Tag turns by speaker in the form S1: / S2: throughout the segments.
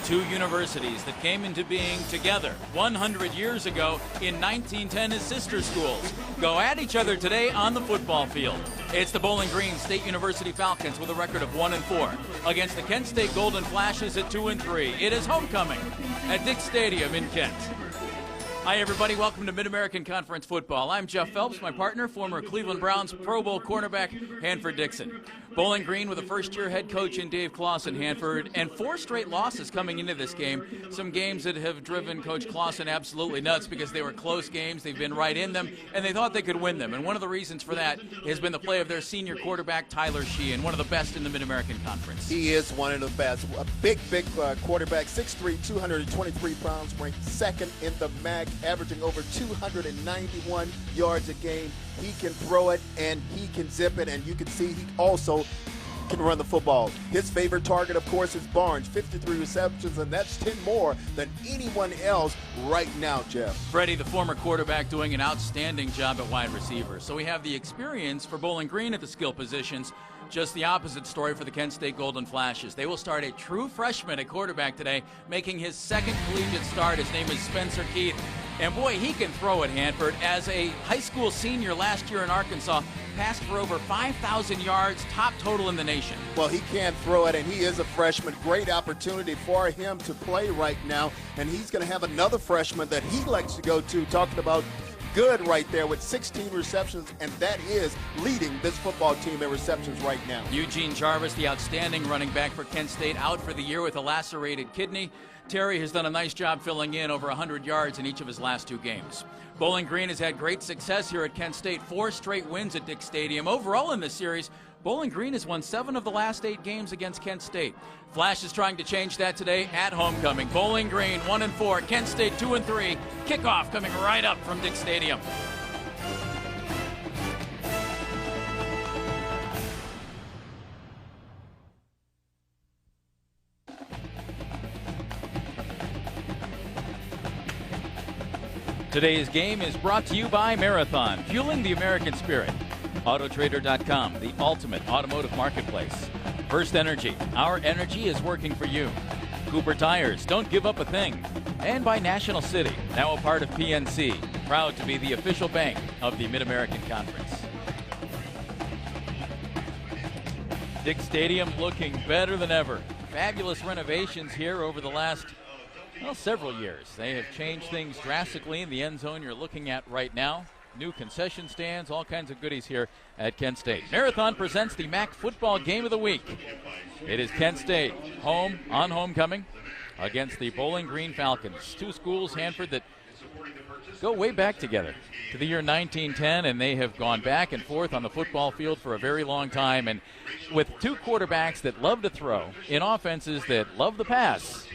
S1: Two universities that came into being together 100 years ago in 1910 as sister schools go at each other today on the football field. It's the Bowling Green State University Falcons with a record of 1-4 against the Kent State Golden Flashes at 2-3. It is homecoming at Dick Stadium in Kent. Hi, everybody. Welcome to Mid-American Conference Football. I'm Jeff Phelps, my partner, former Cleveland Browns Pro Bowl cornerback Hanford Dixon. Bowling Green with a first-year head coach in Dave Clausen, Hanford, and 4 straight losses coming into this game. Some games that have driven Coach Clausen absolutely nuts because they were close games. They've been right in them, and they thought they could win them. And one of the reasons for that has been the play of their senior quarterback, Tyler Sheehan, one of the best in the Mid-American Conference.
S2: He is one of the best. A big quarterback, 6'3", 223 pounds, ranked second in the MAC, averaging over 291 yards a game. He can throw it, and he can zip it, and you can see he also can run the football. His favorite target, of course, is Barnes, 53 receptions, and that's 10 more than anyone else right now, Jeff.
S1: Freddie, the former quarterback, doing an outstanding job at wide receiver. So we have the experience for Bowling Green at the skill positions. Just the opposite story for the Kent State Golden Flashes. They will start a true freshman at quarterback today, making his second collegiate start. His name is Spencer Keith. And boy, he can throw at Hanford. As a high school senior last year in Arkansas, passed for over 5,000 yards, top total in the nation.
S2: Well, he can throw it, and he is a freshman. Great opportunity for him to play right now. And he's going to have another freshman that he likes to go to, talking about good right there with 16 receptions, and that is leading this football team in receptions right now.
S1: Eugene Jarvis, the outstanding running back for Kent State, out for the year with a lacerated kidney. Terry has done a nice job filling in over 100 yards in each of his last 2 games. Bowling Green has had great success here at Kent State, 4 straight wins at Dick Stadium. Overall in this series, Bowling Green has won 7 of the last 8 games against Kent State. Flash is trying to change that today at homecoming. Bowling Green 1-4, Kent State 2-3. Kickoff coming right up from Dick Stadium. Today's game is brought to you by Marathon, fueling the American spirit. Autotrader.com, the ultimate automotive marketplace. First Energy, our energy is working for you. Cooper Tires, don't give up a thing. And by National City, now a part of PNC, proud to be the official bank of the Mid-American Conference. Dick Stadium looking better than ever. Fabulous renovations here over the last several years. They have changed things drastically in the end zone you're looking at right now. New concession stands, all kinds of goodies here at Kent State. Marathon presents the MAC football game of the week. It is Kent State home on homecoming against the Bowling Green Falcons. 2 schools, Hanford, that go way back together to the year 1910, and they have gone back and forth on the football field for a very long time. And with 2 quarterbacks that love to throw in offenses that love the pass,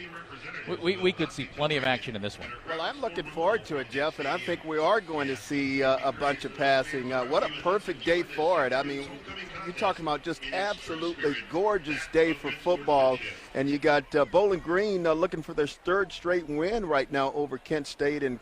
S1: we could see plenty of action in this one.
S2: Well, I'm looking forward to it, Jeff, and I think we are going to see a bunch of passing. What a perfect day for it. I mean, you're talking about just absolutely gorgeous day for football, and you got Bowling Green looking for their 3rd straight win right now over Kent State, and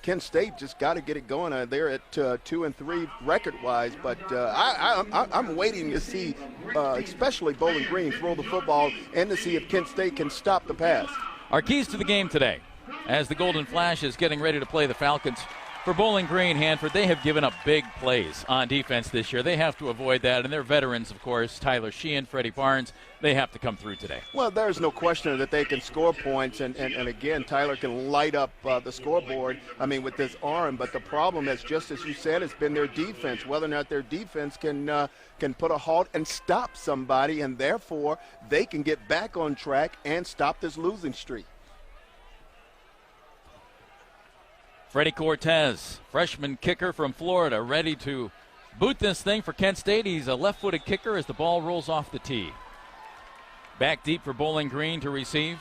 S2: Kent State just got to get it going. They're at 2-3 record-wise, but I'm waiting to see, especially Bowling Green, throw the football and to see if Kent State can stop the pass.
S1: Our keys to the game today, as the Golden Flash is getting ready to play the Falcons. For Bowling Green, Hanford, they have given up big plays on defense this year. They have to avoid that, and their veterans, of course, Tyler Sheehan, Freddie Barnes, they have to come through today.
S2: Well, there's no question that they can score points, and again, Tyler can light up the scoreboard, with this arm, but the problem is, just as you said, it's been their defense, whether or not their defense can put a halt and stop somebody, and therefore they can get back on track and stop this losing streak.
S1: Freddie Cortez, freshman kicker from Florida, ready to boot this thing for Kent State. He's a left-footed kicker as the ball rolls off the tee. Back deep for Bowling Green to receive.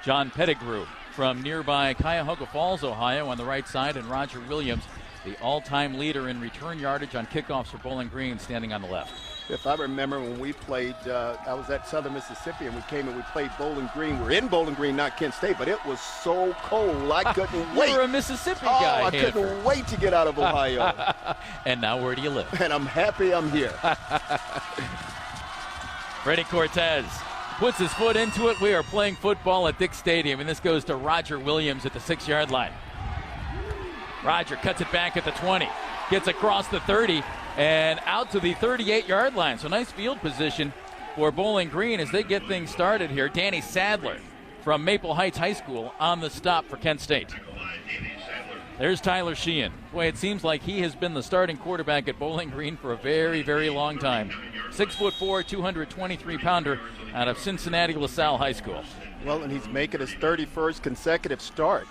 S1: John Pettigrew from nearby Cuyahoga Falls, Ohio on the right side, and Roger Williams, the all-time leader in return yardage on kickoffs for Bowling Green, standing on the left.
S2: If I remember when we played, I was at Southern Mississippi, and we came and we played Bowling Green. We're in Bowling Green, not Kent State, but it was so cold. I couldn't wait.
S1: You're a Mississippi guy.
S2: I couldn't wait to get out of Ohio.
S1: And now where do you live?
S2: And I'm happy I'm here.
S1: Freddie Cortez puts his foot into it. We are playing football at Dick Stadium, and this goes to Roger Williams at the 6-yard line. Roger cuts it back at the 20, gets across the 30, and out to the 38-yard line. So nice field position for Bowling Green as they get things started here. Danny Sadler from Maple Heights High School on the stop for Kent State. There's Tyler Sheehan. Boy, it seems like he has been the starting quarterback at Bowling Green for a very, very long time. 6'4", 223-pounder out of Cincinnati LaSalle High School.
S2: Well, and he's making his 31st consecutive start.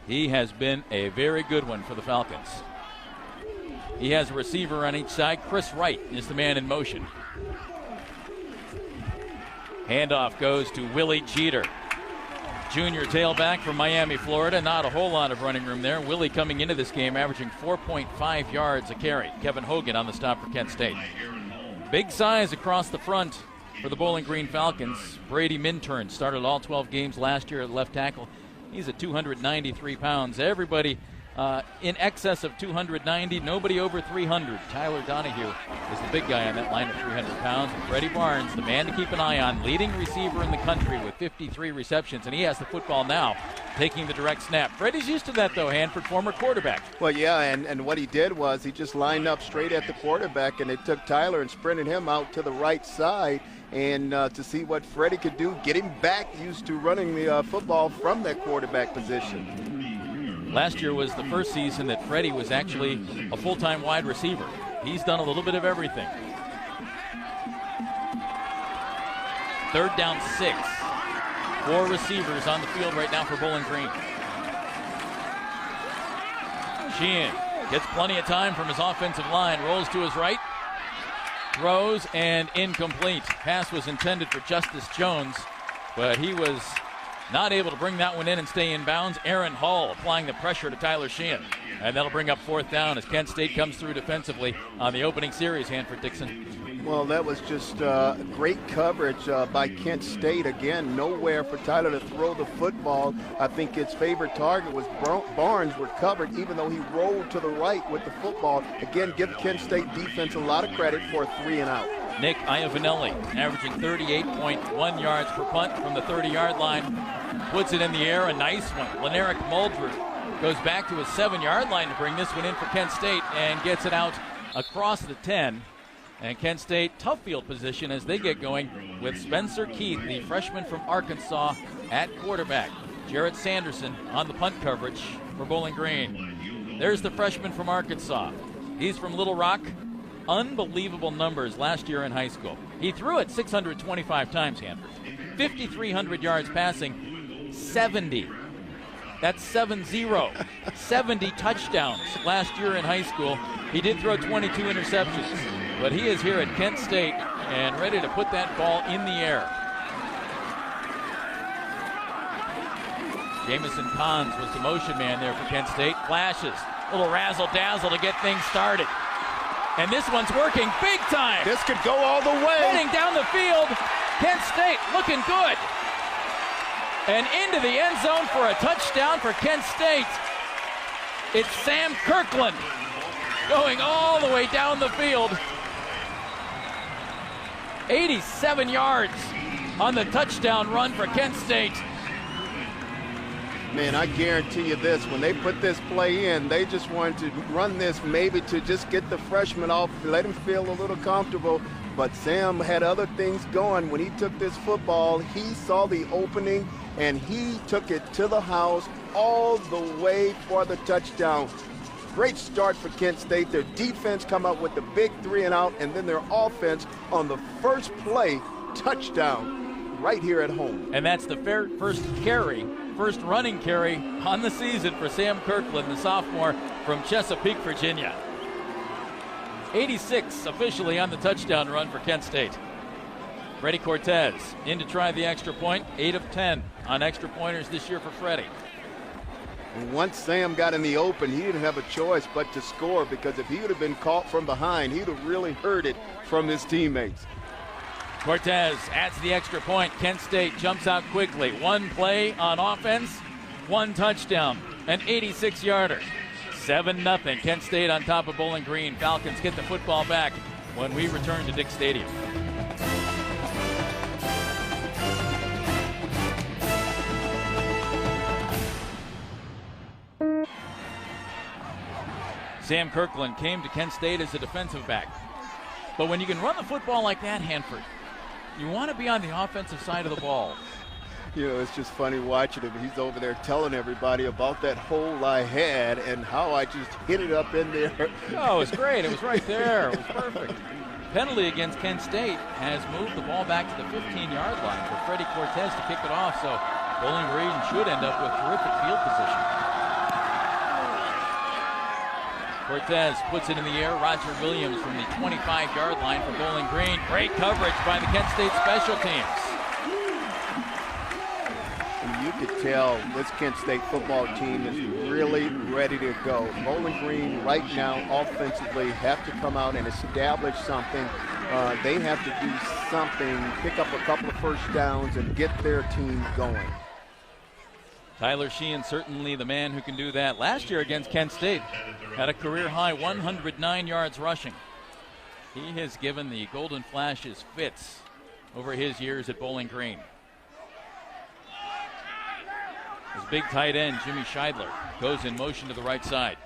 S1: He has been a very good one for the Falcons. He has a receiver on each side. Chris Wright is the man in motion. Handoff goes to Willie Jeter. Junior tailback from Miami, Florida. Not a whole lot of running room there. Willie coming into this game averaging 4.5 yards a carry. Kevin Hogan on the stop for Kent State. Big size across the front for the Bowling Green Falcons. Brady Minturn started all 12 games last year at left tackle. He's at 293 pounds. Everybody in excess of 290, nobody over 300. Tyler Donahue is the big guy on that line of 300 pounds. And Freddie Barnes, the man to keep an eye on, leading receiver in the country with 53 receptions. And he has the football now, taking the direct snap. Freddie's used to that, though, Hanford, former quarterback.
S2: Well, yeah, and what he did was he just lined up straight at the quarterback, and they took Tyler and sprinted him out to the right side. And to see what Freddie could do, get him back used to running the football from that quarterback position.
S1: Last year was the first season that Freddie was actually a full-time wide receiver. He's done a little bit of everything. 3rd down 6. 4 receivers on the field right now for Bowling Green. Sheehan gets plenty of time from his offensive line, rolls to his right, throws, and incomplete. Pass was intended for Justice Jones, but he was not able to bring that one in and stay in bounds. Aaron Hall applying the pressure to Tyler Sheehan. And that'll bring up 4th down as Kent State comes through defensively on the opening series, Hanford Dixon.
S2: Well, that was just great coverage by Kent State. Again, nowhere for Tyler to throw the football. I think his favorite target was Barnes, were covered, even though he rolled to the right with the football. Again, give Kent State defense a lot of credit for a 3-and-out.
S1: Nick Iavinelli averaging 38.1 yards per punt from the 30-yard line. Puts it in the air, a nice one. Lenerick Muldred goes back to his 7-yard line to bring this one in for Kent State and gets it out across the 10. And Kent State, tough field position as they get going with Spencer Keith, the freshman from Arkansas, at quarterback. Jarrett Sanderson on the punt coverage for Bowling Green. There's the freshman from Arkansas. He's from Little Rock. Unbelievable numbers last year in high school. He threw it 625 times, Hanford. 5,300 yards passing, 70. That's 7-0. 70 touchdowns last year in high school. He did throw 22 interceptions, but he is here at Kent State and ready to put that ball in the air. Jamison Pons was the motion man there for Kent State. Flashes, little razzle-dazzle to get things started. And this one's working big time.
S2: This could go all the way.
S1: Heading down the field. Kent State looking good. And into the end zone for a touchdown for Kent State. It's Sam Kirkland going all the way down the field. 87 yards on the touchdown run for Kent State.
S2: Man, I guarantee you this, when they put this play in, they just wanted to run this maybe to just get the freshman off, let him feel a little comfortable. But Sam had other things going. When he took this football, he saw the opening, and he took it to the house all the way for the touchdown. Great start for Kent State. Their defense come up with the big 3-and-out, and then their offense on the first play, touchdown right here at home.
S1: And that's the first running carry on the season for Sam Kirkland, the sophomore from Chesapeake, Virginia. 86 officially on the touchdown run for Kent State. Freddie Cortez in to try the extra point. 8 of 10 on extra pointers this year for Freddie.
S2: Once Sam got in the open, he didn't have a choice but to score, because if he would have been caught from behind, he'd have really heard it from his teammates.
S1: Cortez adds the extra point. Kent State jumps out quickly. One play on offense, one touchdown, an 86-yarder. 7-0. Kent State on top of Bowling Green. Falcons get the football back when we return to Dick Stadium. Sam Kirkland came to Kent State as a defensive back. But when you can run the football like that, Hanford, you want to be on the offensive side of the ball.
S2: You know, it's just funny watching him. He's over there telling everybody about that hole I had and how I just hit it up in there.
S1: Oh, it was great. It was right there. It was perfect. Penalty against Kent State has moved the ball back to the 15-yard line for Freddie Cortez to kick it off, so Bowling Green should end up with terrific field position. Cortez puts it in the air. Roger Williams from the 25-yard line for Bowling Green. Great coverage by the Kent State special teams.
S2: And you could tell this Kent State football team is really ready to go. Bowling Green right now offensively have to come out and establish something. They have to do something, pick up a couple of first downs and get their team going.
S1: Tyler Sheehan certainly the man who can do that. Last year against Kent State had a career-high 109 yards rushing. He has given the Golden Flashes fits over his years at Bowling Green. His big tight end, Jimmy Scheidler, goes in motion to the right side.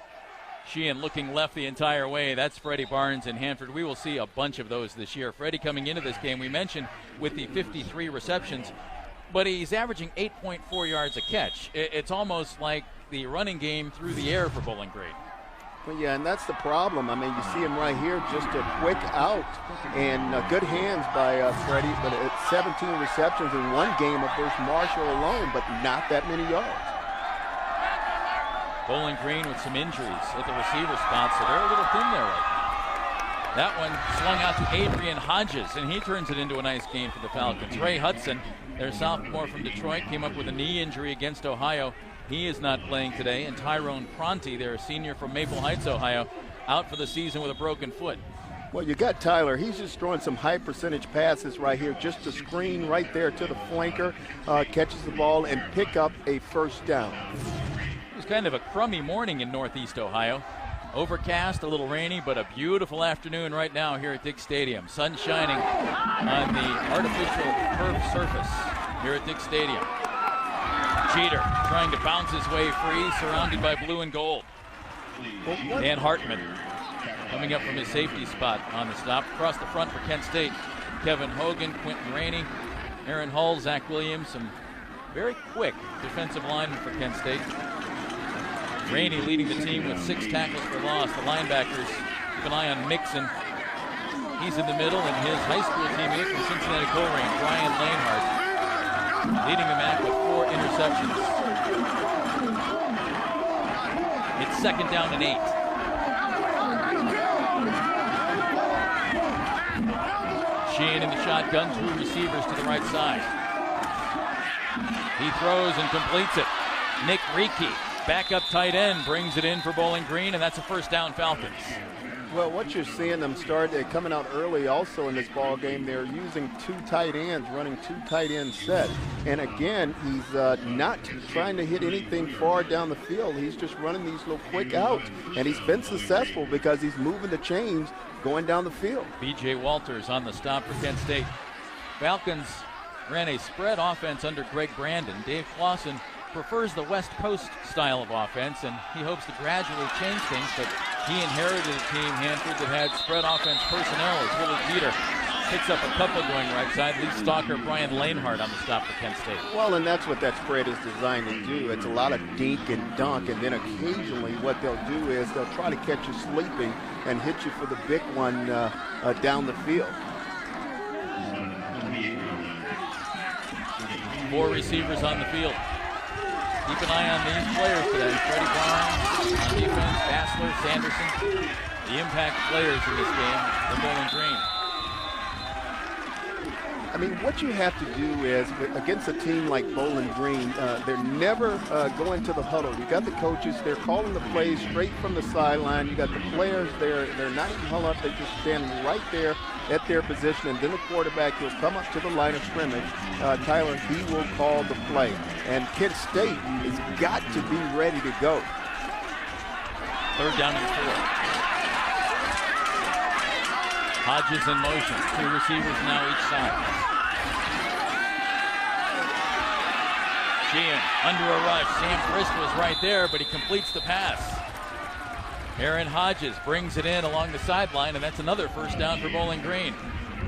S1: Sheehan looking left the entire way. That's Freddie Barnes in Hanford. We will see a bunch of those this year. Freddie coming into this game, we mentioned, with the 53 receptions, but he's averaging 8.4 yards a catch. It's almost like the running game through the air for Bowling Green.
S2: Well, yeah, and that's the problem. I mean, you see him right here, just a quick out, and good hands by Freddie, but it's 17 receptions in one game versus Marshall alone, but not that many yards.
S1: Bowling Green with some injuries at the receiver spot, so they're a little thin there right now. That one swung out to Adrian Hodges, and he turns it into a nice game for the Falcons. Ray Hudson, their sophomore from Detroit, came up with a knee injury against Ohio. He is not playing today. And Tyrone Pronti, their senior from Maple Heights, Ohio, out for the season with a broken foot.
S2: Well, you got Tyler. He's just throwing some high percentage passes right here, just a screen right there to the flanker, catches the ball and pick up a first down.
S1: It was kind of a crummy morning in Northeast Ohio. Overcast, a little rainy, but a beautiful afternoon right now here at Dick's Stadium. Sun shining on the artificial curved surface here at Dick's Stadium. Jeter trying to bounce his way free, surrounded by blue and gold. Dan Hartman coming up from his safety spot on the stop. Across the front for Kent State, Kevin Hogan, Quentin Rainey, Aaron Hull, Zach Williams, some very quick defensive linemen for Kent State. Rainey leading the team with 6 tackles for loss. The linebackers, keep an eye on Mixon. He's in the middle, and his high school teammate from Cincinnati Coleraine, Brian Lanehart, leading the MAC with 4 interceptions. It's 2nd down and 8. Sheehan in the shotgun, 2 receivers to the right side. He throws and completes it. Nick Reiki, backup tight end, brings it in for Bowling Green, and that's a first down Falcons.
S2: Well, what you're seeing them start coming out early also in this ball game, they're using 2 tight ends, running 2 tight end set. And again, he's not trying to hit anything far down the field. He's just running these little quick outs. And he's been successful because he's moving the chains going down the field. B.J.
S1: Walters on the stop for Kent State. Falcons ran a spread offense under Greg Brandon. Dave Clausen prefers the West Coast style of offense, and he hopes to gradually change things, but he inherited a team, Hanford, that had spread offense personnel as Willie Peter picks up a couple going right side. Lee Stalker, Brian Lanehart on the stop for Kent State.
S2: Well, and that's what that spread is designed to do. It's a lot of dink and dunk, and then occasionally what they'll do is they'll try to catch you sleeping and hit you for the big one down the field.
S1: 4 receivers on the field. Keep an eye on these players today. Freddie Barnes on defense, Bassler, Sanderson, the impact players in this game for Bowling Green.
S2: I mean, what you have to do is, against a team like Bowling Green, they're never going to the huddle. You got the coaches, they're calling the plays straight from the sideline. You got the players there, they're not even huddled up, they just stand right there at their position, and then the quarterback, he'll come up to the line of scrimmage. Tyler, he will call the play. And Kent State has got to be ready to go.
S1: 3rd down and 4. Hodges in motion. 2 receivers now each side. Sheehan under a rush. Sam Frist was right there, but he completes the pass. Aaron Hodges brings it in along the sideline, and that's another first down for Bowling Green.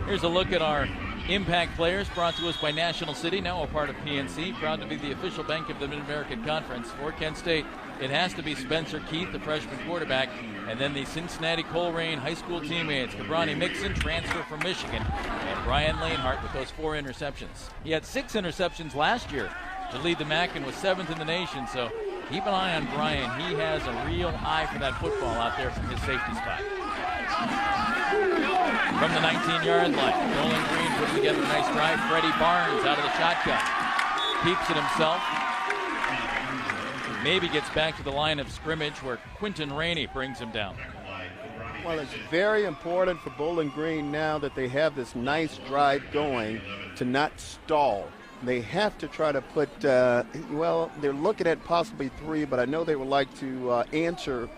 S1: Here's a look at our impact players brought to us by National City, now a part of PNC, proud to be the official bank of the Mid-American Conference. For Kent State, it has to be Spencer Keith, the freshman quarterback, and then the Cincinnati Coleraine high school teammates, Cabrani Mixon, transfer from Michigan, and Brian Lanehart with those 4 interceptions. He had 6 interceptions last year to lead the MAC and was 7th in the nation, so keep an eye on Brian. He has a real eye for that football out there from his safety spot. From the 19-yard line, Bowling Green putting together a nice drive. Freddie Barnes out of the shotgun. Keeps it himself. Maybe gets back to the line of scrimmage where Quinton Rainey brings him down.
S2: Well, it's very important for Bowling Green now that they have this nice drive going to not stall. They have to try to put, well, they're looking at possibly 3, but I know they would like to answer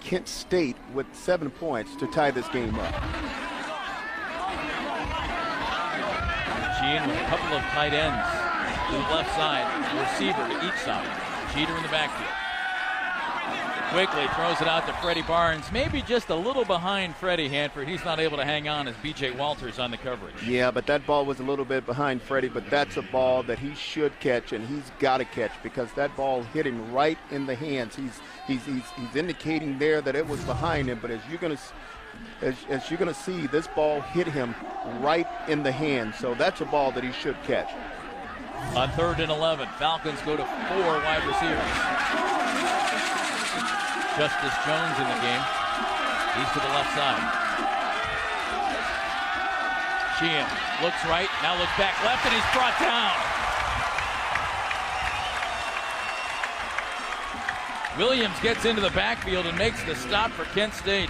S2: Kent State with 7 points to tie this game up.
S1: Sheehan with a couple of tight ends to the left side, receiver to each side. Jeter in the backfield. Quickly throws it out to Freddie Barnes. Maybe just a little behind Freddie Hanford. He's not able to hang on as B.J. Walters on the coverage. Yeah, but that ball was a little bit behind Freddie, but that's a ball that he should catch, and he's got to catch because that ball hit him right in the hands. He's indicating there that it was behind him, but as you're going to see, this ball hit him right in the hand. So that's a ball that he should catch. On 3rd and 11, Falcons go to 4 wide receivers. Justice Jones in the game. He's to the left side. Sheehan looks right, now looks back left, and he's brought down. Williams gets into the backfield and makes the stop for Kent State.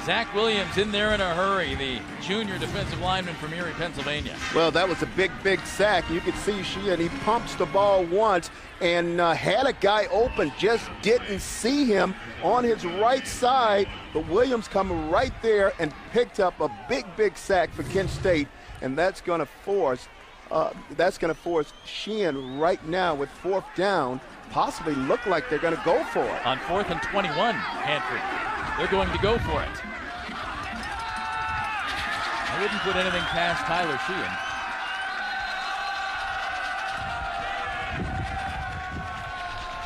S1: Zach Williams in there in a hurry, the junior defensive lineman from Erie, Pennsylvania.
S2: Well, that was a big sack. You could see Sheehan, he pumps the ball once and had a guy open, just didn't see him on his right side, but Williams coming right there and picked up a big sack for Kent State, and that's going to force Sheehan right now with 4th down, possibly look like they're going to go for it.
S1: On 4th and 21, Hanford, they're going to go for it. I wouldn't put anything past Tyler Sheehan.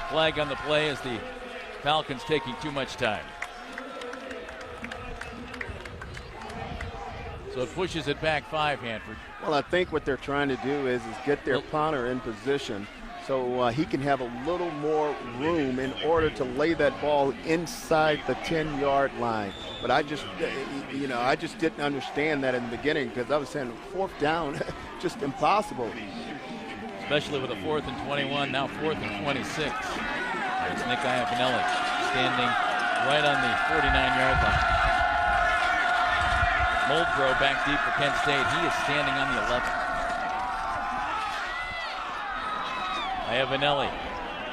S1: Flag on the play as the Falcons taking too much time. So it pushes it back 5, Hanford.
S2: Well, I think what they're trying to do is get their punter in position so he can have a little more room in order to lay that ball inside the 10-yard line. But I just didn't understand that in the beginning because I was saying 4th down, just impossible.
S1: Especially with a 4th and 21, now 4th and 26. There's Nick Iaconelli standing right on the 49-yard line. Muldrow back deep for Kent State. He is standing on the 11. Iaconelli,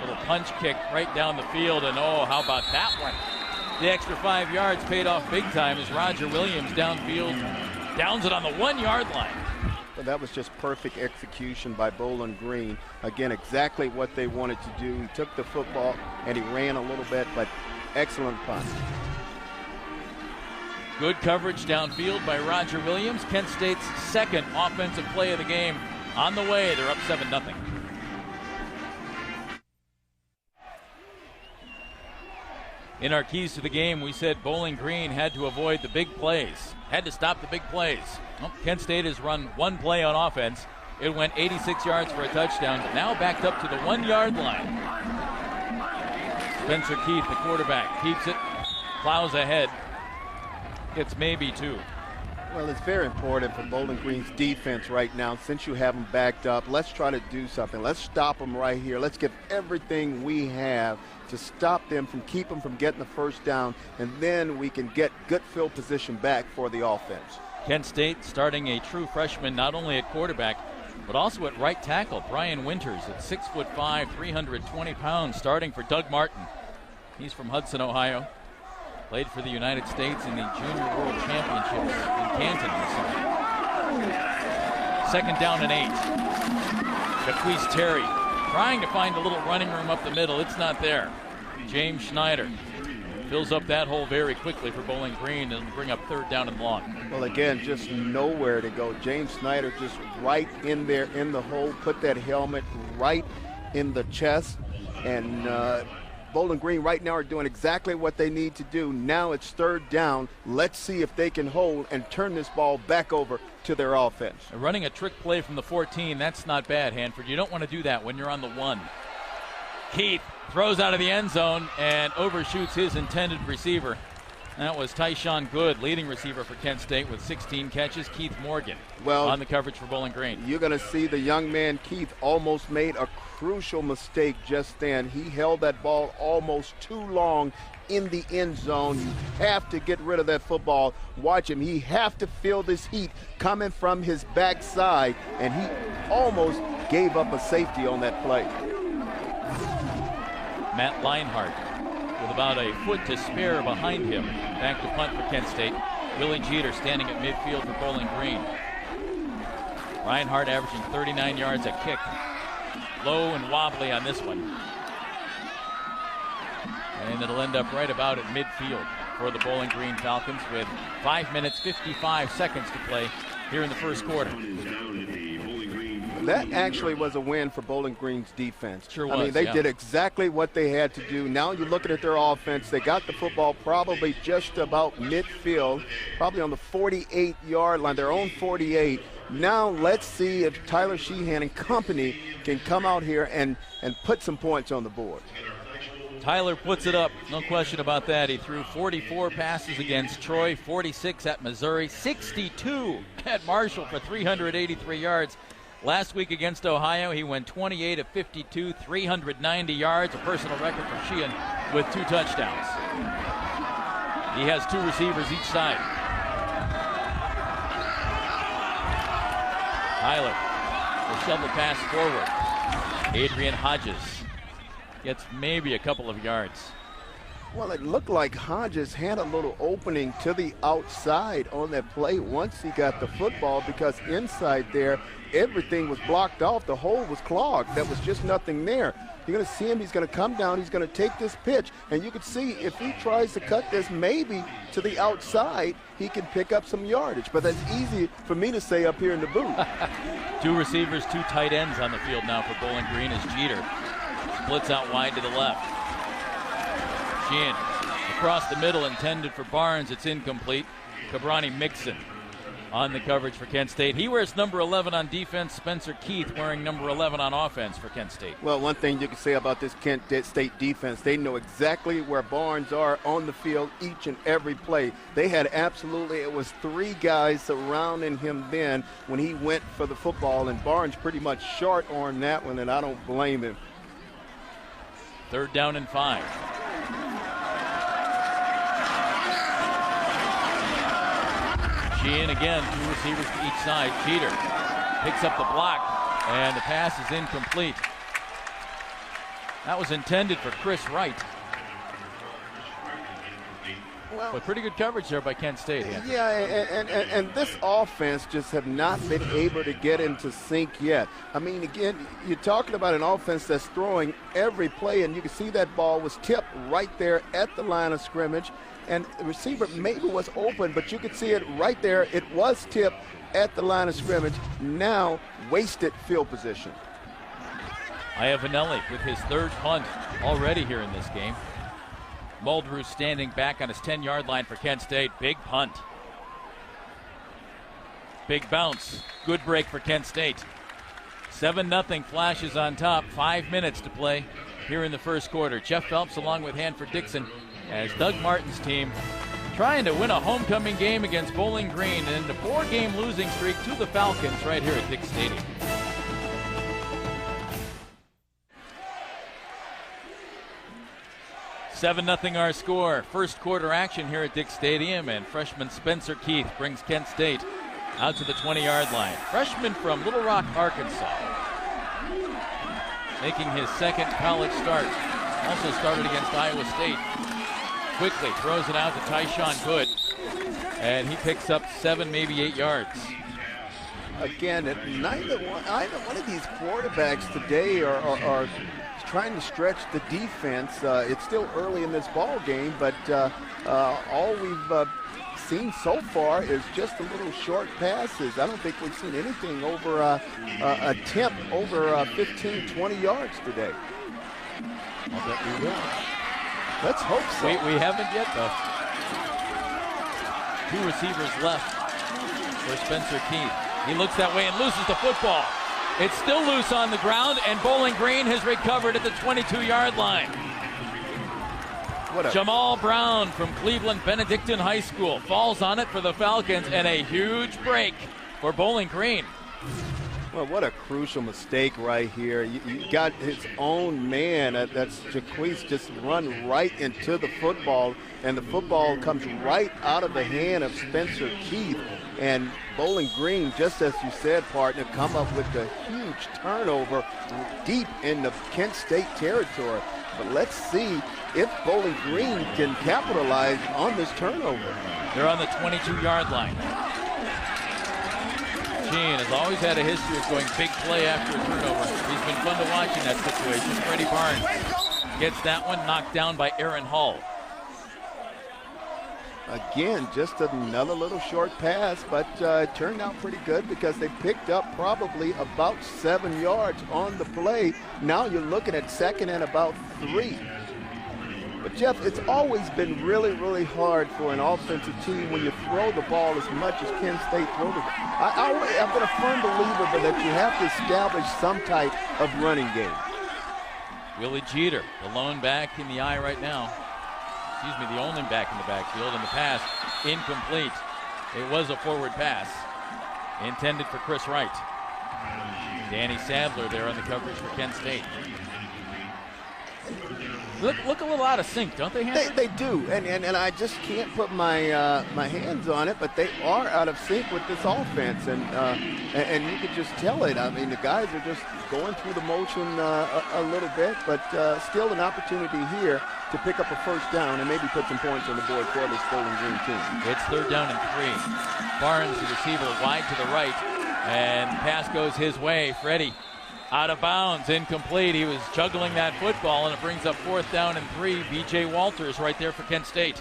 S1: little punch kick right down the field, and oh, how about that one? The extra 5 yards paid off big time as Roger Williams downfield downs it on the 1-yard line.
S2: Well, that was just perfect execution by Bowling Green. Again, exactly what they wanted to do. He took the football and he ran a little bit, but excellent punt.
S1: Good coverage downfield by Roger Williams. Kent State's 2nd offensive play of the game on the way. They're up 7-0. In our keys to the game, we said Bowling Green had to avoid the big plays, had to stop the big plays. Well, Kent State has run 1 play on offense. It went 86 yards for a touchdown, but now backed up to the 1-yard line. Spencer Keith, the quarterback, keeps it, plows ahead, gets maybe 2.
S2: Well, it's very important for Bowling Green's defense right now. Since you have them backed up, let's try to do something. Let's stop them right here. Let's give everything we have to stop them, keep them from getting the 1st down, and then we can get good field position back for the offense.
S1: Kent State starting a true freshman not only at quarterback, but also at right tackle. Brian Winters at 6'5", 320 pounds, starting for Doug Martin. He's from Hudson, Ohio. Played for the United States in the Junior World Championships in Canton this summer. 2nd down and 8. Jaquise Terry trying to find a little running room up the middle. It's not there. James Schneider Fills up that hole very quickly for Bowling Green and bring up 3rd down and long.
S2: Well, again, just nowhere to go. James Snyder just right in there in the hole, put that helmet right in the chest, and Bowling Green right now are doing exactly what they need to do. Now it's 3rd down. Let's see if they can hold and turn this ball back over to their offense.
S1: Running a trick play from the 14, that's not bad, Hanford. You don't want to do that when you're on the 1. Keith throws out of the end zone and overshoots his intended receiver. That was Tyshawn Good, leading receiver for Kent State with 16 catches. Keith Morgan on the coverage for Bowling Green.
S2: You're going to see the young man Keith almost made a crucial mistake just then. He held that ball almost too long in the end zone. You have to get rid of that football. Watch him. He have to feel this heat coming from his backside, and he almost gave up a safety on that play.
S1: Matt Leinhardt with about a foot to spare behind him. Back to punt for Kent State. Willie Jeter standing at midfield for Bowling Green. Reinhardt averaging 39 yards a kick. Low and wobbly on this one. And it'll end up right about at midfield for the Bowling Green Falcons with 5 minutes, 55 seconds to play here in the first quarter.
S2: That actually was a win for Bowling Green's defense.
S1: Sure was,
S2: I mean, they did exactly what they had to do. Now you're looking at their offense. They got the football probably just about midfield, probably on the 48-yard line, their own 48. Now let's see if Tyler Sheehan and company can come out here and put some points on the board.
S1: Tyler puts it up, no question about that. He threw 44 passes against Troy, 46 at Missouri, 62 at Marshall for 383 yards. Last week against Ohio, he went 28 of 52, 390 yards, a personal record for Sheehan with 2 touchdowns. He has 2 receivers each side. Tyler will shove the pass forward. Adrian Hodges gets maybe a couple of yards.
S2: Well, it looked like Hodges had a little opening to the outside on that play once he got the football, because inside there, everything was blocked off. The hole was clogged. There was just nothing there. You're going to see him. He's going to come down. He's going to take this pitch. And you can see if he tries to cut this maybe to the outside, he can pick up some yardage. But that's easy for me to say up here in the booth.
S1: 2 receivers, 2 tight ends on the field now for Bowling Green as Jeter splits out wide to the left. Sheehan across the middle, intended for Barnes. It's incomplete. Cabrani Mixon on the coverage for Kent State. He wears number 11 on defense. Spencer Keith wearing number 11 on offense for Kent State.
S2: Well, one thing you can say about this Kent State defense, they know exactly where Barnes are on the field each and every play. They had it was 3 guys surrounding him then when he went for the football, and Barnes pretty much short-armed that one, and I don't blame him.
S1: 3rd down and 5. Sheehan again, 2 receivers to each side. Jeter picks up the block, and the pass is incomplete. That was intended for Chris Wright. Well, but pretty good coverage there by Kent State.
S2: Yeah, and this offense just have not been able to get into sync yet. I mean, again, you're talking about an offense that's throwing every play, and you can see that ball was tipped right there at the line of scrimmage, and the receiver maybe was open, but you could see it right there. It was tipped at the line of scrimmage. Now wasted field position.
S1: Iavanelli with his 3rd punt already here in this game. Muldrew standing back on his 10-yard line for Kent State. Big punt. Big bounce. Good break for Kent State. 7-0 Flashes on top. 5 minutes to play here in the first quarter. Jeff Phelps along with Hanford Dixon as Doug Martin's team trying to win a homecoming game against Bowling Green and a 4-game losing streak to the Falcons right here at Dick Stadium. Seven 0 our score. First quarter action here at Dick Stadium, and freshman Spencer Keith brings Kent State out to the 20-yard line. Freshman from Little Rock, Arkansas, making his 2nd college start. Also started against Iowa State. Quickly throws it out to Tyshawn Good, and he picks up 7, maybe 8 yards.
S2: Again, either one of these quarterbacks today are trying to stretch the defense. It's still early in this ball game, but all we've seen so far is just a little short passes. I don't think we've seen anything over a temp over 15, 20 yards today.
S3: I'll bet we will.
S2: Let's hope so.
S1: We haven't yet, though. 2 receivers left for Spencer Keith. He looks that way and loses the football. It's still loose on the ground, and Bowling Green has recovered at the 22-yard line. Jamal Brown from Cleveland Benedictine High School falls on it for the Falcons, and a huge break for Bowling Green.
S2: Well, what a crucial mistake right here. You got his own man, that's Jaquise, just run right into the football, and the football comes right out of the hand of Spencer Keith. And Bowling Green, just as you said, partner, come up with a huge turnover deep in the Kent State territory. But let's see if Bowling Green can capitalize on this turnover.
S1: They're on the 22-yard line. Gene has always had a history of going big play after a turnover. He's been fun to watch in that situation. Freddie Barnes gets that one knocked down by Aaron Hall.
S2: Again, just another little short pass, but it turned out pretty good because they picked up probably about 7 yards on the play. Now you're looking at second and about 3. But, Jeff, it's always been really, really hard for an offensive team when you throw the ball as much as Kent State throws it. I've been a firm believer that you have to establish some type of running game.
S1: Willie Jeter, the lone back in the eye right now. Excuse me, the only back in the backfield, and the pass incomplete. It was a forward pass intended for Chris Wright. Danny Sadler there on the coverage for Kent State. Look a little out of sync, don't they, Henry?
S2: They do, and I just can't put my my hands on it, but they are out of sync with this offense, and you could just tell it. I mean, the guys are just going through the motion a little bit, but still an opportunity here to pick up a first down and maybe put some points on the board for this Bowling Green team.
S1: It's 3rd down and 3. Barnes, the receiver, wide to the right, and pass goes his way. Freddie out of bounds, incomplete. He was juggling that football, and it brings up 4th down and 3. B.J. Walters right there for Kent State.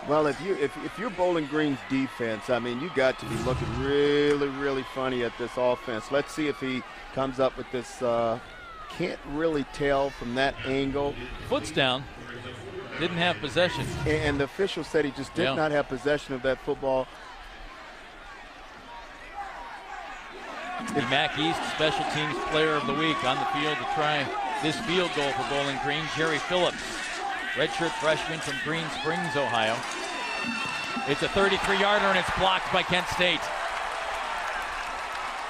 S2: Well, if you're Bowling Green's defense, I mean, you got to be looking really, really funny at this offense. Let's see if he comes up with this. Can't really tell from that angle.
S1: Foot's down. Didn't have possession.
S2: And the official said he just did not have possession of that football.
S1: The MAC East Special Teams Player of the Week on the field to try this field goal for Bowling Green, Jerry Phillips, redshirt freshman from Green Springs, Ohio. It's a 33-yarder, and it's blocked by Kent State.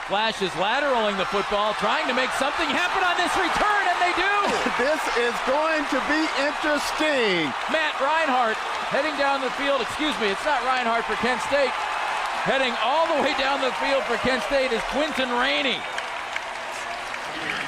S1: Flash is lateraling the football, trying to make something happen on this return, and they do!
S2: This is going to be interesting.
S1: Matt Reinhardt heading down the field. Excuse me, it's not Reinhardt for Kent State. Heading all the way down the field for Kent State is Quinton Rainey.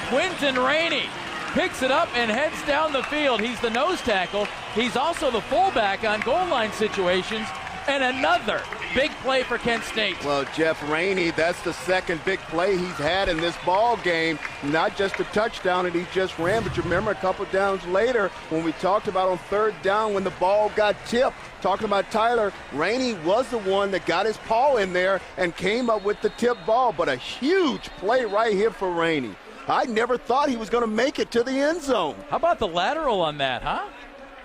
S1: Quinton Rainey picks it up and heads down the field. He's the nose tackle. He's also the fullback on goal line situations. And another big play for Kent State.
S2: Well, Jeff Rainey, that's the second big play he's had in this ball game. Not just a touchdown that he just ran, but you remember a couple downs later when we talked about on 3rd down when the ball got tipped, talking about Tyler, Rainey was the one that got his paw in there and came up with the tip ball. But a huge play right here for Rainey. I never thought he was going to make it to the end zone.
S1: How about the lateral on that, huh?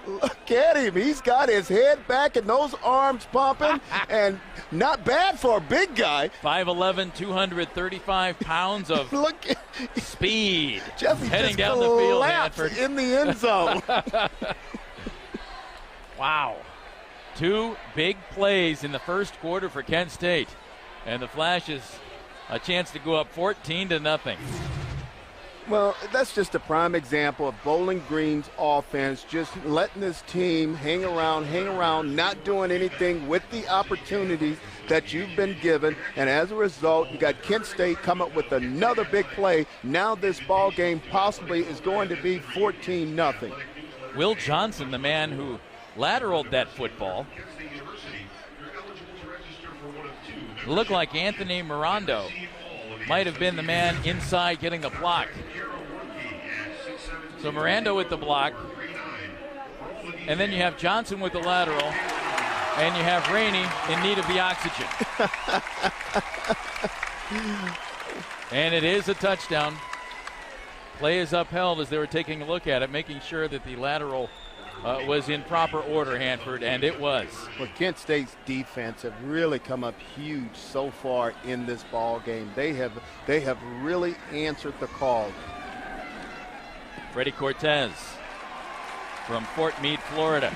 S2: Look at him. He's got his head back and those arms pumping, and not bad for a big guy.
S1: 5'11", 235 pounds of speed.
S2: Jeffy
S1: heading
S2: just
S1: down the field,
S2: Hanford. In the end zone.
S1: Wow. 2 big plays in the first quarter for Kent State. And the Flashes a chance to go up 14-0.
S2: Well, that's just a prime example of Bowling Green's offense, just letting this team hang around, not doing anything with the opportunities that you've been given. And as a result, you got Kent State come up with another big play. Now this ball game possibly is going to be 14-0.
S1: Will Johnson, the man who lateraled that football, looked like Anthony Mirando might have been the man inside getting the block. So Miranda with the block. And then you have Johnson with the lateral. And you have Rainey in need of the oxygen. And it is a touchdown. Play is upheld as they were taking a look at it, making sure that the lateral was in proper order, Hanford, and it was.
S2: Well, Kent State's defense have really come up huge so far in this ball game. They have really answered the call.
S1: Freddie Cortez from Fort Meade, Florida,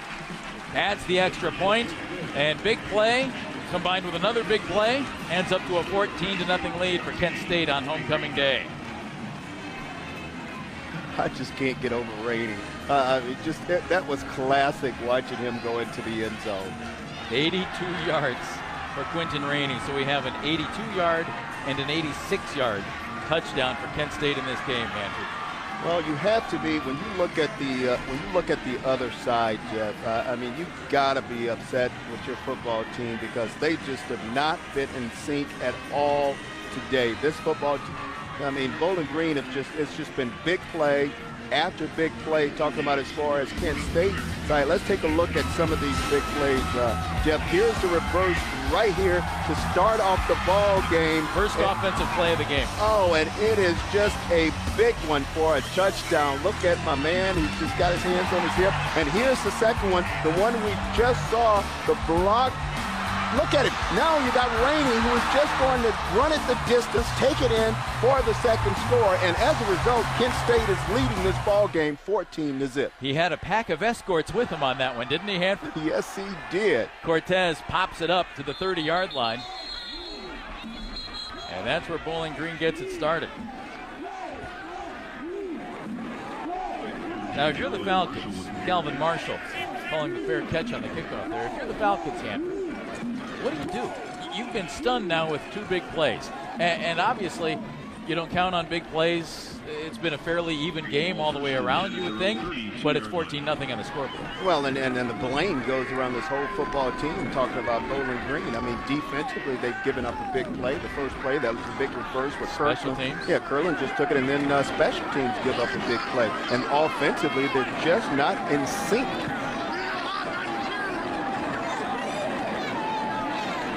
S1: adds the extra point, and big play combined with another big play ends up to a 14-0 lead for Kent State on homecoming day.
S2: I just can't get over Rainey. That was classic watching him go into the end zone.
S1: 82 yards for Quentin Rainey. So we have an 82-yard and an 86-yard touchdown for Kent State in this game, Andrew.
S2: Well, you have to be when you look at the other side, Jeff. I mean, you gotta be upset with your football team because they just have not been in sync at all today. This football team. I mean, Bowling Green it's just been big play after big play. Talking about as far as Kent State side, let's take a look at some of these big plays. Jeff, here's the reverse right here to start off the ball game.
S1: First offensive play of the game.
S2: Oh, and it is just a big one for a touchdown. Look at my man. He's just got his hands on his hip. And here's the second one, the one we just saw, the block. Look at it. Now you got Rainey, who is just going to run it the distance, take it in for the second score. And as a result, Kent State is leading this ball game 14-0.
S1: He had a pack of escorts with him on that one, didn't he, Hanford?
S2: Yes, he did.
S1: Cortez pops it up to the 30-yard line. And that's where Bowling Green gets it started. Now, if you're the Falcons, Calvin Marshall calling the fair catch on the kickoff there. If you're the Falcons, Hanford, what do? You've been stunned now with two big plays. And obviously, you don't count on big plays. It's been a fairly even game all the way around, you would think, but it's 14-0 on the scoreboard.
S2: Well, and the blame goes around this whole football team talking about Bowling Green. I mean, defensively, they've given up a big play. The first play, that was a big reverse with
S1: Special
S2: Kirkland.
S1: teams.
S2: Yeah, Kirkland just took it, and then special teams give up a big play. And offensively, they're just not in sync.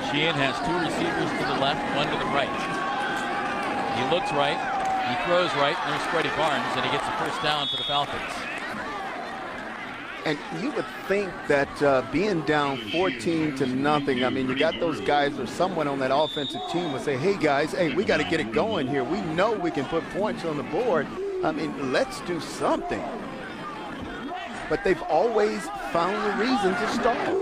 S1: Sheehan has two receivers to the left, one to the right. He looks right, he throws right, and there's Freddie Barnes, and he gets the first down for the Falcons.
S2: And you would think that being down 14-0, I mean, you got those guys or someone on that offensive team would say, hey, guys, hey, we got to get it going here. We know we can put points on the board. I mean, let's do something. But they've always found a reason to stall.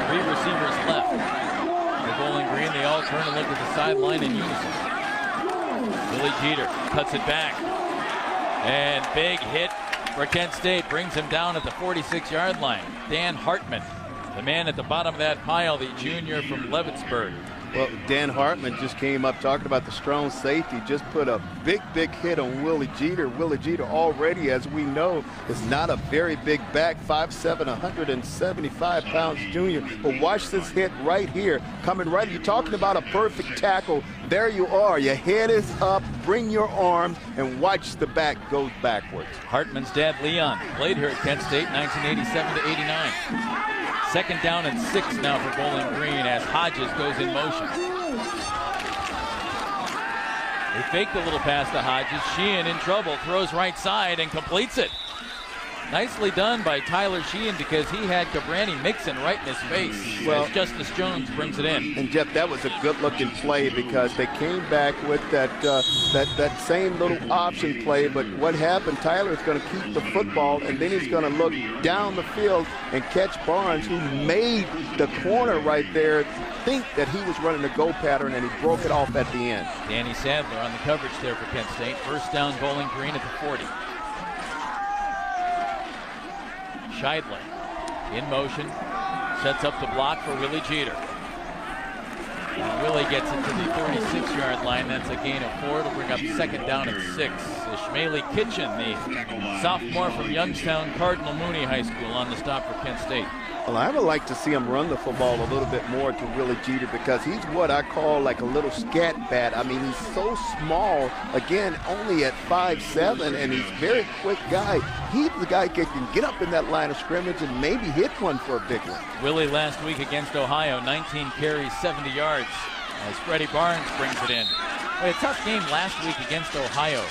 S1: Three receivers left for Bowling Green. They all turn and look at the sideline in unison. Willie Jeter cuts it back. And big hit for Kent State. Brings him down at the 46-yard line. Dan Hartman, the man at the bottom of that pile, the junior from Leavittsburg.
S2: Well, Dan Hartman just came up talking about the strong safety, just put a big hit on Willie Jeter. Willie Jeter already, as we know, is not a very big back, 5'7", 175 pounds junior. But watch this hit right here, coming right. You're talking about a perfect tackle. There you are. Your head is up, bring your arms, and watch the back goes backwards.
S1: Hartman's dad, Leon, played here at Kent State 1987-89. Second down and 6 now for Bowling Green as Hodges goes in motion. They faked a little pass to Hodges. Sheehan in trouble, throws right side and completes it. Nicely done by Tyler Sheehan because he had Cabrani Mixon right in his face as Justice Jones brings it in.
S2: And Jeff, that was a good-looking play because they came back with that same little option play. But what happened? Tyler's going to keep the football, and then he's going to look down the field and catch Barnes, who made the corner right there think that he was running a go pattern, and he broke it off at the end.
S1: Danny Sadler on the coverage there for Kent State. First down, Bowling Green at the 40. Scheidler in motion, sets up the block for Willie Jeter. Willie gets it to the 36-yard line. That's a gain of 4. It'll bring up second down and 6. Ishmaeli Kitchen, the sophomore from Youngstown Cardinal Mooney High School, on the stop for Kent State.
S2: Well, I would like to see him run the football a little bit more to Willie Jeter, because he's what I call like a little scat bat. I mean, he's so small, again, only at 5'7", and he's a very quick guy. He's the guy that can get up in that line of scrimmage and maybe hit one for a big one.
S1: Willie last week against Ohio, 19 carries, 70 yards, as Freddie Barnes brings it in. A tough game last week against Ohio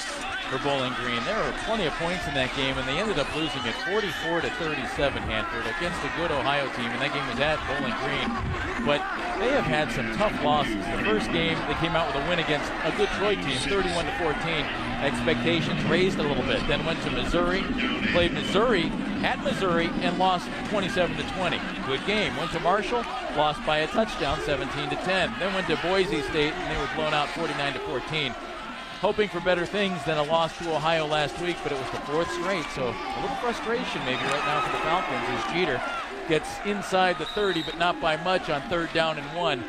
S1: for Bowling Green. There were plenty of points in that game, and they ended up losing it 44-37, Hanford, against a good Ohio team, and that game was at Bowling Green. But they have had some tough losses. The first game, they came out with a win against a good Troy team, 31-14. Expectations raised a little bit. Then went to Missouri, played Missouri at Missouri, and lost 27-20. Good game. Went to Marshall, lost by a touchdown, 17-10. Then went to Boise State, and they were blown out 49-14. Hoping for better things than a loss to Ohio last week, but it was the 4th straight, so a little frustration maybe right now for the Falcons as Jeter gets inside the 30, but not by much on 3rd down and 1.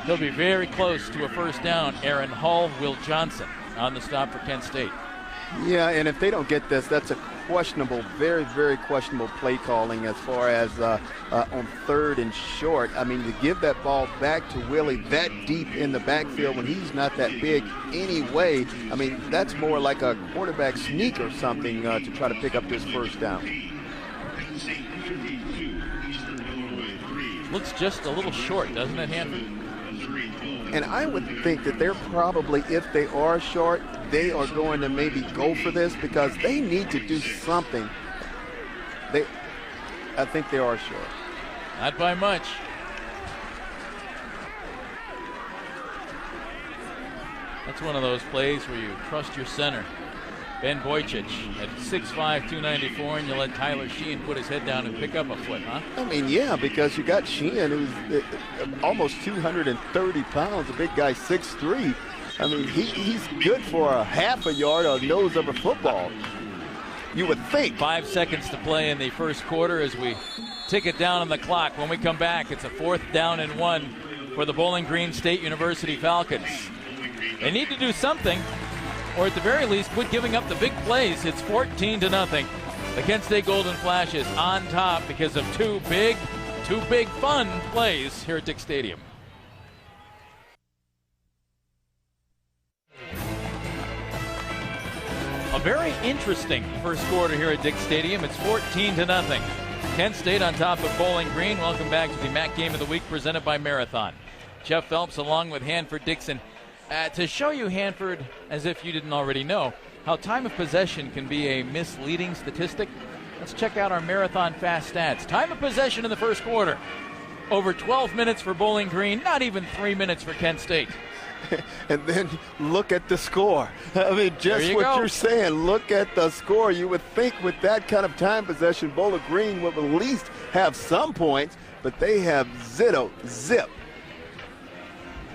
S1: He'll be very close to a first down. Aaron Hall, Will Johnson on the stop for Kent State.
S2: Yeah, and if they don't get this, that's a questionable, very, very questionable play calling as far as on 3rd and short. I mean, to give that ball back to Willie that deep in the backfield when he's not that big anyway, I mean, that's more like a quarterback sneak or something to try to pick up this first down.
S1: Looks just a little short, doesn't it, Hanford?
S2: And I would think that they're probably, if they are short, they are going to maybe go for this because they need to do something. I think they are short.
S1: Not by much. That's one of those plays where you trust your center. Ben Boychich at 6'5", 294, and you let Tyler Sheehan put his head down and pick up a foot, huh?
S2: I mean, yeah, because you got Sheehan, who's almost 230 pounds, a big guy, 6'3". I mean, he's good for a half a yard or nose of a football, you would think.
S1: 5 seconds to play in the first quarter as we tick it down on the clock. When we come back, it's a 4th down and 1 for the Bowling Green State University Falcons. They need to do something, or at the very least quit giving up the big plays. It's 14-0. The Kent State Golden Flash is on top because of two big fun plays here at Dick Stadium. A very interesting first quarter here at Dick Stadium. It's 14-0. Kent State on top of Bowling Green. Welcome back to the MAC Game of the Week presented by Marathon. Jeff Phelps along with Hanford Dixon. To show you, Hanford, as if you didn't already know, how time of possession can be a misleading statistic, let's check out our Marathon Fast Stats. Time of possession in the first quarter. Over 12 minutes for Bowling Green, not even 3 minutes for Kent State.
S2: And then look at the score. I mean, just what you're saying, look at the score. You would think with that kind of time possession, Bowling Green would at least have some points, but they have zip.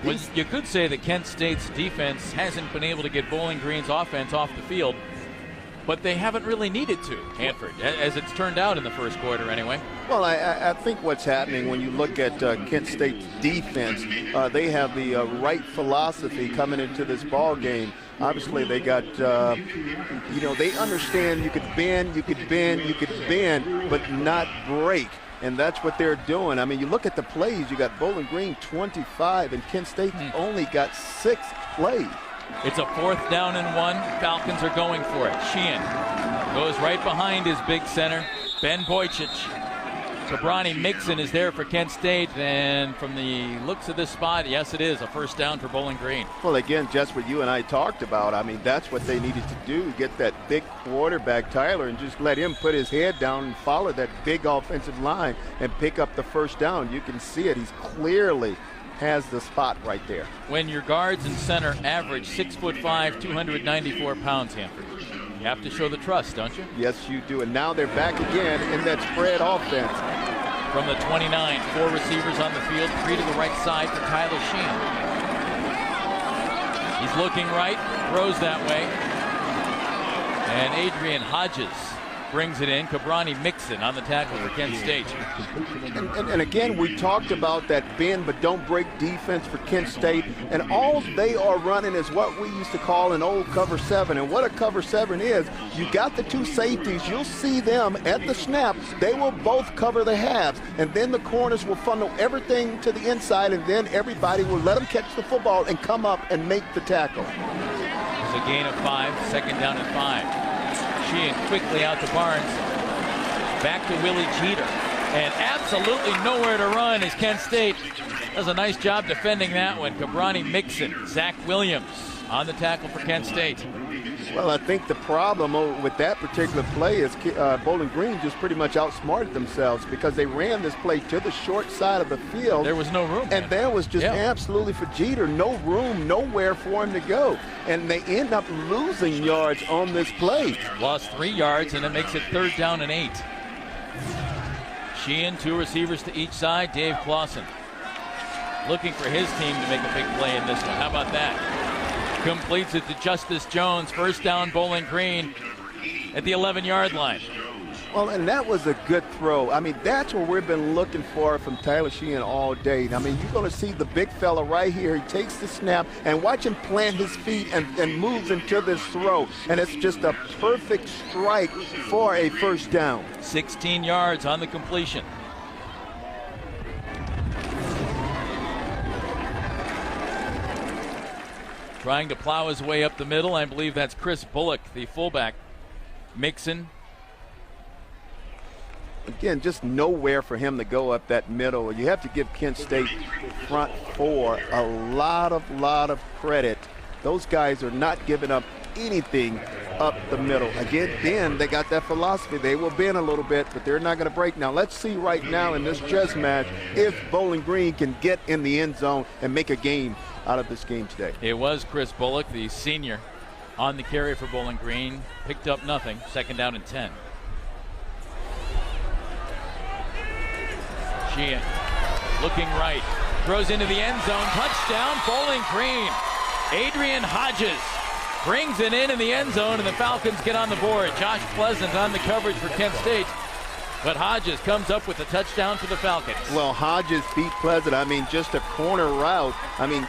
S1: Well, you could say that Kent State's defense hasn't been able to get Bowling Green's offense off the field, but they haven't really needed to, Hanford, as it's turned out in the first quarter anyway.
S2: Well, I think what's happening when you look at Kent State's defense, they have the right philosophy coming into this ball game. Obviously, they got, they understand you could bend, but not break. And that's what they're doing. I mean, you look at the plays, you got Bowling Green 25, and Kent State only got 6 plays.
S1: It's a 4th down and 1. Falcons are going for it. Sheehan goes right behind his big center, Ben Boychich. Cabrani Mixon is there for Kent State, and from the looks of this spot, yes, it is a first down for Bowling Green.
S2: Well, again, just what you and I talked about. I mean, that's what they needed to do, get that big quarterback, Tyler, and just let him put his head down and follow that big offensive line and pick up the first down. You can see it. He's clearly has the spot right there.
S1: When your guards and center average 6'5", 294 pounds, Hanford, you have to show the trust, don't you?
S2: Yes, you do. And now they're back again in that spread offense.
S1: From the 29, 4 receivers on the field, 3 to the right side for Tyler Sheehan. He's looking right, throws that way. And Adrian Hodges brings it in. Cabrani Mixon on the tackle for Kent State.
S2: And again, we talked about that bend but don't break defense for Kent State, and all they are running is what we used to call an old cover 7. And what a cover 7 is, you got the two safeties, you'll see them at the snap, they will both cover the halves, and then the corners will funnel everything to the inside, and then everybody will let them catch the football and come up and make the tackle.
S1: It's a gain of 5, second down and 5. Sheehan quickly out to Barnes. Back to Willie Jeter. And absolutely nowhere to run as Kent State does a nice job defending that one. Cabrani Mixon, Zach Williams on the tackle for Kent State.
S2: Well, I think the problem with that particular play is Bowling Green just pretty much outsmarted themselves because they ran this play to the short side of the field.
S1: There was no room.
S2: And there was just absolutely for Jeter, no room, nowhere for him to go. And they end up losing yards on this play.
S1: Lost 3 yards, and it makes it 3rd down and 8. Sheehan, 2 receivers to each side. Dave Clausen looking for his team to make a big play in this one. How about that? Completes it to Justice Jones. 1st down, Bowling Green at the 11-yard line.
S2: Well, and that was a good throw. I mean, that's what we've been looking for from Tyler Sheehan all day. I mean, you're going to see the big fella right here. He takes the snap and watch him plant his feet and moves into this throw. And it's just a perfect strike for a 1st down.
S1: 16 yards on the completion. Trying to plow his way up the middle. I believe that's Chris Bullock, the fullback. Mixon.
S2: Again, just nowhere for him to go up that middle. You have to give Kent State front 4 a lot of credit. Those guys are not giving up anything up the middle. Again, then they got that philosophy. They will bend a little bit, but they're not going to break. Now, let's see right now in this chess match if Bowling Green can get in the end zone and make a game out of this game today.
S1: It was Chris Bullock, the senior, on the carry for Bowling Green. Picked up nothing. 2nd down and 10. Sheehan looking right. Throws into the end zone. Touchdown, Bowling Green. Adrian Hodges brings it in the end zone, and the Falcons get on the board. Josh Pleasant on the coverage for Kent State. But Hodges comes up with a touchdown for the Falcons.
S2: Well, Hodges beat Pleasant. I mean, just a corner route. I mean,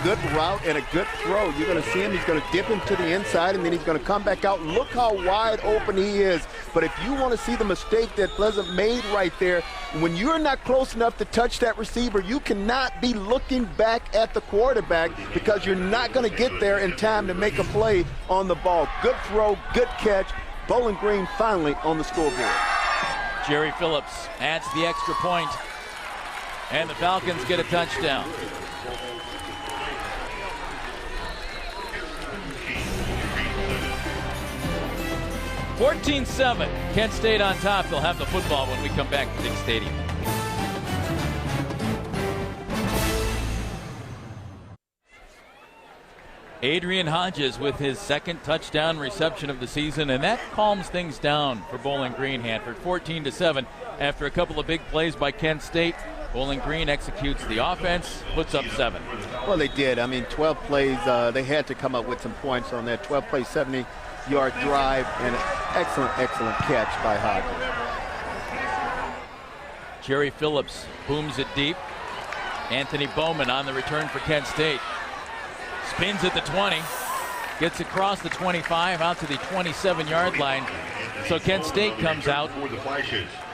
S2: good route and a good throw. You're going to see him. He's going to dip him to the inside, and then he's going to come back out. Look how wide open he is. But if you want to see the mistake that Pleasant made right there, when you're not close enough to touch that receiver, you cannot be looking back at the quarterback because you're not going to get there in time to make a play on the ball. Good throw, good catch. Bowling Green finally on the scoreboard.
S1: Jerry Phillips adds the extra point, and the Falcons get a touchdown. (14-7). Kent State on top. They'll have the football when we come back to Dick Stadium. Adrian Hodges with his 2nd touchdown reception of the season, and that calms things down for Bowling Green. Hanford 14-7 after a couple of big plays by Kent State. Bowling Green executes the offense, puts up 7.
S2: Well, they did. I mean, 12 plays. They had to come up with some points on that 12 play 70-yard drive, and an excellent catch by Hodges.
S1: Jerry Phillips booms it deep. Anthony Bowman on the return for Kent State. Spins at the 20, gets across the 25 out to the 27-yard line. So Kent State comes out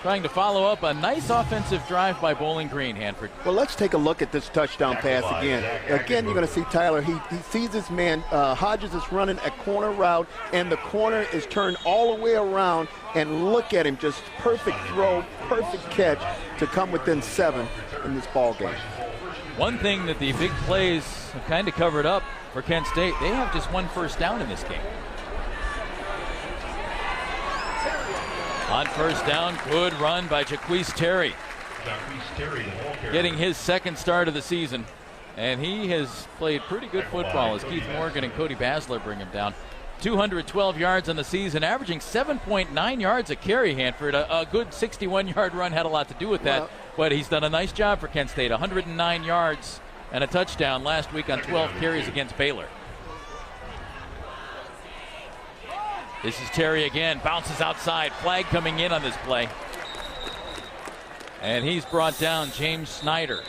S1: trying to follow up a nice offensive drive by Bowling Green. Hanford.
S2: Well, let's take a look at this touchdown pass again. Again, you're going to see Tyler. He sees his man. Hodges is running a corner route, and the corner is turned all the way around. And look at him, just perfect throw, perfect catch to come within 7 in this ball game.
S1: One thing that the big plays have kind of covered up for Kent State, they have just 1 first down in this game. On 1st down, good run by Jaquise Terry. Getting his 2nd start of the season. And he has played pretty good football as Keith Morgan and Cody Basler bring him down. 212 yards on the season, averaging 7.9 yards a carry, Hanford. A good 61-yard run had a lot to do with that, but he's done a nice job for Kent State. 109 yards and a touchdown last week on 12 carries against Baylor. This is Terry again, bounces outside, flag coming in on this play. And he's brought down James Snyder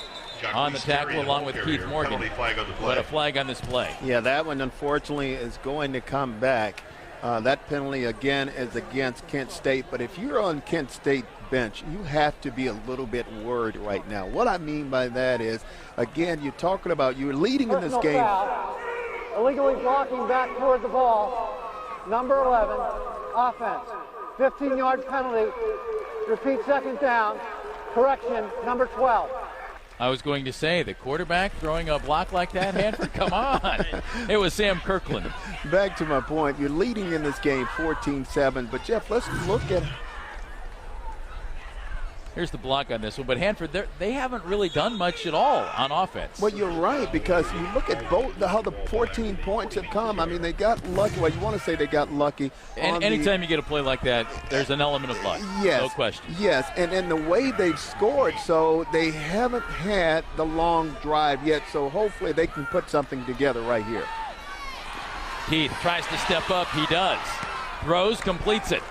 S1: on the tackle along with Keith Morgan. But a flag on this play.
S2: Yeah, that one unfortunately is going to come back. That penalty again is against Kent State, but if you're on Kent State bench, you have to be a little bit worried right now. What I mean by that is, again, you're talking about you're leading in this game.
S4: Foul. Illegally blocking back toward the ball. Number 11, offense. 15-yard penalty. Repeat, second down. Correction, number 12.
S1: I was going to say, the quarterback throwing a block like that, Hanford, come on. It was Sam Kirkland.
S2: Back to my point, you're leading in this game 14-7, but Jeff, let's look at.
S1: Here's the block on this one, but Hanford, they haven't really done much at all on offense.
S2: Well, you're right, because you look at both how the 14 points have come. I mean, they got lucky. Well, you want to say they got lucky.
S1: And anytime you get a play like that, there's an element of luck.
S2: Yes.
S1: No question.
S2: Yes, and the way they've scored, so they haven't had the long drive yet, so hopefully they can put something together right here.
S1: Keith tries to step up. He does. Throws, completes it.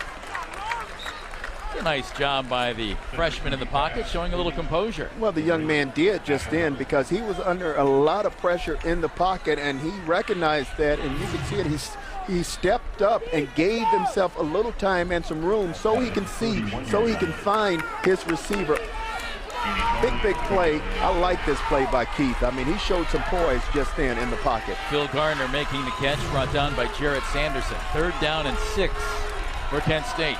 S1: A nice job by the freshman in the pocket, showing a little composure.
S2: Well, the young man did just then, because he was under a lot of pressure in the pocket, and he recognized that, and you can see it. He stepped up and gave himself a little time and some room so he can see, so he can find his receiver. Big play. I like this play by Keith. I mean, he showed some poise just then in the pocket.
S1: Phil Gardner making the catch, brought down by Jarrett Sanderson. 3rd down and 6 for Kent State.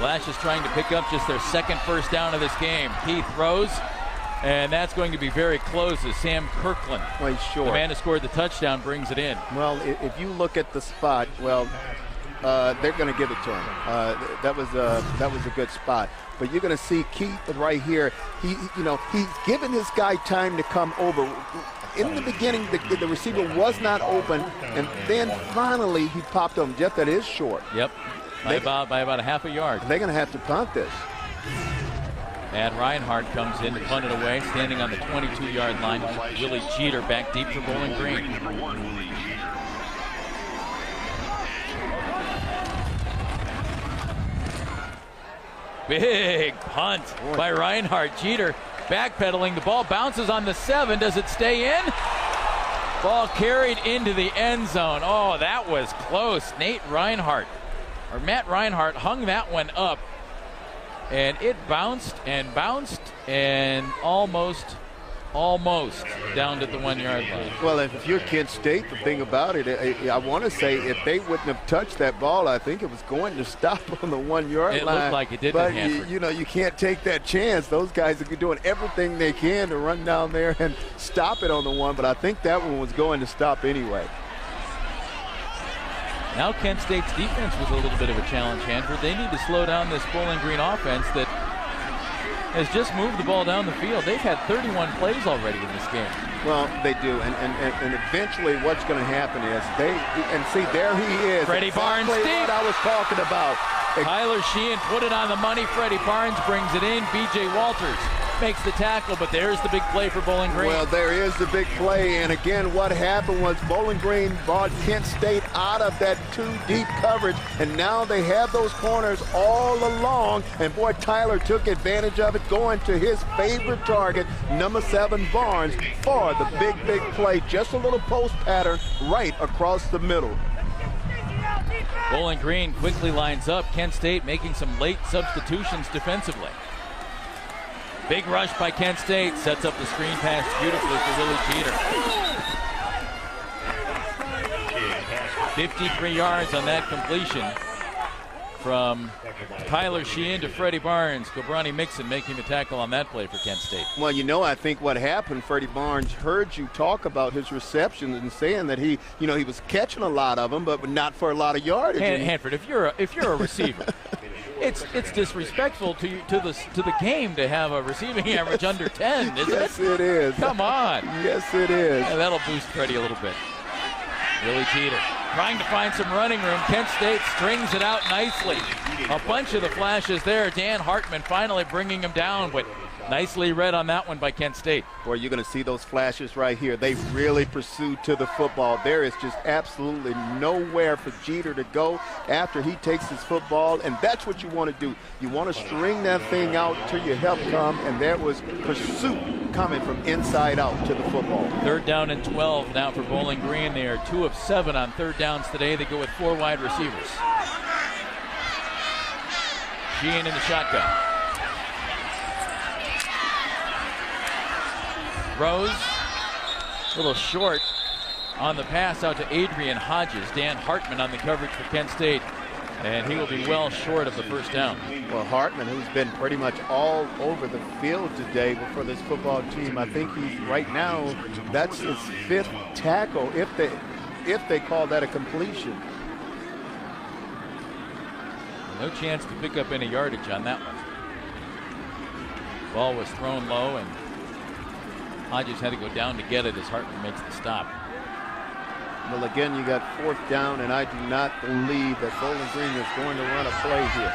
S1: Lash is trying to pick up just their second first down of this game. Keith throws, and that's going to be very close as Sam Kirkland,
S2: well, he's short.
S1: The man who scored the touchdown, brings it in.
S2: Well, if you look at the spot, well, they're going to give it to him. That was a good spot. But you're going to see Keith right here. He's giving this guy time to come over. In the beginning, the receiver was not open, and then finally he popped him. Jeff, that is short.
S1: Yep. By about a half a yard.
S2: They're going to have to punt this.
S1: And Reinhardt comes in to punt it away, standing on the 22-yard line. Willie Jeter back deep for Bowling Green. Big punt by Reinhardt. Jeter backpedaling. The ball bounces on the 7. Does it stay in? Ball carried into the end zone. Oh, that was close. Matt Reinhardt hung that one up, and it bounced and almost down to the 1-yard line.
S2: Well, if you're Kent State, the thing about it, I want to say if they wouldn't have touched that ball, I think it was going to stop on the 1-yard line.
S1: It looked like it did.
S2: But you can't take that chance. Those guys are doing everything they can to run down there and stop it on the 1. But I think that one was going to stop anyway.
S1: Now Kent State's defense was a little bit of a challenge, Hanford. They need to slow down this Bowling Green offense that has just moved the ball down the field. They've had 31 plays already in this game. Well,
S2: they do, and eventually what's going to happen is there he is.
S1: Freddie Barnes deep.
S2: What I was talking about.
S1: Tyler Sheehan put it on the money. Freddie Barnes brings it in. B.J. Walters makes the tackle, but there's the big play for Bowling Green.
S2: Well, there is the big play, and again, what happened was Bowling Green brought Kent State out of that 2-deep coverage, and now they have those corners all along, and boy, Tyler took advantage of it, going to his favorite target, number 7, Barnes, for the big play. Just a little post pattern right across the middle.
S1: Bowling Green quickly lines up. Kent State making some late substitutions defensively. Big rush by Kent State, sets up the screen pass beautifully for Willie Jeter. 53 yards on that completion from Tyler Sheehan to Freddie Barnes. Gobrani Mixon making the tackle on that play for Kent State.
S2: Well, I think what happened, Freddie Barnes heard you talk about his receptions and saying that he was catching a lot of them, but not for a lot of yardage.
S1: Hanford, if you're a receiver, it's disrespectful to the game to have a receiving average under 10, isn't it?
S2: Yes, it is.
S1: Come on.
S2: Yes, it is.
S1: Yeah, that'll boost Freddie a little bit. Willie Jeter trying to find some running room. Kent State strings it out nicely. A bunch of the flashes there. Dan Hartman finally bringing him down, but Nicely read on that one by Kent State.
S2: Boy, you're going to see those flashes right here. They really pursued to the football. There is just absolutely nowhere for Jeter to go after he takes his football, and that's what you want to do. You want to string that thing out till your help come, and there was pursuit coming from inside out to the football.
S1: 3rd down and 12 now for Bowling Green. They are 2 of 7 on 3rd downs today. They go with 4 wide receivers. Sheehan in the shotgun. Rose, a little short on the pass out to Adrian Hodges. Dan Hartman on the coverage for Kent State, and he will be well short of the 1st down.
S2: Well, Hartman, who's been pretty much all over the field today for this football team, I think he's right now, that's his 5th tackle, if they call that a completion.
S1: No chance to pick up any yardage on that one. Ball was thrown low, and Hodges had to go down to get it as Hartman makes the stop.
S2: Well, again, you got 4th down, and I do not believe that Bowling Green is going to run a play here.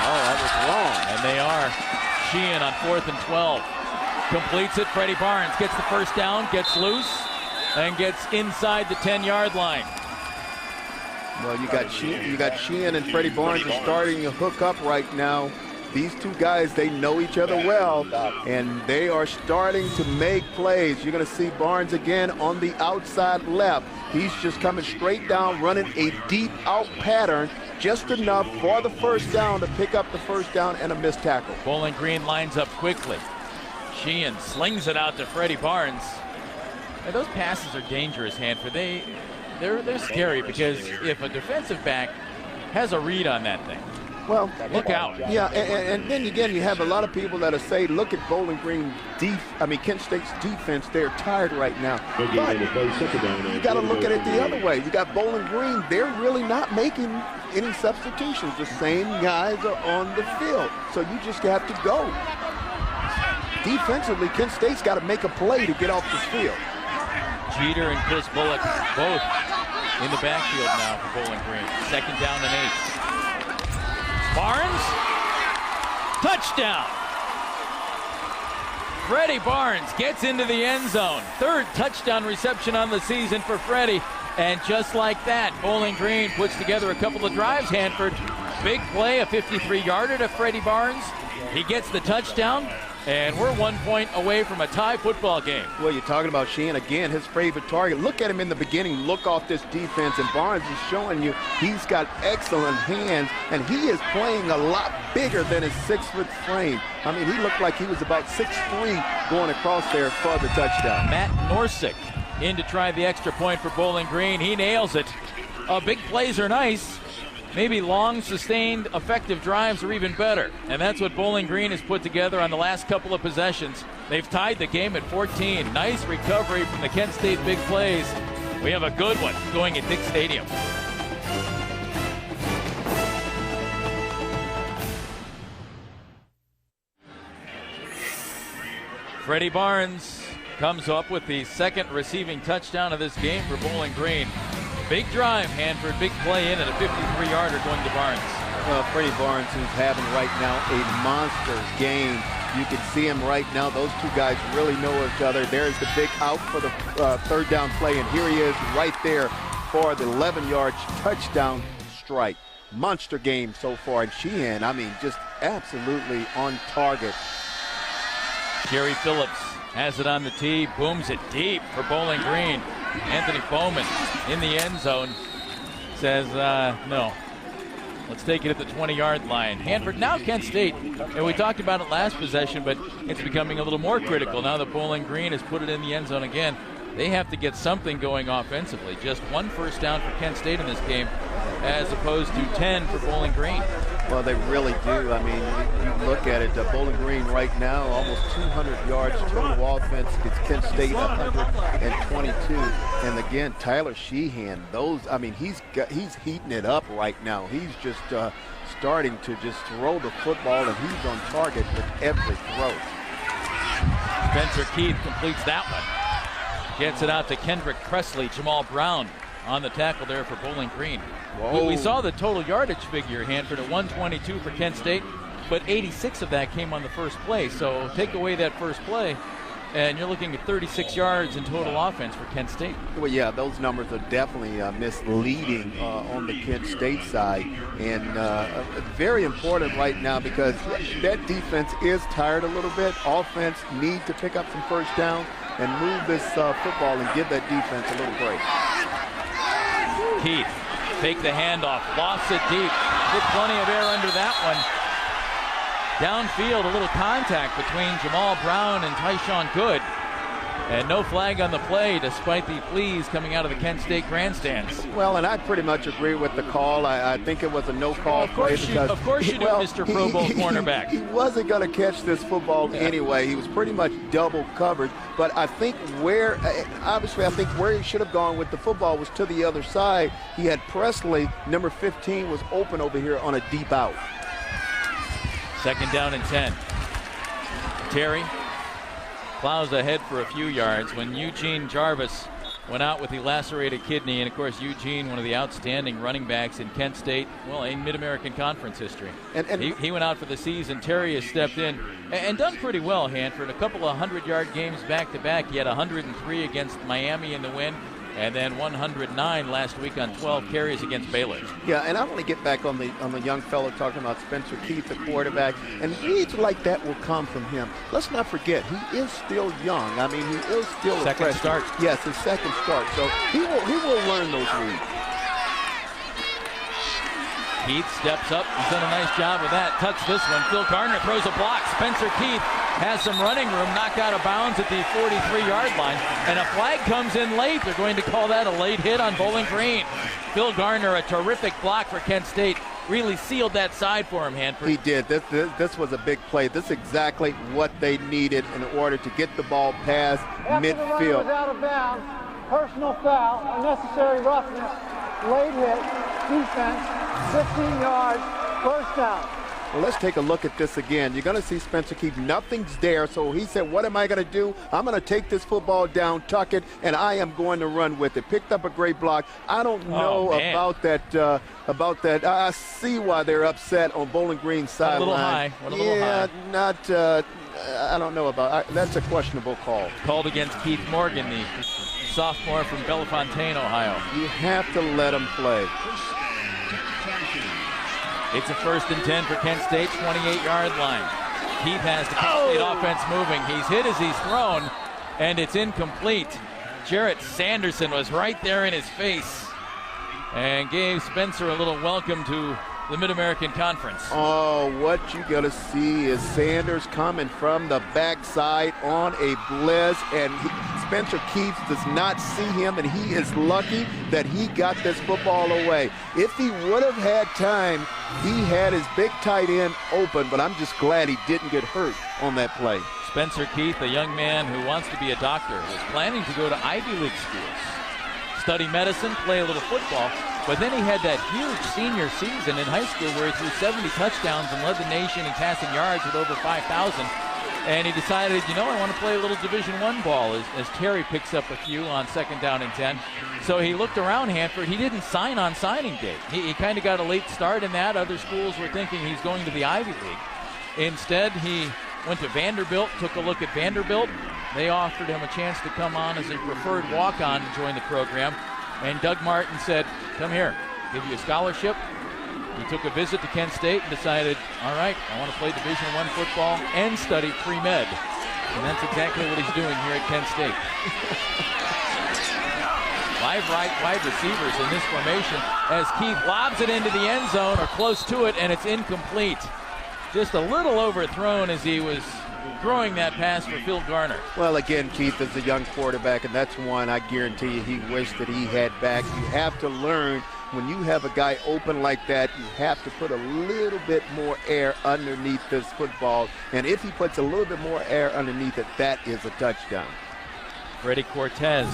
S2: Oh, that was wrong.
S1: And they are. Sheehan on 4th and 12. Completes it. Freddie Barnes gets the 1st down, gets loose, and gets inside the 10-yard line.
S2: Well, you got Sheehan and Freddie Barnes are starting to hook up right now. These two guys, they know each other well, and they are starting to make plays. You're going to see Barnes again on the outside left. He's just coming straight down, running a deep out pattern, just enough for the 1st down to pick up the 1st down and a missed tackle.
S1: Bowling Green lines up quickly. Sheehan slings it out to Freddie Barnes. And those passes are dangerous, Hanford. They're scary because if a defensive back has a read on that thing,
S2: well,
S1: look out.
S2: Yeah, and then again, you have a lot of people that are saying, look at Bowling Green Kent State's defense. They're tired right now. But you got to look at it the other way. You got Bowling Green. They're really not making any substitutions. The same guys are on the field. So you just have to go. Defensively, Kent State's got to make a play to get off the field.
S1: Jeter and Chris Bullock both in the backfield now for Bowling Green. 2nd down and 8. Barnes, touchdown. Freddie Barnes gets into the end zone. 3rd touchdown reception on the season for Freddie. And just like that, Bowling Green puts together a couple of drives, Hanford. Big play, a 53-yarder to Freddie Barnes. He gets the touchdown, and we're 1 point away from a tie football game.
S2: Well, you're talking about Sheehan again, his favorite target. Look at him in the beginning, look off this defense, and Barnes is showing you he's got excellent hands, and he is playing a lot bigger than his 6-foot frame. I mean, he looked like he was about 6'3" going across there for the touchdown.
S1: Matt Norsik in to try the extra point for Bowling Green. He nails it. Big plays are nice. Maybe long, sustained, effective drives are even better. And that's what Bowling Green has put together on the last couple of possessions. They've tied the game at 14. Nice recovery from the Kent State big plays. We have a good one going at Dick Stadium. Freddie Barnes comes up with the 2nd receiving touchdown of this game for Bowling Green. Big drive, Hanford, big play in at a 53-yarder going to Barnes.
S2: Well, Freddie Barnes, who's having right now a monster game. You can see him right now. Those two guys really know each other. There's the big out for the 3rd down play, and here he is right there for the 11-yard touchdown strike. Monster game so far. And Sheehan, I mean, just absolutely on target.
S1: Jerry Phillips has it on the tee, booms it deep for Bowling Green. Anthony Bowman in the end zone says, no. Let's take it at the 20-yard line. Hanford, now Kent State, and we talked about it last possession, but it's becoming a little more critical now that Bowling Green has put it in the end zone again. They have to get something going offensively. Just 1 first down for Kent State in this game as opposed to 10 for Bowling Green.
S2: Well, they really do. I mean, you look at it, Bowling Green right now, almost 200 yards total offense against Kent State, 122. And again, Tyler Sheehan, he's heating it up right now. He's just starting to just throw the football, and he's on target with every throw.
S1: Spencer Keith completes that one. Gets it out to Kendrick Presley. Jamal Brown on the tackle there for Bowling Green.
S2: Whoa.
S1: We saw the total yardage figure, Hanford, at 122 for Kent State, but 86 of that came on the first play. So take away that first play, and you're looking at 36 yards in total offense for Kent State.
S2: Well, yeah, those numbers are definitely misleading on the Kent State side, and very important right now because that defense is tired a little bit. Offense need to pick up some first down and move this football and give that defense a little break.
S1: Keith, take the handoff, lost it deep. With plenty of air under that one. Downfield, a little contact between Jamal Brown and Tyshawn Good. And no flag on the play despite the pleas coming out of the Kent State grandstands.
S2: Well, and I pretty much agree with the call. I think it was a no-call play.
S1: Of course you do, Mr. Pro Bowl cornerback.
S2: He wasn't going to catch this football anyway. He was pretty much double covered. But I think where he should have gone with the football was to the other side. He had Presley, number 15, was open over here on a deep out.
S1: Second down and 10. Terry plows ahead for a few yards when Eugene Jarvis went out with the lacerated kidney. And, of course, Eugene, one of the outstanding running backs in Kent State, well, in Mid-American Conference history. And he went out for the season. Terry has stepped in and done pretty well, Hanford. A couple of 100-yard games back-to-back. He had 103 against Miami in the win, and then 109 last week on 12 carries against Baylor.
S2: Yeah, and I want to get back on the young fellow talking about Spencer Keith, the quarterback, and reads like that will come from him. Let's not forget, he is still young. I mean, he is still
S1: second
S2: a freshman.
S1: Start.
S2: Yes, his second start. So he will learn those reads.
S1: Keith steps up. He's done a nice job with that. Touch this one. Phil Garner throws a block. Spencer Keith has some running room, knocked out of bounds at the 43-yard line, and a flag comes in late. They're going to call that a late hit on Bowling Green. Phil Garner, a terrific block for Kent State, really sealed that side for him, Hanford.
S2: He did. This was a big play. This is exactly what they needed in order to get the ball past midfield.
S4: After the runner was out of bounds, personal foul, unnecessary roughness, late hit, defense, 15 yards, first down.
S2: Well, let's take a look at this again. You're going to see Spencer Keith. Nothing's there, so he said, what am I going to do? I'm going to take this football down, tuck it, and I am going to run with it. Picked up a great block. I don't know about that. I see why they're upset on Bowling Green's sideline.
S1: A little high.
S2: I don't know about that's a questionable call.
S1: Called against Keith Morgan, the sophomore from Bellefontaine, Ohio.
S2: You have to let him play.
S1: It's a 1st and 10 for Kent State, 28-yard line. Keith has the Kent State offense moving. He's hit as he's thrown, and it's incomplete. Jarrett Sanderson was right there in his face and gave Spencer a little welcome to the Mid-American Conference.
S2: Oh, what you got to see is Sanders coming from the backside on a blitz, and Spencer Keith does not see him, and he is lucky that he got this football away. If he would have had time, he had his big tight end open, but I'm just glad he didn't get hurt on that play.
S1: Spencer Keith, a young man who wants to be a doctor, was planning to go to Ivy League schools, study medicine, play a little football, but then he had that huge senior season in high school where he threw 70 touchdowns and led the nation in passing yards with over 5,000. And he decided, I want to play a little Division I ball as Terry picks up a few on 2nd down and 10. So he looked around Hanford. He didn't sign on signing day. He kind of got a late start in that. Other schools were thinking he's going to the Ivy League. Instead, he went to Vanderbilt, took a look at Vanderbilt. They offered him a chance to come on as a preferred walk-on and join the program. And Doug Martin said, come here, give you a scholarship. He took a visit to Kent State and decided, all right, I want to play Division I football and study pre-med. And that's exactly what he's doing here at Kent State. Five wide receivers in this formation as Keith lobs it into the end zone or close to it, and it's incomplete. Just a little overthrown as he was throwing that pass for Phil Garner.
S2: Well, again, Keith is a young quarterback, and that's one I guarantee you he wished that he had back. You have to learn when you have a guy open like that, you have to put a little bit more air underneath this football. And if he puts a little bit more air underneath it, that is a touchdown.
S1: Freddie Cortez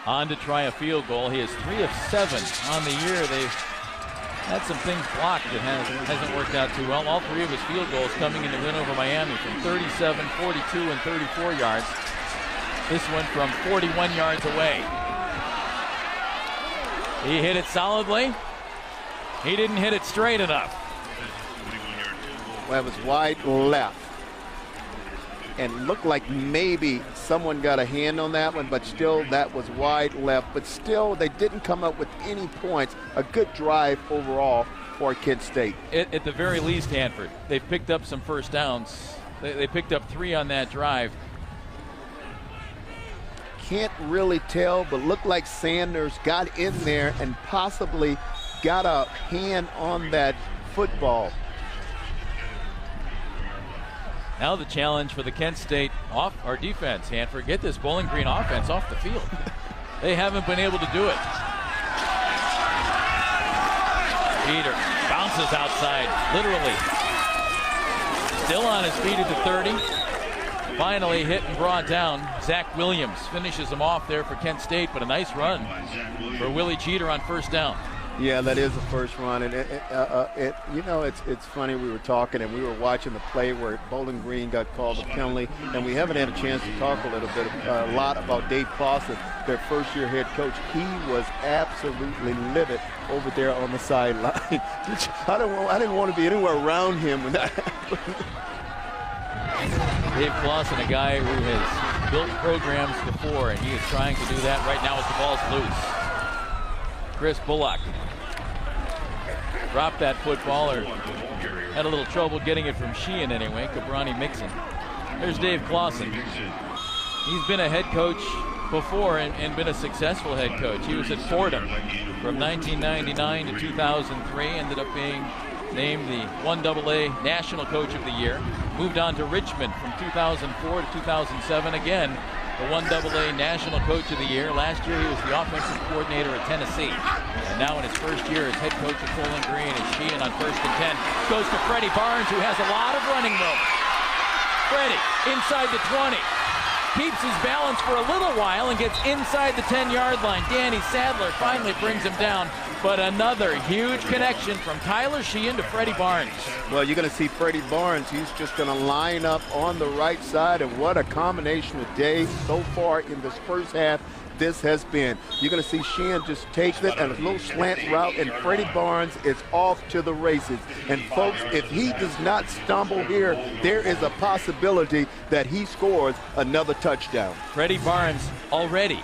S1: on to try a field goal. He is 3 of 7 on the year. They've had some things blocked that hasn't worked out too well. All 3 of his field goals coming in the win over Miami from 37, 42, and 34 yards. This one from 41 yards away. He hit it solidly. He didn't hit it straight enough.
S2: Well, it was wide left. And looked like maybe someone got a hand on that one, but still that was wide left. But still, they didn't come up with any points. A good drive overall for Kent State.
S1: At the very least, Hanford, they picked up some first downs. They picked up 3 on that drive.
S2: Can't really tell, but looked like Sanders got in there and possibly got a hand on that football.
S1: Now the challenge for the Kent State defense, Hanford, get this Bowling Green offense off the field. They haven't been able to do it. Peter bounces outside, literally. Still on his feet at the 30. Finally hit and brought down. Zach Williams finishes him off there for Kent State, but a nice run for Willie Jeter on first down.
S2: Yeah, that is the first run, and it's funny. We were talking and we were watching the play where Bowling Green got called a penalty, and we haven't had a chance to talk a lot about Dave Clawson, their first-year head coach. He was absolutely livid over there on the sideline. I didn't want to be anywhere around him when that happened.
S1: Dave Clawson, a guy who has built programs before, and he is trying to do that right now as the ball's loose. Chris Bullock dropped that football, or had a little trouble getting it from Sheehan anyway. Cabrani Mixon. There's Dave Clawson. He's been a head coach before and been a successful head coach. He was at Fordham from 1999 to 2003. Ended up being named the 1AA National Coach of the Year. Moved on to Richmond from 2004 to 2007. Again, the 1AA National Coach of the Year. Last year he was the offensive coordinator at Tennessee. And now in his first year as head coach at Bowling Green, it's Sheehan on 1st and 10. Goes to Freddie Barnes, who has a lot of running room. Freddie inside the 20. Keeps his balance for a little while and gets inside the 10-yard line. Danny Sadler finally brings him down. But another huge connection from Tyler Sheehan to Freddie Barnes.
S2: Well, you're going to see Freddie Barnes. He's just going to line up on the right side, and what a combination of days so far in this first half this has been. You're going to see Sheehan just take it and a little slant route, and Freddie Barnes is off to the races. And folks, if he does not stumble here, there is a possibility that he scores another touchdown.
S1: Freddie Barnes already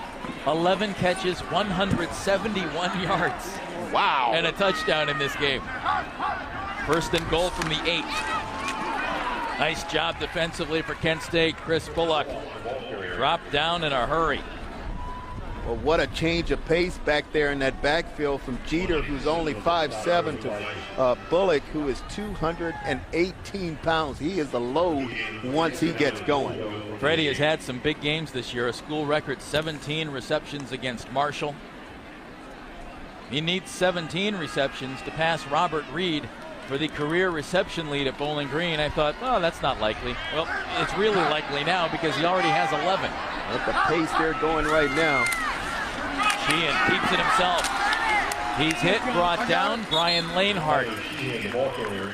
S1: 11 catches, 171 yards.
S2: Wow.
S1: And a touchdown in this game. 1st and goal from the 8. Nice job defensively for Kent State. Chris Bullock dropped down in a hurry.
S2: Well, what a change of pace back there in that backfield from Jeter, who's only 5'7", to Bullock, who is 218 pounds. He is a load once he gets going.
S1: Freddie has had some big games this year. A school record 17 receptions against Marshall. He needs 17 receptions to pass Robert Reed for the career reception lead at Bowling Green. I thought, oh, that's not likely. Well, it's really likely now because he already has 11.
S2: At the pace they're going right now.
S1: Sheehan keeps it himself. He's hit, brought down. Brian Lanehart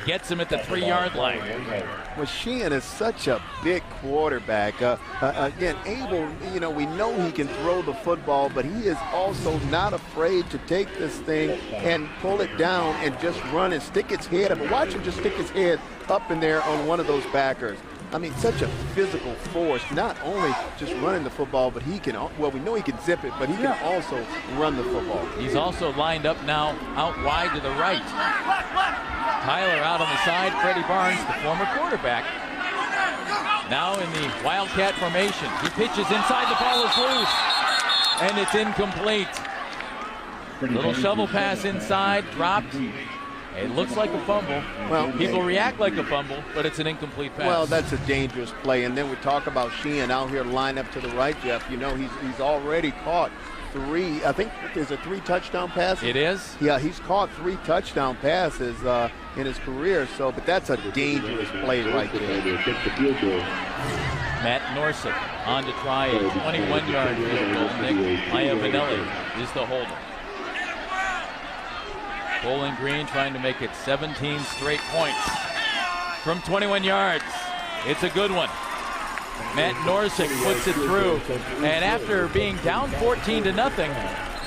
S1: gets him at the 3-yard line.
S2: Well, Sheehan is such a big quarterback. Again, able, we know he can throw the football, but he is also not afraid to take this thing and pull it down and just run and stick his head up. Watch him just stick his head up in there on one of those backers. I mean, such a physical force, not only just running the football, but he can, well, we know he can zip it, but he can also run the football.
S1: He's also lined up now out wide to the right. Tyler out on the side, Freddie Barnes, the former quarterback, now in the Wildcat formation. He pitches inside, the ball is loose, and it's incomplete. Little shovel pass inside, dropped. It looks like a fumble. Well, people react like a fumble, but it's an incomplete pass.
S2: Well, that's a dangerous play. And then we talk about Sheehan out here lined up to the right, Jeff. He's already caught 3. I think there's a 3 touchdown passes.
S1: It is?
S2: Yeah, he's caught 3 touchdown passes in his career. So, but that's a dangerous play right there.
S1: Matt Norseth on to try a 21-yard field goal. Nick Iavanelli is the holder. Bowling Green trying to make it 17 straight points from 21 yards. It's a good one. Matt Norseth puts it through, and after being down 14-0,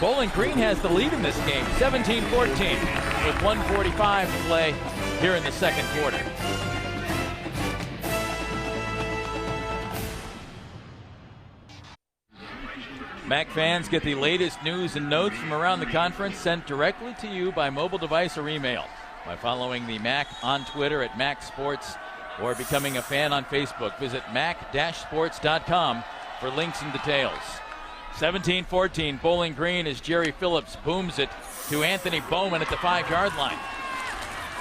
S1: Bowling Green has the lead in this game, 17-14, with 1:45 to play here in the second quarter. MAC fans, get the latest news and notes from around the conference sent directly to you by mobile device or email by following the MAC on Twitter at MAC Sports or becoming a fan on Facebook. Visit mac-sports.com for links and details. 17-14, Bowling Green as Jerry Phillips booms it to Anthony Bowman at the 5-yard line.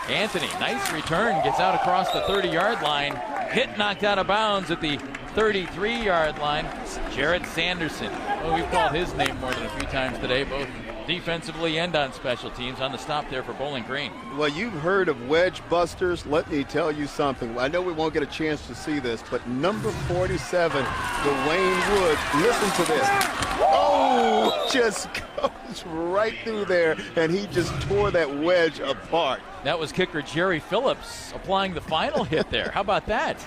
S1: Anthony, nice return, gets out across the 30-yard line. Hit knocked out of bounds at the 33-yard line. Jarrett Sanderson. Well, we've called his name more than a few times today, both defensively and on special teams, on the stop there for Bowling Green.
S2: Well, you've heard of wedge busters. Let me tell you something. I know we won't get a chance to see this, but number 47, Dwayne Woods, listen to this. Oh, just goes right through there, and he just tore that wedge apart.
S1: That was kicker Jerry Phillips applying the final hit there. How about that?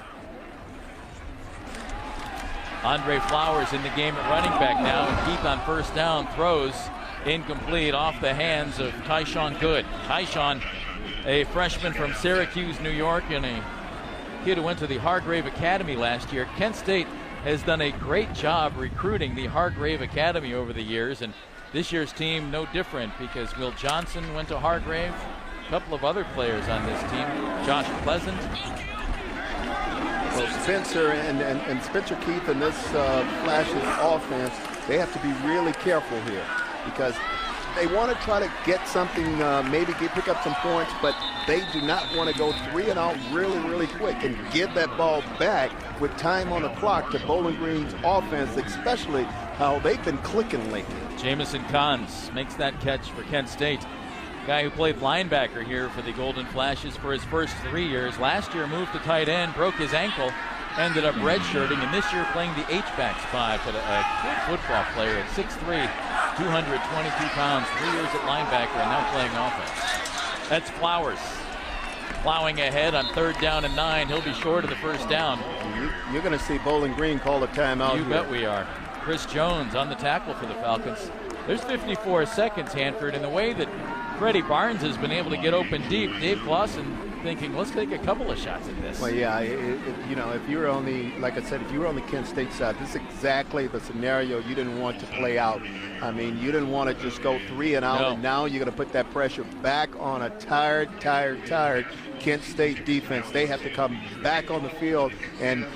S1: Andre Flowers in the game at running back now, and Keith on first down throws incomplete off the hands of Tyshawn Good. Tyshawn, a freshman from Syracuse, New York, and a kid who went to the Hargrave Academy last year. Kent State has done a great job recruiting the Hargrave Academy over the years, and this year's team no different because Will Johnson went to Hargrave, a couple of other players on this team, Josh Pleasant.
S2: Well, Spencer and Spencer Keith in this Flashes offense, they have to be really careful here because they want to try to get something, pick up some points, but they do not want to go 3 and out really, really quick and give that ball back with time on the clock to Bowling Green's offense, especially how they've been clicking lately.
S1: Jamison Cons makes that catch for Kent State. Guy who played linebacker here for the Golden Flashes for his first 3 years. Last year moved to tight end, broke his ankle, ended up redshirting, and this year playing the H-back spot. But a good football player at 6'3", 222 pounds, 3 years at linebacker, and now playing offense. That's Flowers plowing ahead on 3rd down and 9. He'll be short of the first down.
S2: You're going to see Bowling Green call a timeout.
S1: You bet we are. Chris Jones on the tackle for the Falcons. There's 54 seconds, Hanford, and the way that Freddie Barnes has been able to get open deep, Dave Clausen thinking, let's take a couple of shots at this.
S2: Well, yeah, if you were on the, like I said, if you were on the Kent State side, this is exactly the scenario you didn't want to play out. I mean, you didn't want to just go 3 and out,
S1: no.
S2: And now you're going to put that pressure back on a tired Kent State defense. They have to come back on the field, and,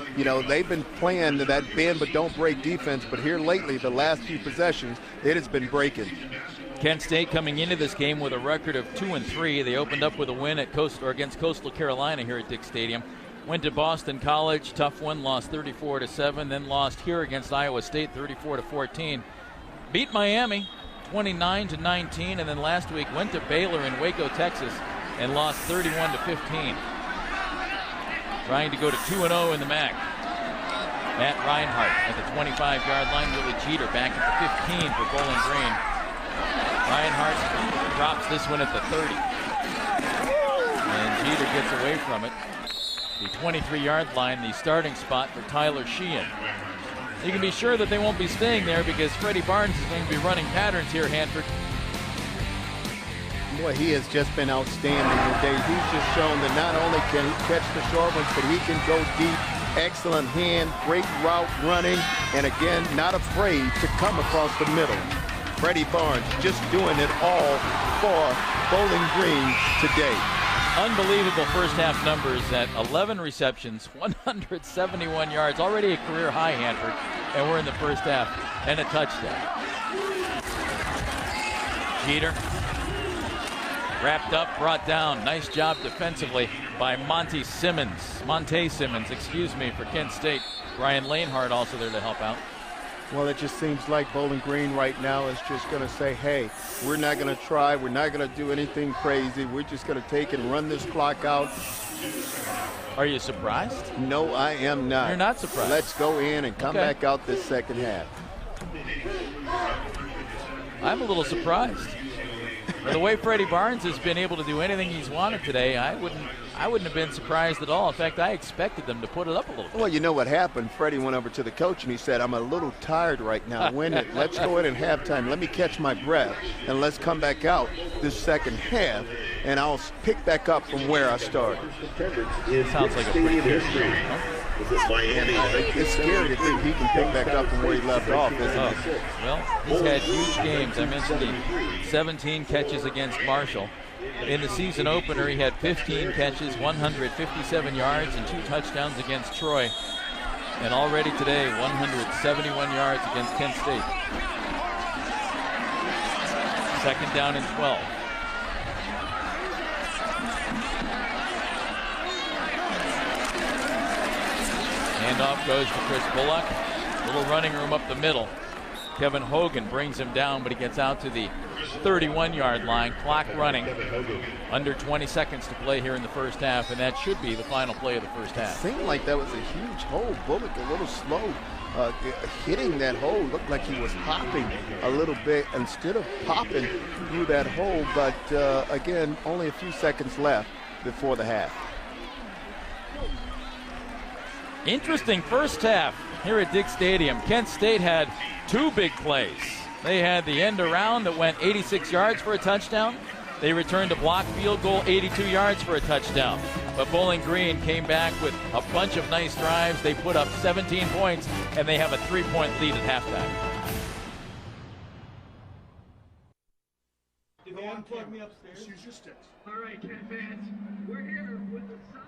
S2: they've been playing that bend but don't break defense, but here lately, the last few possessions, it has been breaking.
S1: Kent State coming into this game with a record of 2-3. They opened up with a win against Coastal Carolina here at Dick Stadium. Went to Boston College, tough one, lost 34-7, then lost here against Iowa State 34-14. Beat Miami 29-19, and then last week went to Baylor in Waco, Texas, and lost 31-15. Trying to go to 2-0 in the MAC. Matt Reinhardt at the 25-yard line. Willie Jeter back at the 15 for Bowling Green. Reinhardt drops this one at the 30. And Jeter gets away from it. The 23-yard line, the starting spot for Tyler Sheehan. You can be sure that they won't be staying there because Freddie Barnes is going to be running patterns here, Hanford.
S2: Boy, he has just been outstanding today. He's just shown that not only can he catch the short ones, but he can go deep. Excellent hand, great route running, and again, not afraid to come across the middle. Freddie Barnes just doing it all for Bowling Green today.
S1: Unbelievable first half numbers at 11 receptions, 171 yards, already a career high, Hanford, and we're in the first half, and a touchdown. Jeter wrapped up, brought down. Nice job defensively by Monte Simmons, for Kent State. Brian Lanehart also there to help out.
S2: Well, it just seems like Bowling Green right now is just going to say, hey, we're not going to try. We're not going to do anything crazy. We're just going to take and run this clock out.
S1: Are you surprised?
S2: No, I am not.
S1: You're not surprised?
S2: Let's go in and come back out this second half.
S1: I'm a little surprised. Well, the way Freddie Barnes has been able to do anything he's wanted today, I wouldn't have been surprised at all. In fact, I expected them to put it up a little bit.
S2: Well, you know what happened? Freddie went over to the coach and he said, I'm a little tired right now. Let's go in at halftime. Let me catch my breath, and let's come back out this second half, and I'll pick back up from where I started.
S1: Sounds like a pretty good deal.
S2: It's scary to think he can pick back up from where he left off, isn't it?
S1: Well, he's had huge games. I mentioned the 17 catches against Marshall. In the season opener, he had 15 catches, 157 yards, and 2 touchdowns against Troy. And already today, 171 yards against Kent State. Second down and 12. Handoff goes to Chris Bullock. Little running room up the middle. Kevin Hogan brings him down, but he gets out to the 31-yard line. Clock running. Under 20 seconds to play here in the first half, and that should be the final play of the first half.
S2: It seemed like that was a huge hole. Bullock a little slow hitting that hole. Looked like he was hopping a little bit instead of popping through that hole. But again, only a few seconds left before the half.
S1: Interesting first half here at Dick Stadium. Kent State had 2 big plays. They had the end around that went 86 yards for a touchdown. They returned a blocked field goal, 82 yards for a touchdown. But Bowling Green came back with a bunch of nice drives. They put up 17 points, and they have a 3-point lead at halftime.
S5: Plug me upstairs. Use your sticks.
S6: All right, Kent fans, we're here with the Sonic.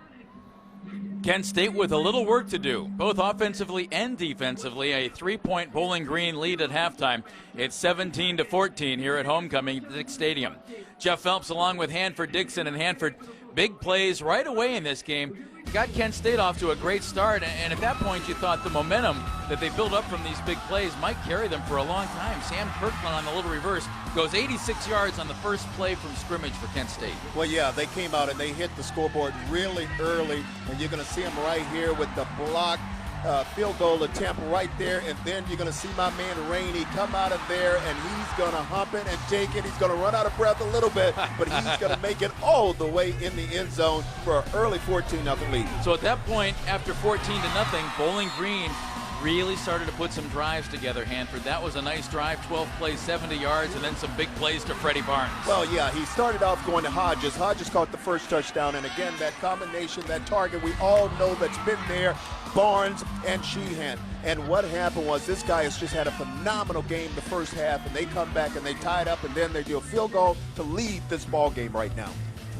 S1: Kent State with a little work to do, both offensively and defensively. A 3-point Bowling Green lead at halftime. It's 17-14 here at homecoming at Dick Stadium. Jeff Phelps along with Hanford Dixon, and Hanford, big plays right away in this game. Got Kent State off to a great start, and at that point you thought the momentum that they build up from these big plays might carry them for a long time. Sam Kirkland on the little reverse goes 86 yards on the first play from scrimmage for Kent State.
S2: Well, yeah, they came out and they hit the scoreboard really early, and you're going to see them right here with the block field goal attempt right there, and then you're going to see my man Rainey come out of there, and he's going to hump it and take it. He's going to run out of breath a little bit, but he's going to make it all the way in the end zone for an early 14-0 lead.
S1: So at that point, after 14-0, Bowling Green really started to put some drives together, Hanford. That was a nice drive, 12 plays, 70 yards, and then some big plays to Freddie Barnes.
S2: Well, yeah, he started off going to Hodges. Hodges caught the first touchdown, and again, that combination, that target, we all know that's been there, Barnes and Sheehan. And what happened was this guy has just had a phenomenal game the first half, and they come back and they tie it up, and then they do a field goal to lead this ball game right now.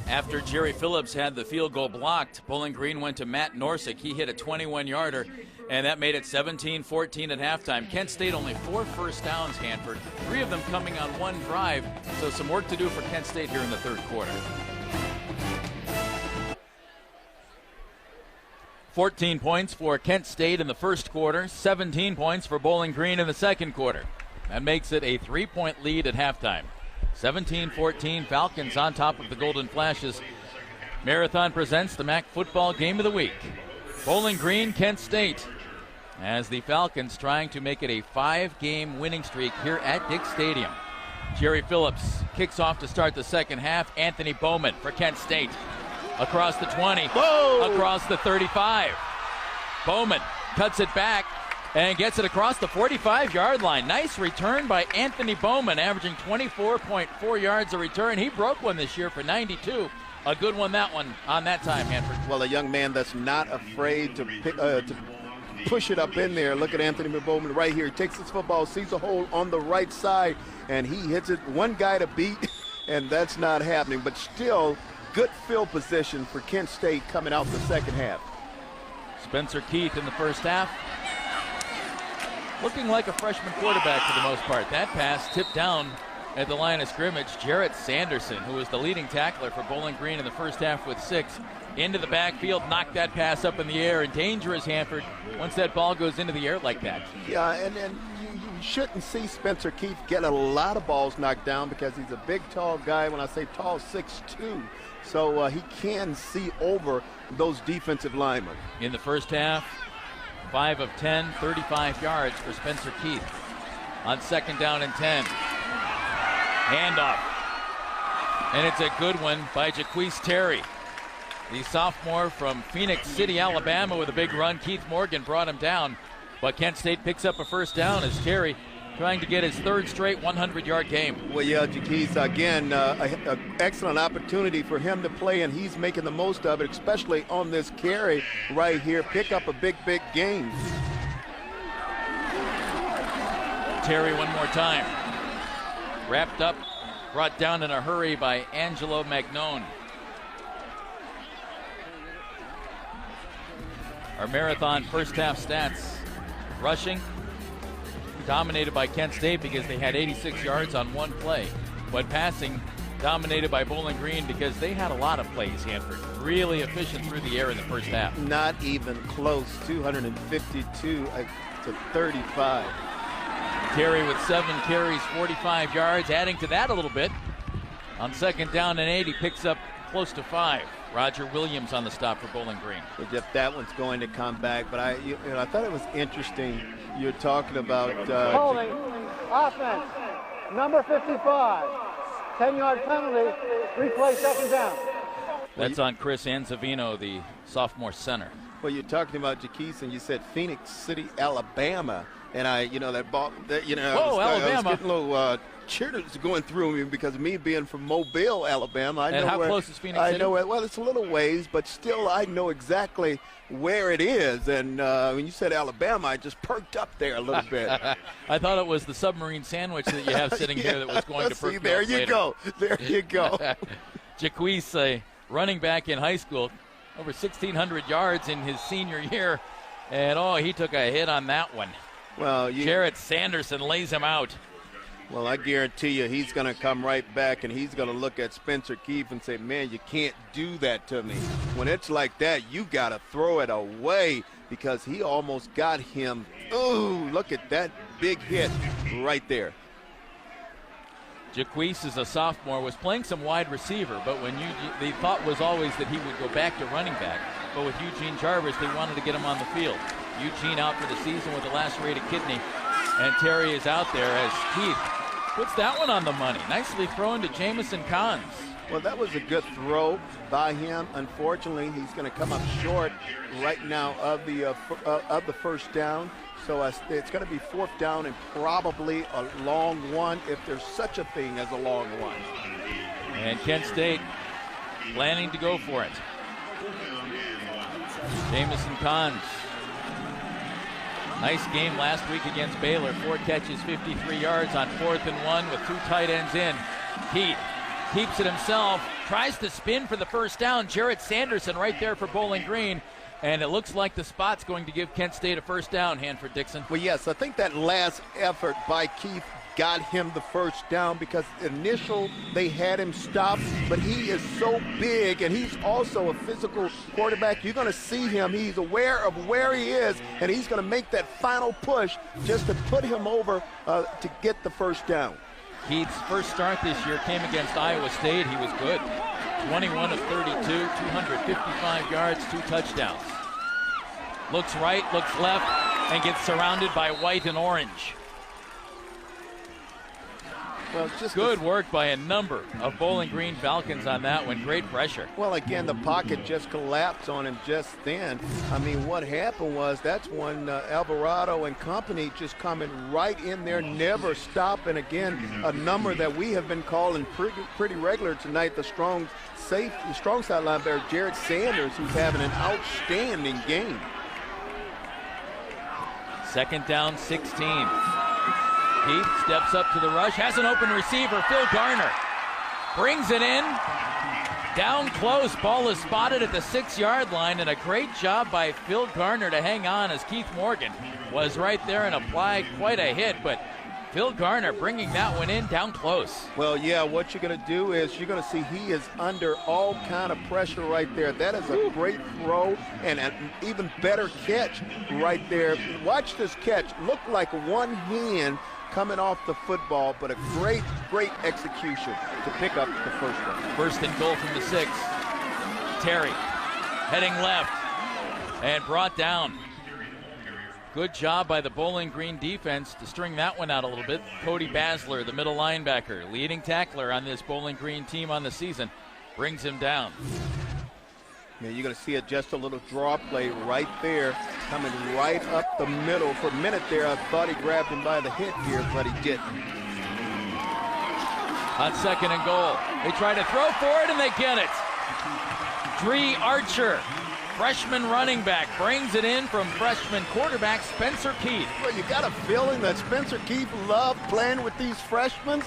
S1: After Jerry Phillips had the field goal blocked, Bowling Green went to Matt Norsek. He hit a 21-yarder, and that made it 17-14 at halftime. Kent State only 4 first downs, Hanford, 3 of them coming on one drive, so some work to do for Kent State here in the third quarter. 14 points for Kent State in the first quarter, 17 points for Bowling Green in the second quarter. That makes it a 3-point lead at halftime. 17-14, Falcons on top of the Golden Flashes. Marathon presents the MAC Football Game of the Week. Bowling Green, Kent State, as the Falcons trying to make it a 5-game winning streak here at Dick Stadium. Jerry Phillips kicks off to start the second half. Anthony Bowman for Kent State. Across the 20,
S2: Whoa! Across
S1: the 35. Bowman cuts it back and gets it across the 45-yard line. Nice return by Anthony Bowman, averaging 24.4 yards a return. He broke one this year for 92. A good one, that one, on that time, Hanford.
S2: Well, a young man that's not afraid to push it up in there. Look at Anthony Bowman right here. He takes his football, sees a hole on the right side, and he hits it. One guy to beat, and that's not happening. But still, good field position for Kent State coming out the second half.
S1: Spencer Keith in the first half, looking like a freshman quarterback for the most part. That pass tipped down at the line of scrimmage. Jarrett Sanderson, who was the leading tackler for Bowling Green in the first half with 6, into the backfield, knocked that pass up in the air, and dangerous, Hanford, once that ball goes into the air like that.
S2: Yeah, and you shouldn't see Spencer Keith get a lot of balls knocked down because he's a big, tall guy. When I say tall, 6'2". So he can see over those defensive linemen.
S1: In the first half, 5 of 10, 35 yards for Spencer Keith. On second down and 10. Handoff. And it's a good one by Jaquise Terry, the sophomore from Phoenix City, Alabama, with a big run. Keith Morgan brought him down, but Kent State picks up a first down as Terry trying to get his third straight 100-yard game.
S2: Well, yeah, Jaquise, again, an excellent opportunity for him to play, and he's making the most of it, especially on this carry right here. Pick up a big gain.
S1: Terry one more time. Wrapped up, brought down in a hurry by Angelo Magnone. Our marathon first half stats: rushing, dominated by Kent State because they had 86 yards on one play. But passing, dominated by Bowling Green because they had a lot of plays, Hanford. Really efficient through the air in the first half.
S2: Not even close, 252 to 35.
S1: Terry with 7 carries, 45 yards. Adding to that a little bit, on second down and 8, he picks up close to 5. Roger Williams on the stop for Bowling Green.
S2: Well, Jeff, that one's going to come back, but I thought it was interesting. You're talking about
S4: holding offense, number 55, 10-yard penalty, replay second down.
S1: That's on Chris Anzavino, the sophomore center.
S2: Well, you're talking about Jaquise, and you said Phoenix City, Alabama, and that ball.
S1: Alabama.
S2: I was getting a little cheers going through me because of me being from Mobile, Alabama.
S1: And how close is Phoenix City?
S2: I know it. Well, it's a little ways, but still, I know exactly where it is. And when you said Alabama, I just perked up there a little bit.
S1: I thought it was the submarine sandwich that you have sitting here that was going to perk
S2: there
S1: up
S2: you
S1: later.
S2: go. There you go.
S1: Jaquise, a running back in high school, over 1,600 yards in his senior year, and he took a hit on that one.
S2: Well,
S1: Jarrett Sanderson lays him out.
S2: Well, I guarantee you he's going to come right back and he's going to look at Spencer Keefe and say, man, you can't do that to me. When it's like that, you got to throw it away because he almost got him. Ooh, look at that big hit right there.
S1: Jaquise, as a sophomore, was playing some wide receiver, but the thought was always that he would go back to running back. But with Eugene Jarvis, they wanted to get him on the field. Eugene out for the season with a lacerated kidney, and Terry is out there as Keith puts that one on the money. Nicely thrown to Jamison Cons.
S2: Well, that was a good throw by him. Unfortunately, he's going to come up short right now of the first down. So it's going to be fourth down and probably a long one, if there's such a thing as a long one.
S1: And Kent State planning to go for it. Jamison Cons. Nice game last week against Baylor. 4 catches, 53 yards on 4th and 1 with 2 tight ends in. Keith keeps it himself, tries to spin for the first down. Jarrett Sanderson right there for Bowling Green. And it looks like the spot's going to give Kent State a first down, Hanford Dixon.
S2: Well, yes, I think that last effort by Keith got him the first down because they had him stopped, but he is so big and he's also a physical quarterback. You're going to see him. He's aware of where he is, and he's going to make that final push just to put him over to get the first down.
S1: Keith's first start this year came against Iowa State. He was good. 21 of 32, 255 yards, 2 touchdowns. Looks right, looks left, and gets surrounded by white and orange.
S2: Well, just
S1: good work by a number of Bowling Green Falcons on that one. Great pressure.
S2: Well, again, the pocket just collapsed on him just then. I mean, what happened was that's when Alvarado and company just coming right in there, never stop. And again, a number that we have been calling pretty regular tonight, the strong side linebacker, Jarrett Sanders, who's having an outstanding game.
S1: Second down, 16. Keith steps up to the rush, has an open receiver, Phil Garner. Brings it in, down close, ball is spotted at the 6-yard line, and a great job by Phil Garner to hang on as Keith Morgan was right there and applied quite a hit, but Phil Garner bringing that one in down close.
S2: Well, yeah, what you're going to do is you're going to see he is under all kind of pressure right there. That is a great throw and an even better catch right there. Watch this catch. Looked like one hand coming off the football, but a great execution to pick up the first one.
S1: First and goal from the 6. Terry heading left and brought down. Good job by the Bowling Green defense to string that one out a little bit. Cody Basler, the middle linebacker, leading tackler on this Bowling Green team on the season, brings him down.
S2: Man, you're going to see it, just a little draw play right there, coming right up the middle. For a minute there, I thought he grabbed him by the hip here, but he didn't.
S1: On 2nd and goal, they try to throw for it, and they get it. Dree Archer, freshman running back, brings it in from freshman quarterback Spencer Keith.
S2: Well, you got a feeling that Spencer Keith loved playing with these freshmen.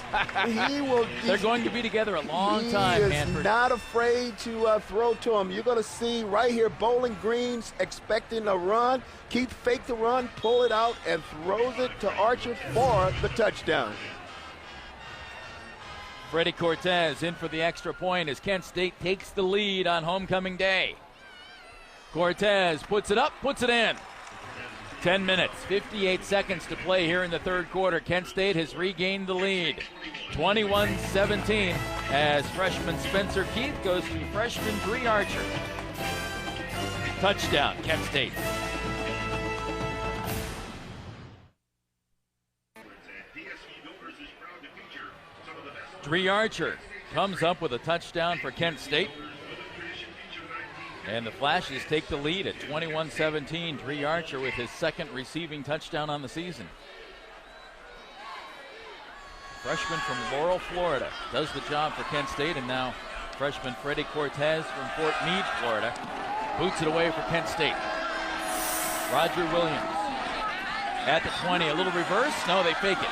S1: They're going to be together a long time, Manfred.
S2: He is not afraid to throw to him. You're going to see right here Bowling Green's expecting a run. Keith faked the run, pull it out, and throws it to Archer for the touchdown.
S1: Freddie Cortez in for the extra point as Kent State takes the lead on homecoming day. Cortez puts it up, puts it in. 10 minutes, 58 seconds to play here in the third quarter. Kent State has regained the lead. 21-17 as freshman Spencer Keith goes to freshman Dree Archer. Touchdown, Kent State. Dree Archer comes up with a touchdown for Kent State. And the Flashes take the lead at 21-17. Dree Archer with his second receiving touchdown on the season. Freshman from Laurel, Florida, does the job for Kent State, and now freshman Freddie Cortez from Fort Meade, Florida, boots it away for Kent State. Roger Williams at the 20, a little reverse. No, they fake it.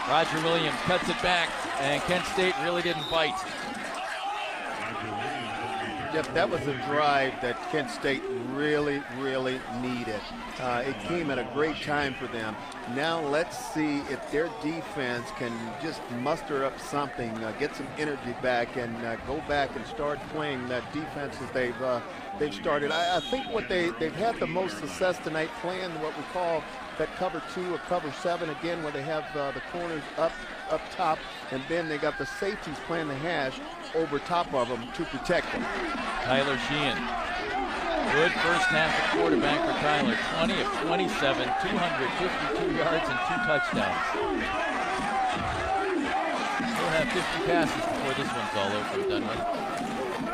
S1: Roger Williams cuts it back, and Kent State really didn't bite.
S2: Jeff, that was a drive that Kent State really, really needed. It came at a great time for them. Now let's see if their defense can just muster up something, get some energy back, and go back and start playing that defense as they've started. I think what they've had the most success tonight playing what we call that cover 2 or cover 7 again, where they have the corners up top, and then they got the safeties playing the hash over top of them to protect them.
S1: Tyler Sheehan, good first half of quarterback for Tyler. 20 of 27, 252 yards and 2 touchdowns. He'll have 50 passes before this one's all over and done with.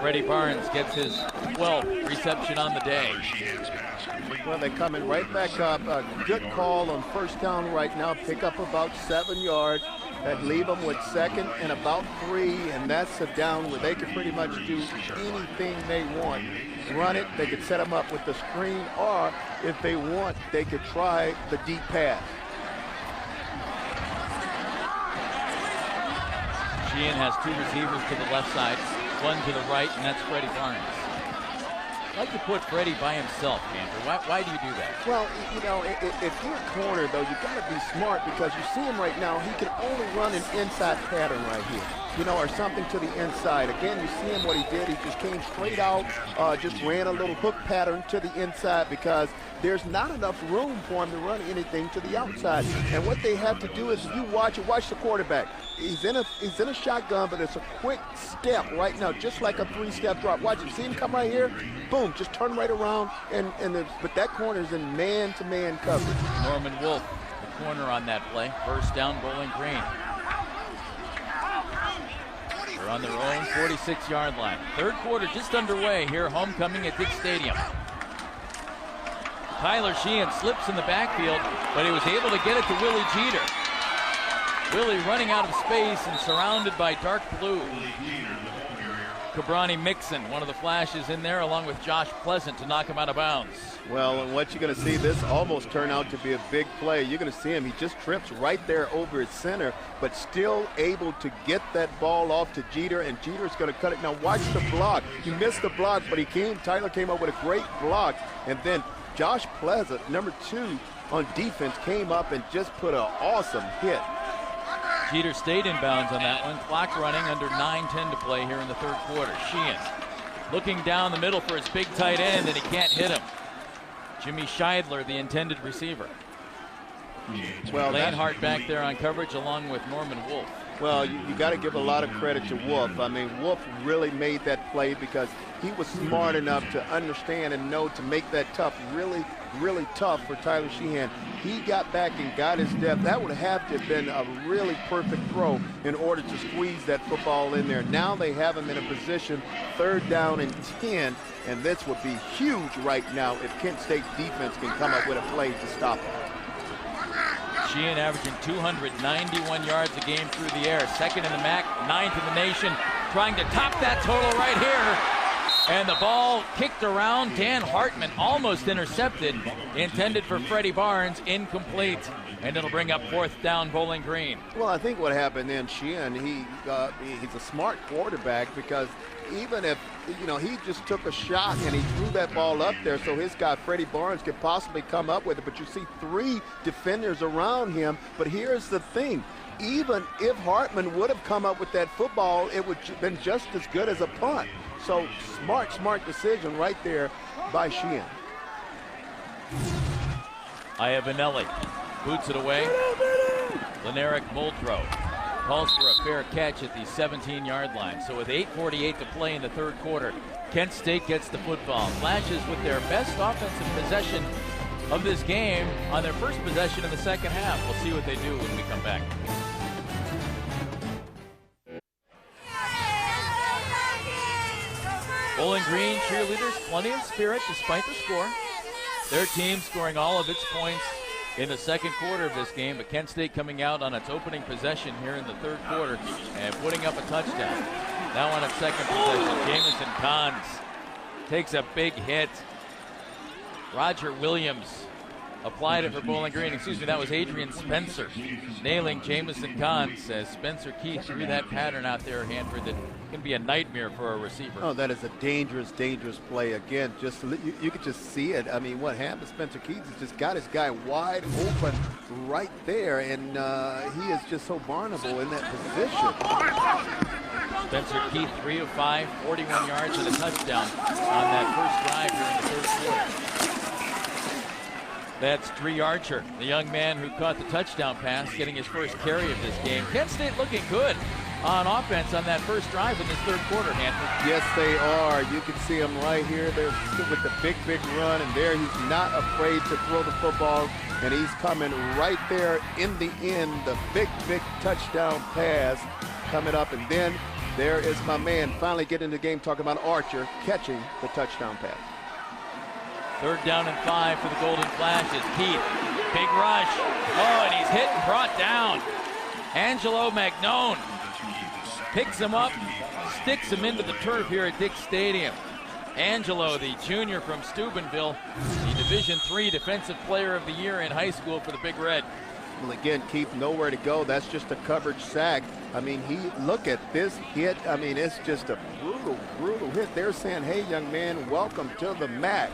S1: Freddie Barnes gets his 12th reception on the day.
S2: Well, they're coming right back up. A good call on first down right now. Pick up about 7 yards. That leave them with 2nd and about 3, and that's a down where they can pretty much do anything they want. Run it, they could set them up with the screen, or if they want, they could try the deep pass.
S1: Sheehan has 2 receivers to the left side, 1 to the right, and that's Freddie Barnes. I like to put Freddie by himself, Andrew. Why do you do that?
S2: Well, you know, if you're a corner, though, you've got to be smart, because you see him right now, he can only run an inside pattern right here, you know, or something to the inside. Again, you see him what he did. He just came straight out, just ran a little hook pattern to the inside, because there's not enough room for him to run anything to the outside. And what they have to do is, if you watch the quarterback. He's in a shotgun, but it's a quick step right now, just like a 3-step drop. Watch him. See him come right here? Boom, just turn right around, but that corner's in man-to-man coverage.
S1: Norman Wolf, the corner on that play. First down, Bowling Green. They're on their own 46-yard line. Third quarter just underway here, homecoming at Dick Stadium. Tyler Sheehan slips in the backfield, but he was able to get it to Willie Jeter. Willie running out of space and surrounded by dark blue. Cabrani Mixon, one of the Flashes in there, along with Josh Pleasant to knock him out of bounds.
S2: Well, and what you're going to see, this almost turned out to be a big play. You're going to see him. He just trips right there over his center, but still able to get that ball off to Jeter, and Jeter's going to cut it. Now watch the block. He missed the block, but Tyler came up with a great block, and then Josh Pleasant, number 2 on defense, came up and just put an awesome hit.
S1: Jeter stayed in bounds on that one. Clock running, under 9:10 to play here in the third quarter. Sheehan looking down the middle for his big tight end, and he can't hit him. Jimmy Scheidler, the intended receiver.
S2: Well,
S1: Lane Hart back there on coverage along with Norman Wolf.
S2: Well, you got to give a lot of credit to Wolf. I mean, Wolf really made that play because he was smart enough to understand and know to make that tough, really tough for Tyler Sheehan. He got back and got his depth. That would have to have been a really perfect throw in order to squeeze that football in there. Now they have him in a position, 3rd down and 10, and this would be huge right now if Kent State defense can come up with a play to stop him.
S1: Sheehan averaging 291 yards a game through the air. 2nd in the MAC, 9th in the nation. Trying to top that total right here. And the ball kicked around. Dan Hartman almost intercepted. Intended for Freddie Barnes, incomplete. And it'll bring up 4th down, Bowling Green.
S2: Well, I think what happened then, Sheehan, he's a smart quarterback because even if, he just took a shot and he threw that ball up there so his guy, Freddie Barnes, could possibly come up with it. But you see 3 defenders around him. But here's the thing. Even if Hartman would have come up with that football, it would have been just as good as a punt. So smart decision right there by Sheehan. Iavanelli
S1: boots it away. Leneric Muldrow calls for a fair catch at the 17-yard line. So with 8:48 to play in the 3rd quarter, Kent State gets the football. Flashes with their best offensive possession of this game on their first possession in the 2nd half. We'll see what they do when we come back. Bowling Green cheerleaders, plenty of spirit despite the score. Their team scoring all of its points in the 2nd quarter of this game, but Kent State coming out on its opening possession here in the 3rd quarter and putting up a touchdown. Now on its 2nd possession, Jamison Kahns takes a big hit. Roger Williams applied it for Bowling Green. Excuse me, that was Adrian Spencer nailing Jamison Kahns as Spencer Keith threw that pattern out there, Hanford, that can be a nightmare for a receiver.
S2: Oh, that is a dangerous play. Again, just you could just see it. I mean, what happened? Spencer Keith has just got his guy wide open right there, and he is just so vulnerable in that position.
S1: Spencer Keith, 3 of 5, 41 yards and a touchdown on that first drive here in the 3rd quarter. That's Dree Archer, the young man who caught the touchdown pass, getting his first carry of this game. Kent State looking good on offense on that first drive in this 3rd quarter, Hanford.
S2: Yes, they are. You can see him right here. They're with the big run, and there he's not afraid to throw the football, and he's coming right there in the end, the big touchdown pass coming up, and then there is my man finally getting the game, talking about Archer catching the touchdown pass.
S1: 3rd down and 5 for the Golden Flashes. Keith, big rush. Oh, and he's hit and brought down. Angelo Magnone picks him up, sticks him into the turf here at Dick's Stadium. Angelo, the junior from Steubenville, the Division III Defensive Player of the Year in high school for the Big Red.
S2: Well, again, Keith, nowhere to go. That's just a coverage sack. I mean, look at this hit. I mean, it's just a brutal hit. They're saying, hey, young man, welcome to the MAC.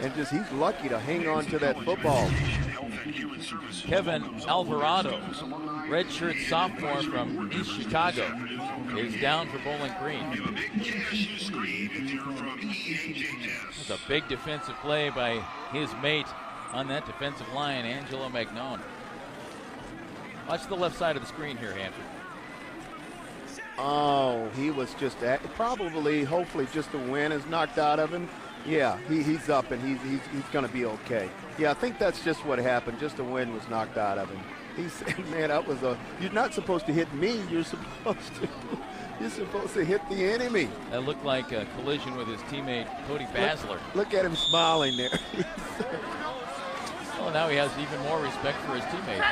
S2: And just he's lucky to hang on to that football.
S1: Kevin Alvarado, redshirt sophomore from East Chicago, is down for Bowling Green. That's a big defensive play by his mate on that defensive line, Angelo Magnone. Watch the left side of the screen here, Hanford.
S2: Oh, he was just hopefully just the wind is knocked out of him. Yeah, he's up and he's going to be okay. Yeah, I think that's just what happened. Just the wind was knocked out of him. He said, man, you're not supposed to hit me. You're supposed to hit the enemy.
S1: That looked like a collision with his teammate, Cody Basler.
S2: Look at him smiling there.
S1: Oh, now he has even more respect for his teammate.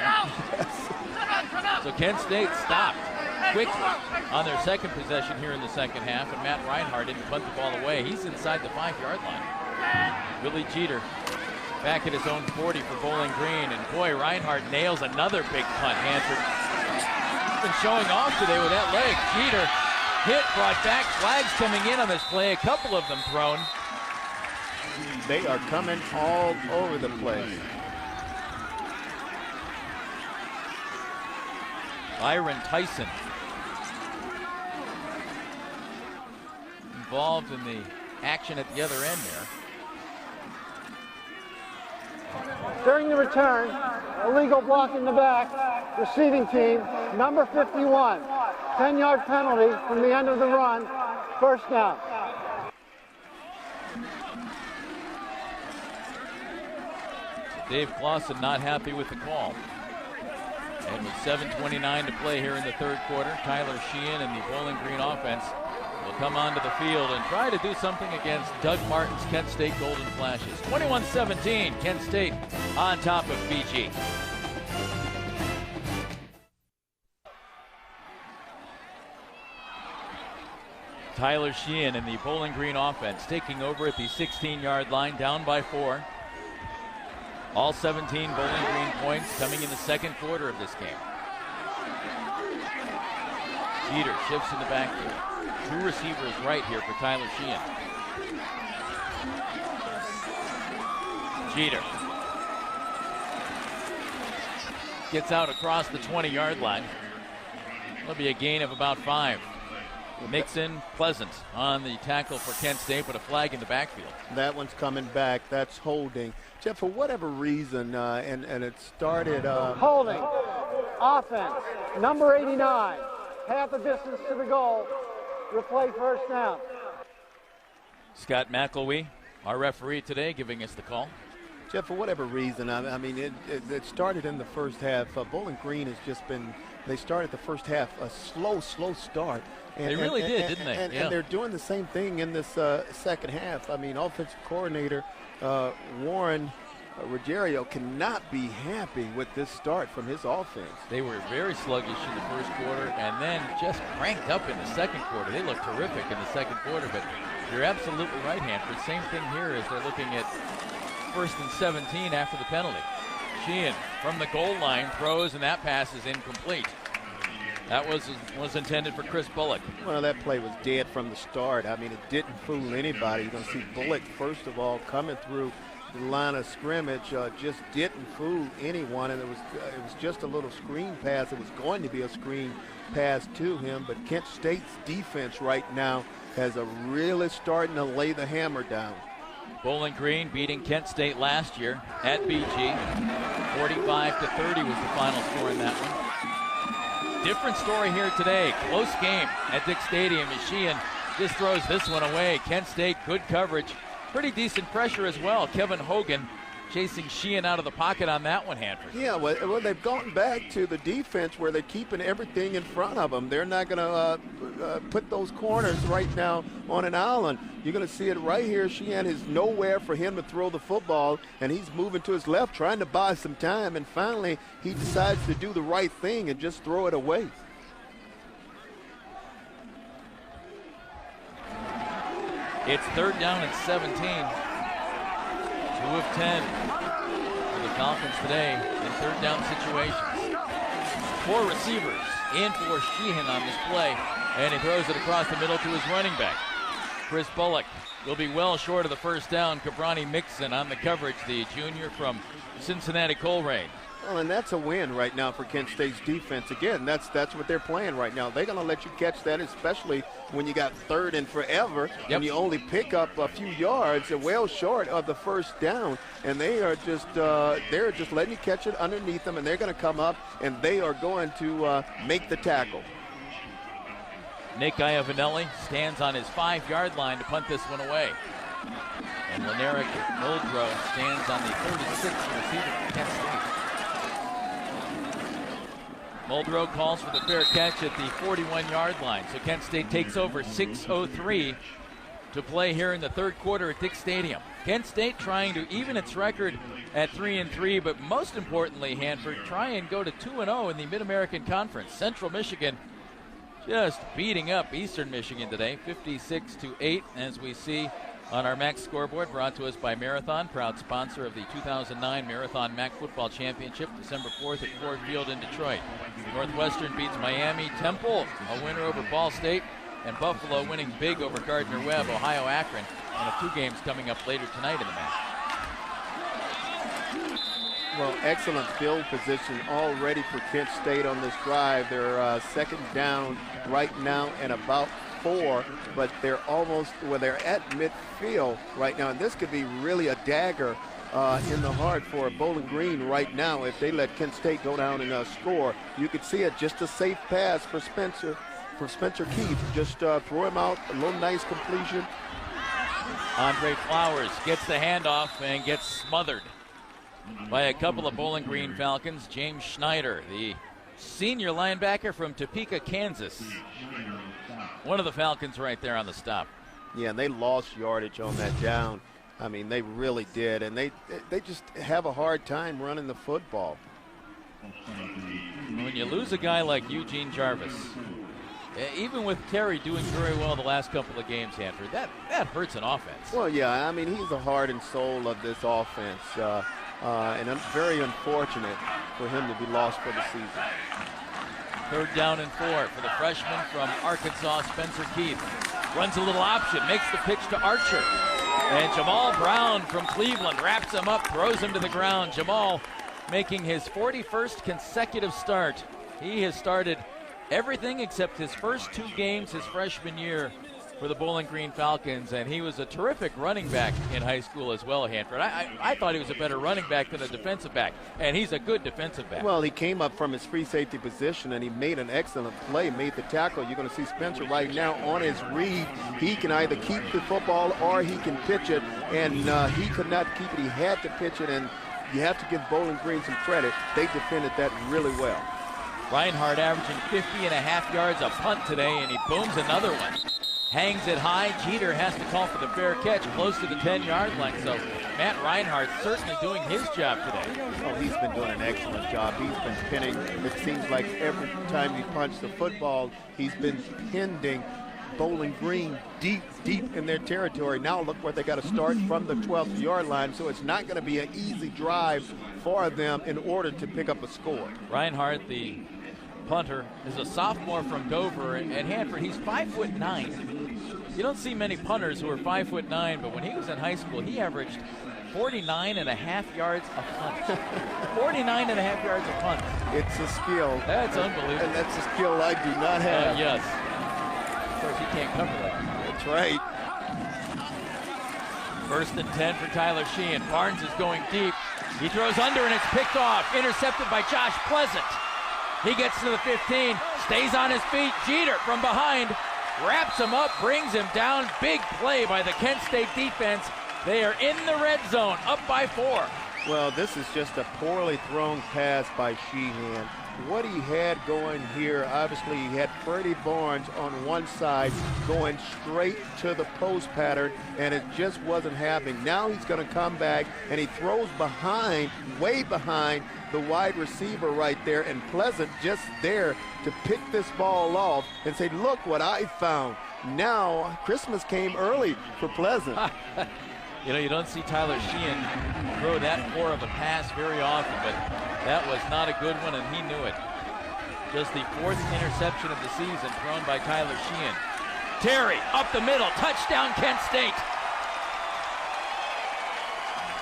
S1: So Kent State stopped quickly on their 2nd possession here in the 2nd half, and Matt Reinhardt didn't punt the ball away. He's inside the 5-yard line. Willie Jeter back at his own 40 for Bowling Green, and boy, Reinhardt nails another big punt. Hanford been showing off today with that leg. Jeter hit, brought back, flags coming in on this play, a couple of them thrown.
S2: They are coming all over the place.
S1: Byron Tyson involved in the action at the other end there.
S4: During the return, illegal block in the back, receiving team, number 51. 10-yard penalty from the end of the run. First down.
S1: Dave Clausen not happy with the call. And with 7:29 to play here in the third quarter, Tyler Sheehan and the Bowling Green offense will come onto the field and try to do something against Doug Martin's Kent State Golden Flashes. 21-17, Kent State on top of BG. Tyler Sheehan and the Bowling Green offense taking over at the 16-yard line, down by 4. All 17 Bowling Green points coming in the second quarter of this game. Jeter shifts in the backfield. 2 receivers right here for Tyler Sheehan. Jeter gets out across the 20-yard line. That'll be a gain of about 5. Mixon, Pleasant on the tackle for Kent State, but a flag in the backfield.
S2: That one's coming back. That's holding. Jeff, for whatever reason, and it started...
S4: Holding. Offense. Number 89. Half the distance to the goal. Replay first down.
S2: Scott McElwee, our referee today, giving us the call. Jeff, for whatever reason, I mean, it started in the first half. Bowling Green has just been... They started the first half a slow start.
S1: They really did, didn't they?
S2: And they're doing the same thing in this second half. I mean, offensive coordinator Warren Ruggiero cannot be happy with this start from his offense.
S1: They were very sluggish in the first quarter and then just cranked up in the second quarter. They looked terrific in the second quarter, but you're absolutely right, Hanford. Same thing here as they're looking at 1st and 17 after the penalty. Sheehan from the goal line throws, and that pass is incomplete. That was intended for Chris Bullock.
S2: Well, that play was dead from the start. I mean, it didn't fool anybody. You're going to see Bullock, first of all, coming through the line of scrimmage, just didn't fool anyone, and it was just a little screen pass. It was going to be a screen pass to him, but Kent State's defense right now has a really starting to lay the hammer down.
S1: Bowling Green beating Kent State last year at BG. 45-30 was the final score in that one. Different story here today. Close game at Dick Stadium as Sheehan just throws this one away. Kent State, good coverage. Pretty decent pressure as well. Kevin Hogan chasing Sheehan out of the pocket on that one, Hanford.
S2: Yeah, well, they've gone back to the defense where they're keeping everything in front of them. They're not going to put those corners right now on an island. You're going to see it right here. Sheehan is nowhere for him to throw the football, and he's moving to his left, trying to buy some time, and finally he decides to do the right thing and just throw it away.
S1: It's 3rd down and 17. 2 of 10 for the Falcons today in 3rd down situations. 4 receivers in for Sheehan on this play, and he throws it across the middle to his running back. Chris Bullock will be well short of the first down. Cabrani Mixon on the coverage, the junior from Cincinnati Colerain.
S2: Well, and that's a win right now for Kent State's defense. Again, that's what they're playing right now. They're going to let you catch that, especially when you got 3rd and forever, and you only pick up a few yards, well short of the first down. And they are just they're just letting you catch it underneath them, and they're going to come up and they are going to make the tackle.
S1: Nick Iavanelli stands on his 5-yard line to punt this one away. And Lenerick Muldrow stands on the 36th receiver for Kent State. Muldrow calls for the fair catch at the 41-yard line. So Kent State takes over 6:03 to play here in the third quarter at Dick Stadium. Kent State trying to even its record at 3-3, but most importantly, Hanford, try and go to 2-0 in the Mid-American Conference. Central Michigan just beating up Eastern Michigan today, 56-8, as we see on our MAC scoreboard, brought to us by Marathon, proud sponsor of the 2009 Marathon MAC Football Championship, December 4th at Ford Field in Detroit. Northwestern beats Miami. Temple, a winner over Ball State, and Buffalo winning big over Gardner-Webb, Ohio Akron, and have 2 games coming up later tonight in the MAC.
S2: Well, excellent field position already for Kent State on this drive. They're 2nd down right now and about 4, but they're they're at midfield right now, and this could be really a dagger in the heart for Bowling Green right now if they let Kent State go down and score. You could see it, just a safe pass for Spencer for Spencer Keith. Just throw him out, a little nice completion.
S1: Andre Flowers gets the handoff and gets smothered by a couple of Bowling Green Falcons. James Schneider, the senior linebacker from Topeka, Kansas. One of the Falcons right there on the stop.
S2: Yeah, and they lost yardage on that down. I mean, they really did, and they just have a hard time running the football.
S1: When you lose a guy like Eugene Jarvis, even with Terry doing very well the last couple of games, Hanford, that hurts an offense.
S2: Well, yeah, I mean, he's the heart and soul of this offense, and it's very unfortunate for him to be lost for the season.
S1: 3rd down and 4 for the freshman from Arkansas, Spencer Keith. Runs a little option, makes the pitch to Archer. And Jamal Brown from Cleveland wraps him up, throws him to the ground. Jamal making his 41st consecutive start. He has started everything except his first 2 games his freshman year for the Bowling Green Falcons, and he was a terrific running back in high school as well, Hanford. I thought he was a better running back than a defensive back, and he's a good defensive back.
S2: Well, he came up from his free safety position, and he made an excellent play, made the tackle. You're going to see Spencer right now on his read. He can either keep the football or he can pitch it, and he could not keep it. He had to pitch it, and you have to give Bowling Green some credit. They defended that really well.
S1: Reinhardt averaging 50.5 yards a punt today, and he booms another one. Hangs it high. Jeter has to call for the fair catch close to the 10-yard line. So Matt Reinhardt certainly doing his job today.
S2: Oh, he's been doing an excellent job. He's been pinning. It seems like every time he punches the football, he's been pinning Bowling Green deep in their territory. Now look where they got to start from the 12th-yard line, so it's not going to be an easy drive for them in order to pick up a score.
S1: Reinhardt, the punter, is a sophomore from Dover, and Hanford, he's 5'9". You don't see many punters who are 5'9", but when he was in high school, he averaged 49.5 yards a punt. 49.5 yards a punt.
S2: It's a skill.
S1: That's unbelievable.
S2: And that's a skill I do not have.
S1: Yes. Of course, he can't cover that.
S2: That's right.
S1: 1st and 10 for Tyler Sheehan. Barnes is going deep. He throws under, and it's picked off. Intercepted by Josh Pleasant. He gets to the 15, stays on his feet. Jeter from behind wraps him up, brings him down. Big play by the Kent State defense. They are in the red zone, up by 4.
S2: Well, this is just a poorly thrown pass by Sheehan. What he had going here, obviously he had Freddie Barnes on one side going straight to the post pattern, and it just wasn't happening. Now he's going to come back, and he throws behind, way behind the wide receiver right there, and Pleasant just there to pick this ball off and say, look what I found. Now Christmas came early for Pleasant.
S1: You know, you don't see Tyler Sheehan throw that poor of a pass very often, but that was not a good one, and he knew it. Just the 4th interception of the season thrown by Tyler Sheehan. Terry up the middle, touchdown Kent State.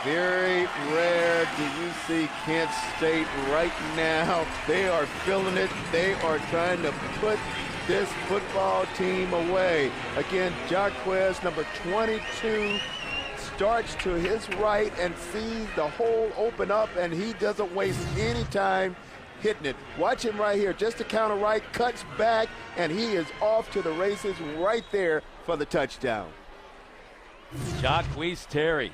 S2: Very rare do you see Kent State right now. They are feeling it. They are trying to put this football team away. Again, Jaquez, number 22, starts to his right and sees the hole open up, and he doesn't waste any time hitting it. Watch him right here, just to counter right, cuts back, and he is off to the races right there for the touchdown.
S1: Jaquez Terry,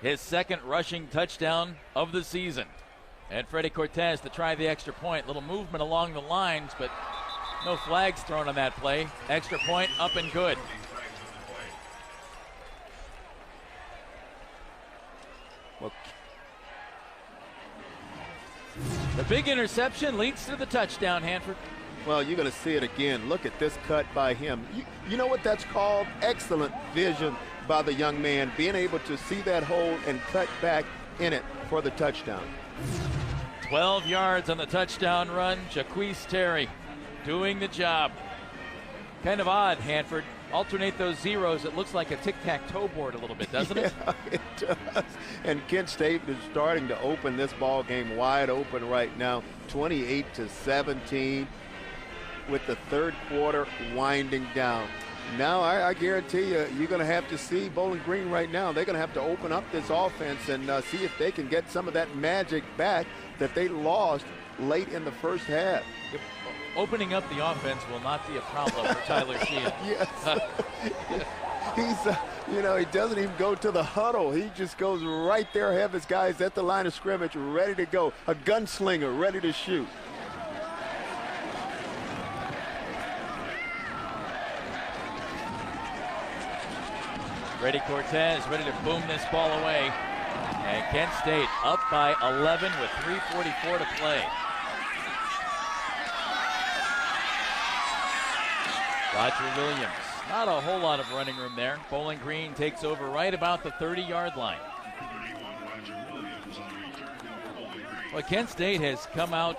S1: his 2nd rushing touchdown of the season. And Freddie Cortez to try the extra point. Little movement along the lines, but no flags thrown on that play. Extra point up and good. The big interception leads to the touchdown, Hanford.
S2: Well, you're going to see it again. Look at this cut by him. You know what that's called? Excellent vision by the young man, being able to see that hole and cut back in it for the touchdown.
S1: 12 yards on the touchdown run. Jaquez Terry doing the job. Kind of odd, Hanford. Alternate those zeros. It looks like a tic-tac-toe board a little bit, doesn't it?
S2: Yeah, it does. And Kent State is starting to open this ball game wide open right now, 28-17, with the 3rd quarter winding down. Now, I guarantee you, you're going to have to see Bowling Green right now. They're going to have to open up this offense and see if they can get some of that magic back that they lost late in the first half.
S1: Opening up the offense will not be a problem for Tyler Sheehan.
S2: Yes. He's, he doesn't even go to the huddle. He just goes right there, have his guys at the line of scrimmage ready to go. A gunslinger ready to shoot.
S1: Freddie Cortez ready to boom this ball away. And Kent State up by 11 with 3:44 to play. Roger Williams. Not a whole lot of running room there. Bowling Green takes over right about the 30-yard line. Well, Kent State has come out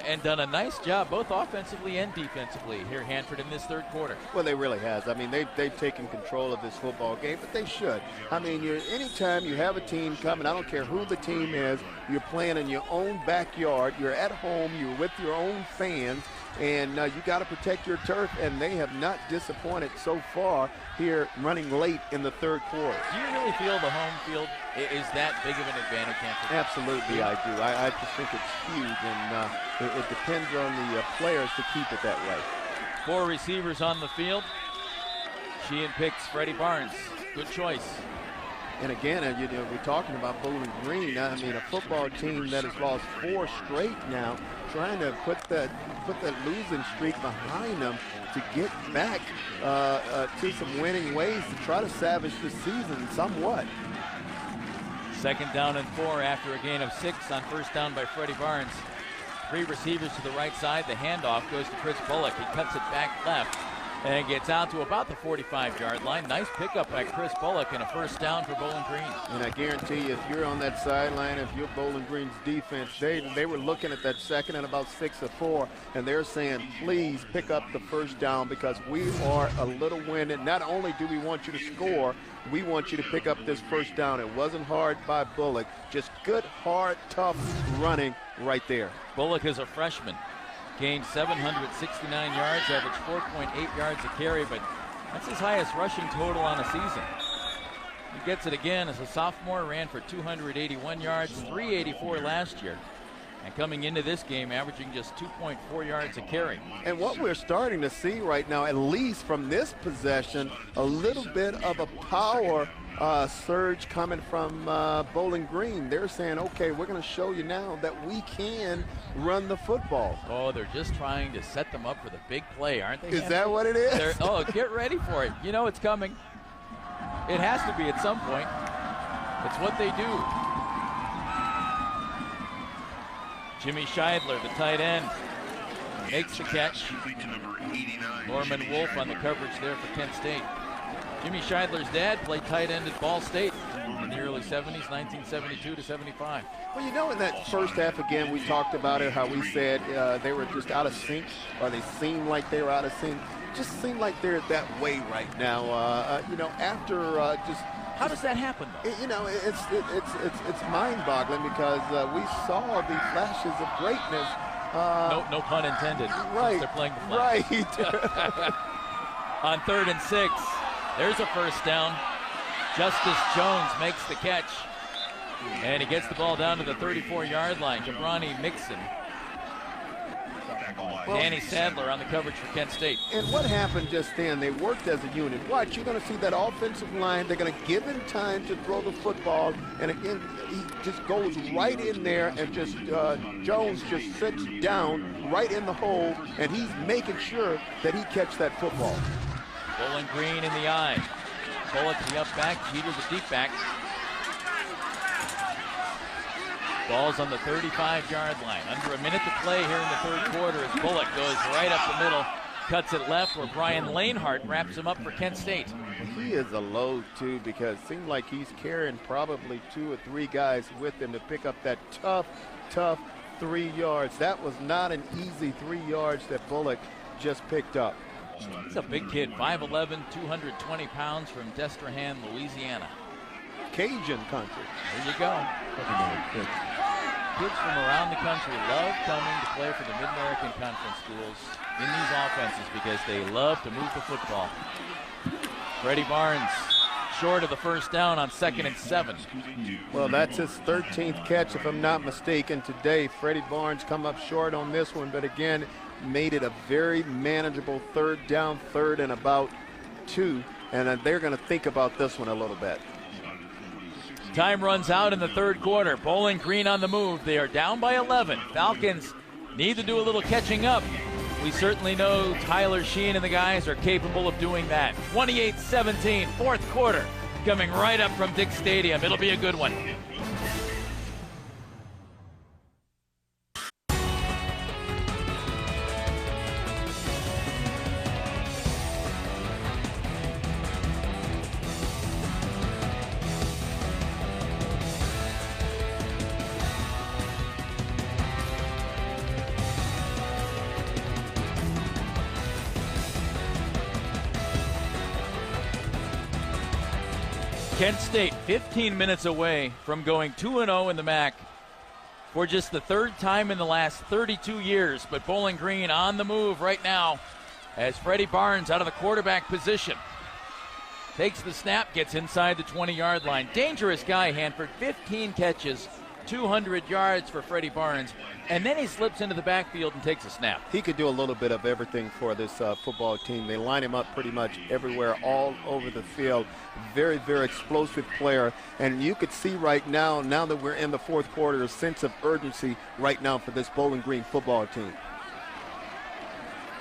S1: and done a nice job both offensively and defensively here, Hanford, in this third quarter.
S2: Well, they really has. I mean, they've taken control of this football game, but they should. I mean, anytime you have a team coming, I don't care who the team is, you're playing in your own backyard, you're at home, you're with your own fans, and you got to protect your turf, and they have not disappointed so far here running late in the third quarter.
S1: Do you really feel the home field is that big of an advantage, Hanford?
S2: Absolutely, I do. I just think it's huge, and it depends on the players to keep it that way.
S1: 4 receivers on the field. Sheehan picks Freddie Barnes. Good choice.
S2: And again, we're talking about Bowling Green. I mean, a football team that has lost 4 straight now, trying to put that losing streak behind them to get back to some winning ways to try to salvage the season somewhat.
S1: 2nd down and 4 after a gain of 6 on first down by Freddie Barnes. 3 receivers to the right side. The handoff goes to Chris Bullock. He cuts it back left and gets out to about the 45-yard line. Nice pickup by Chris Bullock and a first down for Bowling Green.
S2: And I guarantee you, if you're on that sideline, if you're Bowling Green's defense, they were looking at that 2nd and about 6 or 4, and they're saying, please pick up the first down because we are a little winded. Not only do we want you to score, we want you to pick up this first down. It wasn't hard by Bullock, just good, hard, tough running right there.
S1: Bullock is a freshman. Gained 769 yards, averaged 4.8 yards a carry, but that's his highest rushing total on a season. He gets it again as a sophomore, ran for 281 yards, 384 last year. And coming into this game, averaging just 2.4 yards a carry.
S2: And what we're starting to see right now, at least from this possession, a little bit of a power surge coming from Bowling Green. They're saying, okay, we're going to show you now that we can run the football.
S1: Oh, they're just trying to set them up for the big play, aren't they?
S2: Is that what it is?
S1: Oh, get ready for it. You know it's coming. It has to be at some point. It's what they do. Jimmy Scheidler, the tight end, makes the catch. Norman Wolf on the coverage there for Kent State. Jimmy Scheidler's dad played tight end at Ball State in the early 70s, 1972 to 75.
S2: Well, in that first half, again, we talked about it, how we said they were just out of sync, or they seemed like they were out of sync. Just seemed like they're that way right now. After just...
S1: How does that happen, though?
S2: It's mind-boggling because we saw the flashes of greatness.
S1: No pun intended.
S2: Right.
S1: They're playing the flash.
S2: Right.
S1: On 3rd and 6, there's a first down. Justice Jones makes the catch, and he gets the ball down to the 34-yard line. Cabrani Mixon. Danny Sadler on the coverage for Kent State.
S2: And what happened just then, they worked as a unit. Watch, you're going to see that offensive line. They're going to give him time to throw the football. And again, he just goes right in there and just, Jones just sits down right in the hole, and he's making sure that he catch that football.
S1: Bowling Green in the eye. Bullock the up back, Jeter the deep back. Ball's on the 35-yard line. Under a minute to play here in the third quarter as Bullock goes right up the middle, cuts it left where Brian Lanehart wraps him up for Kent State.
S2: He is a load, too, because it seems like he's carrying probably 2 or 3 guys with him to pick up that tough 3 yards. That was not an easy 3 yards that Bullock just picked up.
S1: He's a big kid, 5'11", 220 pounds from Destrehan, Louisiana.
S2: Cajun country.
S1: There you go. Kids from around the country love coming to play for the Mid-American Conference schools in these offenses because they love to move the football. Freddie Barnes short of the first down on 2nd and 7.
S2: Well, that's his 13th catch, if I'm not mistaken, today. Freddie Barnes come up short on this one, but again, made it a very manageable 3rd down, 3rd and about 2, and they're going to think about this one a little bit.
S1: Time runs out in the 3rd quarter. Bowling Green on the move. They are down by 11. Falcons need to do a little catching up. We certainly know Tyler Sheehan and the guys are capable of doing that. 28-17, 4th quarter, coming right up from Dick Stadium. It'll be a good one. Kent State 15 minutes away from going 2-0 in the MAC for just the 3rd time in the last 32 years. But Bowling Green on the move right now as Freddie Barnes out of the quarterback position. Takes the snap, gets inside the 20-yard line. Dangerous guy, Hanford. 15 catches, 200 yards for Freddie Barnes. And then he slips into the backfield and takes a snap.
S2: He could do a little bit of everything for this football team. They line him up pretty much everywhere, all over the field. Very, very explosive player. And you could see right now that we're in the 4th quarter, a sense of urgency right now for this Bowling Green football team.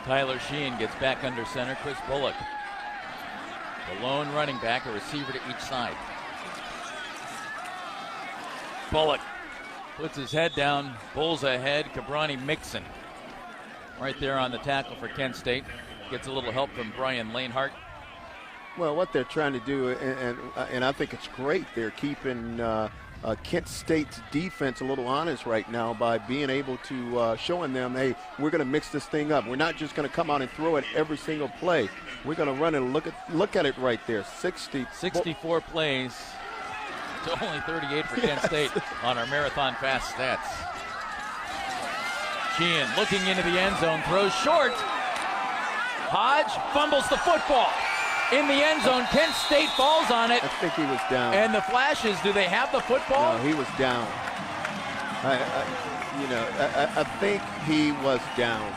S1: Tyler Sheehan gets back under center. Chris Bullock, the lone running back, a receiver to each side. Bullock puts his head down, pulls ahead. Cabrani Mixon right there on the tackle for Kent State. Gets a little help from Brian Lanehart.
S2: Well, what they're trying to do, and I think it's great, they're keeping Kent State's defense a little honest right now by being able to showing them, hey, we're going to mix this thing up. We're not just going to come out and throw it every single play. We're going to run and look at it right there.
S1: 64 plays to only 38 for Kent State on our Marathon Fast stats. Sheehan looking into the end zone, throws short. Hodge fumbles the football in the end zone. Kent State falls on it.
S2: I think he was down.
S1: And the flashes, do they have the football?
S2: No, he was down. I think he was down.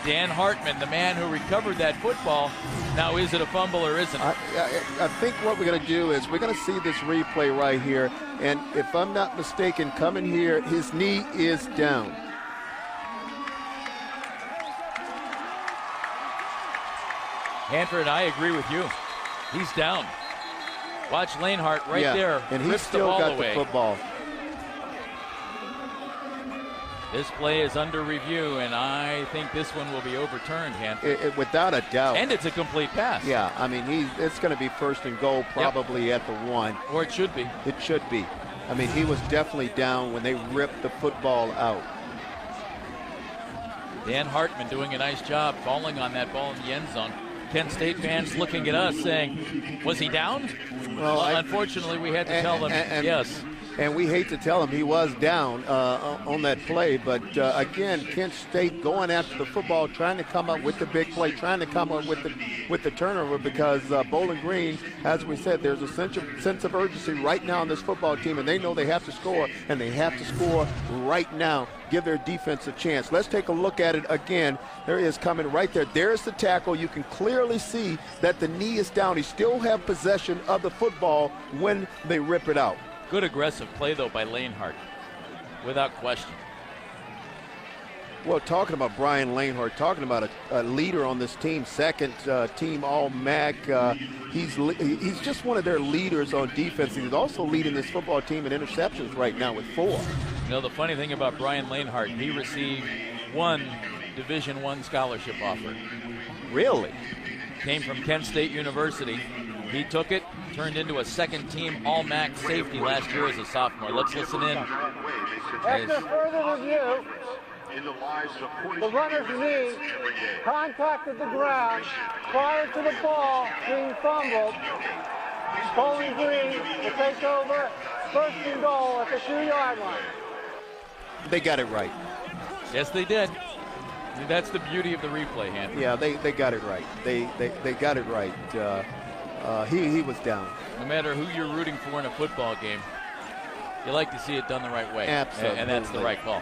S1: Dan Hartman, the man who recovered that football. Now, is it a fumble or isn't it?
S2: I think what we're going to do is we're going to see this replay right here. And if I'm not mistaken, coming here, his knee is down.
S1: Hanford, I agree with you. He's down. Watch Lanehart right there.
S2: And he still got the football.
S1: This play is under review, and I think this one will be overturned, Hanford.
S2: Without a doubt.
S1: And it's a complete pass.
S2: Yeah, I mean, it's going to be 1st and goal probably at the 1.
S1: Or it should be.
S2: It should be. I mean, he was definitely down when they ripped the football out.
S1: Dan Hartman doing a nice job falling on that ball in the end zone. Kent State fans looking at us saying, was he down? Well, unfortunately, we had to tell them yes.
S2: And we hate to tell him he was down on that play. But, again, Kent State going after the football, trying to come up with the big play, trying to come up with the turnover because Bowling Green, as we said, there's a sense of urgency right now on this football team, and they know they have to score, and they have to score right now, give their defense a chance. Let's take a look at it again. There he is coming right there. There's the tackle. You can clearly see that the knee is down. He still have possession of the football when they rip it out.
S1: Good aggressive play, though, by Lanehart, without question.
S2: Well, talking about Brian Lanehart, talking about a leader on this team, 2nd team All-MAC. He's just one of their leaders on defense. He's also leading this football team in interceptions right now with 4.
S1: You know, the funny thing about Brian Lanehart, he received 1 Division I scholarship offer.
S2: Really?
S1: Came from Kent State University. He took it, turned into a 2nd team All-MAC safety last year as a sophomore. Let's listen in.
S4: After further review, the runner's knee contacted the ground prior to the ball being fumbled. Bowling Green will take over 1st and goal at the 2-yard line.
S2: They got it right.
S1: Yes, they did. That's the beauty of the replay, Hanford.
S2: Yeah, they got it right. They got it right. he was down.
S1: No matter who you're rooting for in a football game, you like to see it done the right way.
S2: Absolutely.
S1: And that's the right call.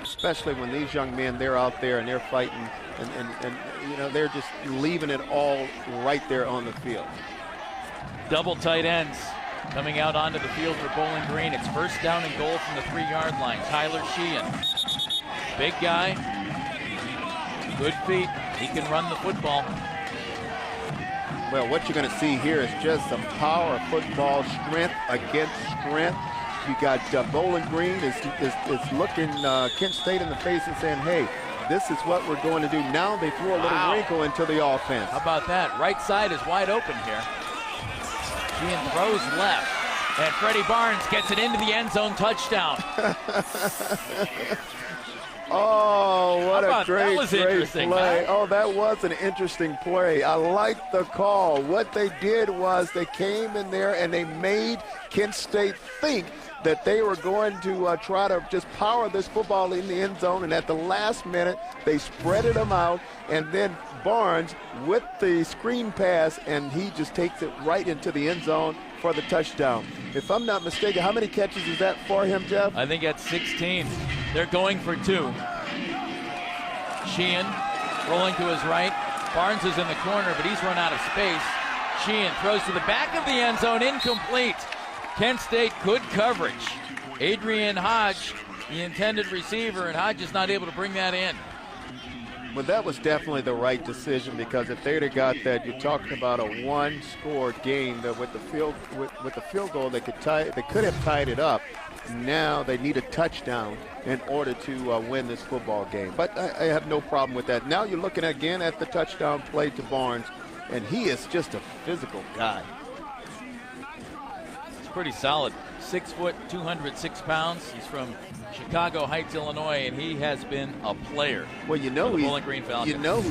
S2: Especially when these young men, they're out there and they're fighting, and you know, they're just leaving it all right there on the field.
S1: Double tight ends coming out onto the field for Bowling Green. It's first down and goal from the 3-yard line. Tyler Sheehan, big guy, good feet. He can run the football.
S2: Well, what you're going to see here is just some power football, strength against strength. You got Bowling Green is looking Kent State in the face and saying, hey, this is what we're going to do. Now they throw a little wrinkle into the offense.
S1: How about that? Right side is wide open here. Sheehan throws left, and Freddie Barnes gets it into the end zone, touchdown.
S2: Oh, what a great play.
S1: Huh?
S2: Oh, that was an interesting play. I like the call. What they did was they came in there and they made Kent State think that they were going to try to just power this football in the end zone, and at the last minute, they spreaded them out, and then Barnes with the screen pass, and he just takes it right into the end zone for the touchdown. If I'm not mistaken, how many catches is that for him, Jeff?
S1: I think that's 16. They're going for 2. Sheehan rolling to his right. Barnes is in the corner, but he's run out of space. Sheehan throws to the back of the end zone, incomplete. Kent State, good coverage. Adrian Hodge, the intended receiver, and Hodge is not able to bring that in.
S2: Well, that was definitely the right decision, because if they'd have got that, you're talking about a one-score game that with the field goal they could have tied it up. Now they need a touchdown in order to win this football game. But I have no problem with that. Now you're looking again at the touchdown play to Barnes, and he is just a physical guy.
S1: It's pretty solid. 6 foot, 206 pounds. He's from Chicago Heights, Illinois, and he has been a player.
S2: Well, you know who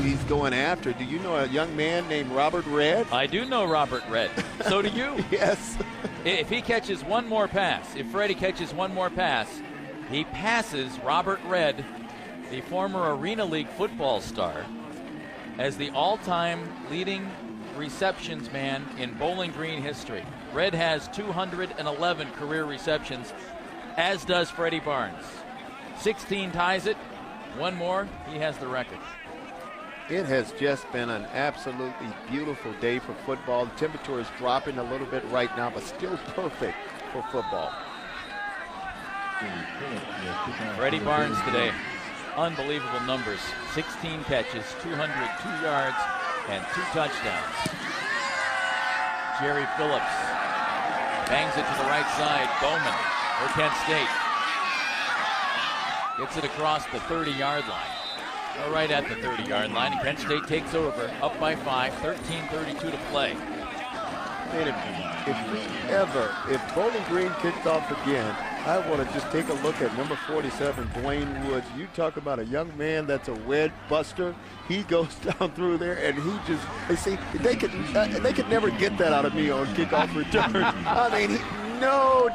S2: he's going after. Do you know a young man named Robert Redd?
S1: I do know Robert Redd. So do you.
S2: Yes.
S1: If he catches one more pass, if Freddie catches one more pass, he passes Robert Redd, the former Arena League football star, as the all-time leading receptions man in Bowling Green history. Redd has 211 career receptions, as does Freddie Barnes. 16 ties it. One more, he has the record.
S2: It has just been an absolutely beautiful day for football. The temperature is dropping a little bit right now, but still perfect for football.
S1: Freddie Barnes today, unbelievable numbers. 16 catches, 202 yards, and 2 touchdowns. Jerry Phillips bangs it to the right side. Bowman for Kent State. Gets it across the 30-yard line. Right at the 30-yard line. And Kent State takes over, up by 5, 13:32 to play.
S2: And if Bowling Green kicks off again, I want to just take a look at number 47, Dwayne Woods. You talk about a young man that's a wedge buster. He goes down through there, and they could never get that out of me on kickoff return. I mean,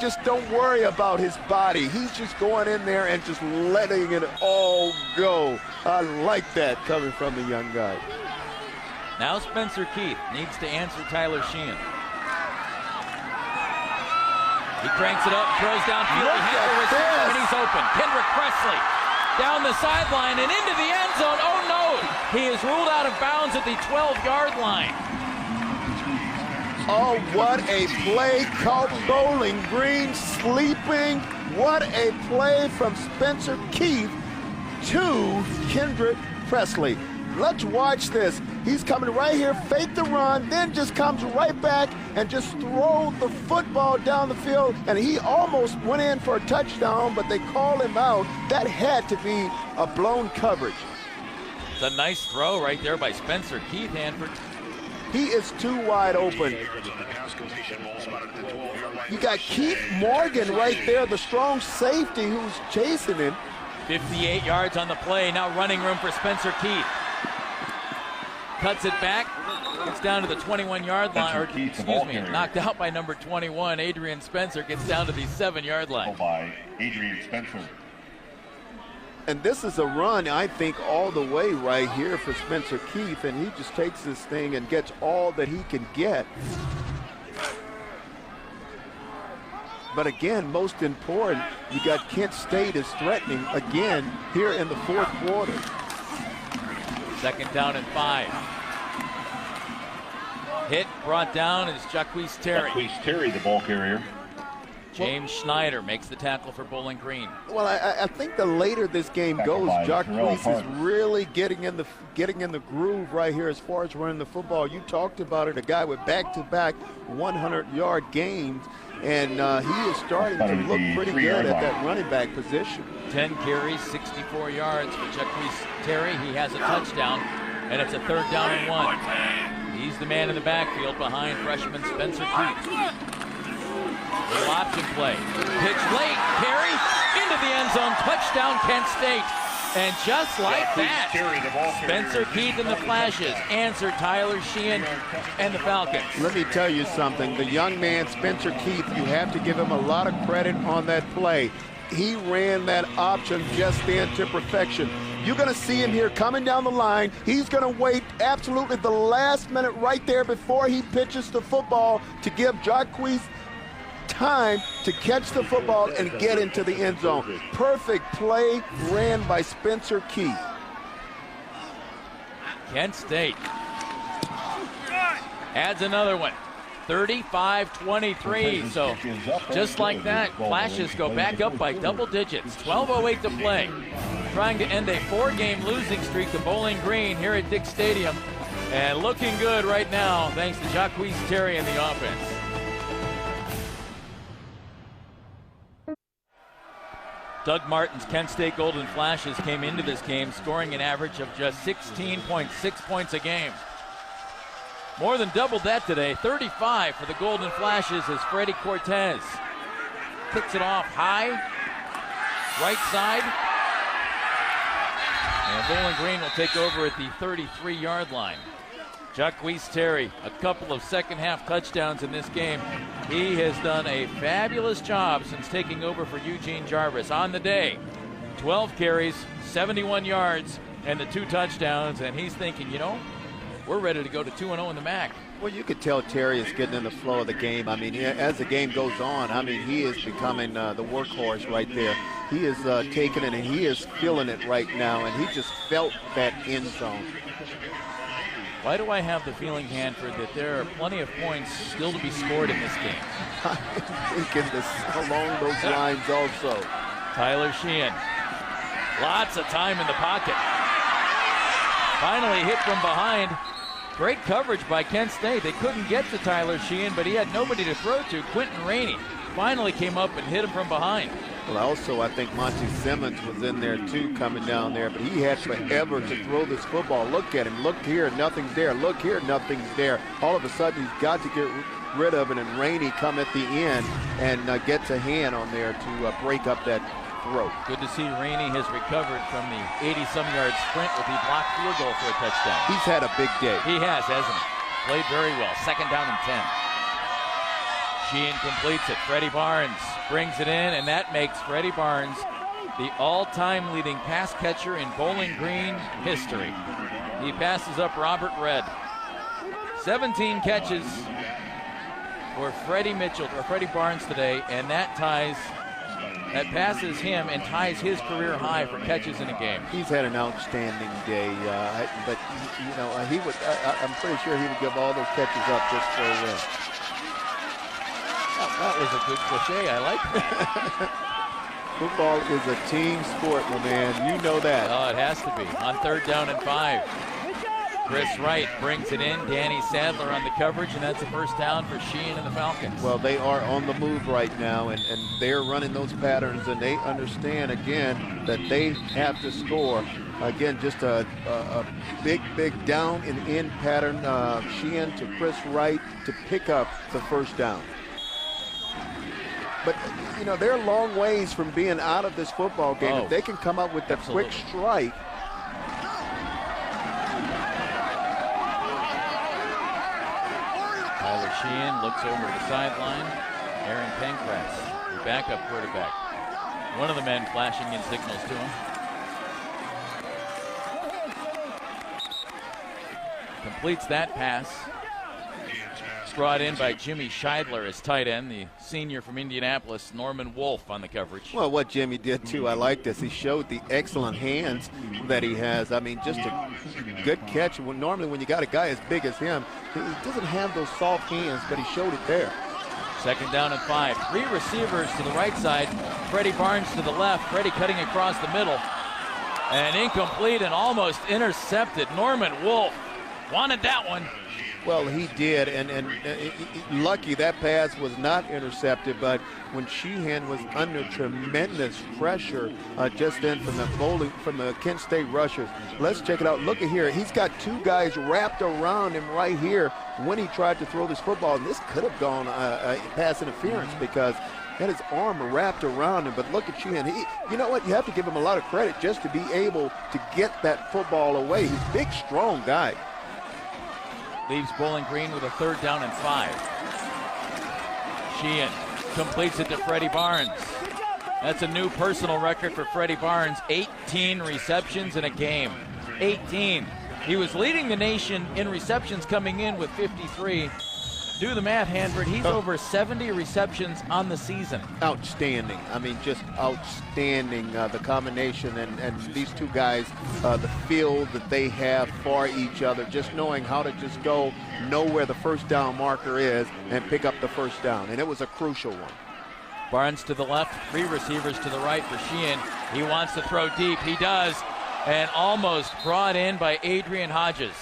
S2: just don't worry about his body. He's just going in there and just letting it all go. I like that coming from the young guy.
S1: Now Spencer Keith needs to answer Tyler Sheehan. He cranks it up, throws downfield, he has a receiver, and he's open. Kendrick Presley down the sideline and into the end zone. Oh no, he is ruled out of bounds at the 12-yard line.
S2: Oh, what a play. Caught Bowling Green sleeping. What a play from Spencer Keith to Kendrick Presley. Let's watch this. He's coming right here, fake the run, then just comes right back and just throws the football down the field. And he almost went in for a touchdown, but they called him out. That had to be a blown coverage.
S1: It's a nice throw right there by Spencer Keith Hanford.
S2: He is too wide open. You got Keith Morgan right there, the strong safety who's chasing him.
S1: 58 yards on the play. Now running room for Spencer Keith. Cuts it back. Gets down to the 21-yard line. Or, excuse me, knocked out by number 21. Adrian Spencer gets down to the 7-yard line.
S3: By Adrian Spencer.
S2: And this is a run, I think, all the way right here for Spencer Keith, and he just takes this thing and gets all that he can get. But again, most important, you got Kent State is threatening again here in the fourth quarter.
S1: 2nd down and 5. Hit brought down is Jacquees Terry.
S3: Jacquees Terry, the ball carrier.
S1: James Schneider makes the tackle for Bowling Green.
S2: Well, I think the later this game goes, Jacquees is really getting in the groove right here as far as running the football. You talked about it, a guy with back-to-back 100-yard games, and he is starting to look pretty good at that running back position.
S1: 10 carries, 64 yards for Jacquees Terry. He has a touchdown, and it's a 3rd down and 1. He's the man in the backfield behind freshman Spencer Keith. Little option play. Pitch late. Carey into the end zone. Touchdown, Kent State. And just like that, Spencer Keith and the Flashes answered Tyler Sheehan and the Falcons.
S2: Let me tell you something. The young man, Spencer Keith, you have to give him a lot of credit on that play. He ran that option just then to perfection. You're going to see him here coming down the line. He's going to wait absolutely the last minute right there before he pitches the football to give Jacquees time to catch the football and get into the end zone. Perfect play ran by Spencer Keith.
S1: Kent State adds another one. 35-23. So just like that, Flashes go back up by double digits. 12:08 to play. Trying to end a 4-game losing streak to Bowling Green here at Dick Stadium. And looking good right now thanks to Jacquees Terry and the offense. Doug Martin's Kent State Golden Flashes came into this game scoring an average of just 16.6 points a game. More than doubled that today. 35 for the Golden Flashes as Freddie Cortez kicks it off high, right side. And Bowling Green will take over at the 33-yard line. Jacquees Terry, a couple of second-half touchdowns in this game. He has done a fabulous job since taking over for Eugene Jarvis. On the day, 12 carries, 71 yards, and the 2 touchdowns. And he's thinking, you know, we're ready to go to 2-0 in the MAC.
S2: Well, you could tell Terry is getting in the flow of the game. I mean, as the game goes on, I mean, he is becoming the workhorse right there. He is taking it, and he is feeling it right now, and he just felt that end zone.
S1: Why do I have the feeling, Hanford, that there are plenty of points still to be scored in this game?
S2: I'm thinking this along those lines also.
S1: Tyler Sheehan. Lots of time in the pocket. Finally hit from behind. Great coverage by Kent State. They couldn't get to Tyler Sheehan, but he had nobody to throw to. Quentin Rainey finally came up and hit him from behind.
S2: Well, also, I think Monty Simmons was in there, too, coming down there. But he had forever to throw this football. Look at him. Look here, nothing's there. Look here, nothing's there. All of a sudden, he's got to get rid of it, and Rainey come at the end and gets a hand on there to break up that throw.
S1: Good to see Rainey has recovered from the 80-some-yard sprint with the blocked field goal for a touchdown.
S2: He's had a big day.
S1: He has, hasn't he? Played very well. 2nd down and 10. Sheehan completes it. Freddie Barnes brings it in, and that makes Freddie Barnes the all-time leading pass catcher in Bowling Green history. He passes up Robert Redd. 17 catches for Freddie Barnes today, and that passes him and ties his career high for catches in a game.
S2: He's had an outstanding day, but you know I'm pretty sure he would give all those catches up just for a win.
S1: That was a good cliche. I like that.
S2: Football is a team sport, my man. You know that.
S1: Oh, it has to be. On 3rd down and 5. Chris Wright brings it in. Danny Sadler on the coverage, and that's a 1st down for Sheehan and the Falcons.
S2: Well, they are on the move right now, and they're running those patterns, and they understand, again, that they have to score. Again, just a big down and in pattern. Sheehan to Chris Wright to pick up the 1st down. But, you know, they're long ways from being out of this football game. If they can come up with that quick strike.
S1: Tyler Sheehan looks over the sideline. Aaron Pankratz, the backup quarterback. One of the men flashing in signals to him. Completes that pass. Brought in by Jimmy Scheidler as tight end, the senior from Indianapolis, Norman Wolf on the coverage.
S2: Well, what Jimmy did too, I like this. He showed the excellent hands that he has. I mean, just a good catch. Normally when you got a guy as big as him, he doesn't have those soft hands, but he showed it there.
S1: 2nd down and 5. 3 receivers to the right side. Freddie Barnes to the left. Freddie cutting across the middle. And incomplete and almost intercepted. Norman Wolf wanted that one.
S2: Well, he did, and lucky that pass was not intercepted, but when Sheehan was under tremendous pressure just then from the Kent State rushers. Let's check it out. Look at here. He's got 2 guys wrapped around him right here when he tried to throw this football, and this could have gone pass interference because had his arm wrapped around him. But look at Sheehan. You know what? You have to give him a lot of credit just to be able to get that football away. He's a big, strong guy.
S1: Leaves Bowling Green with a 3rd down and 5. Sheehan completes it to Freddie Barnes. That's a new personal record for Freddie Barnes. 18 receptions in a game. 18. He was leading the nation in receptions coming in with 53. Do the math, Hanford. He's over 70 receptions on the season.
S2: Outstanding. I mean, just outstanding, the combination. And these 2 guys, the feel that they have for each other, just knowing how to just go, know where the first down marker is, and pick up the first down. And it was a crucial one.
S1: Barnes to the left, 3 receivers to the right for Sheehan. He wants to throw deep. He does. And almost brought in by Adrian Hodges.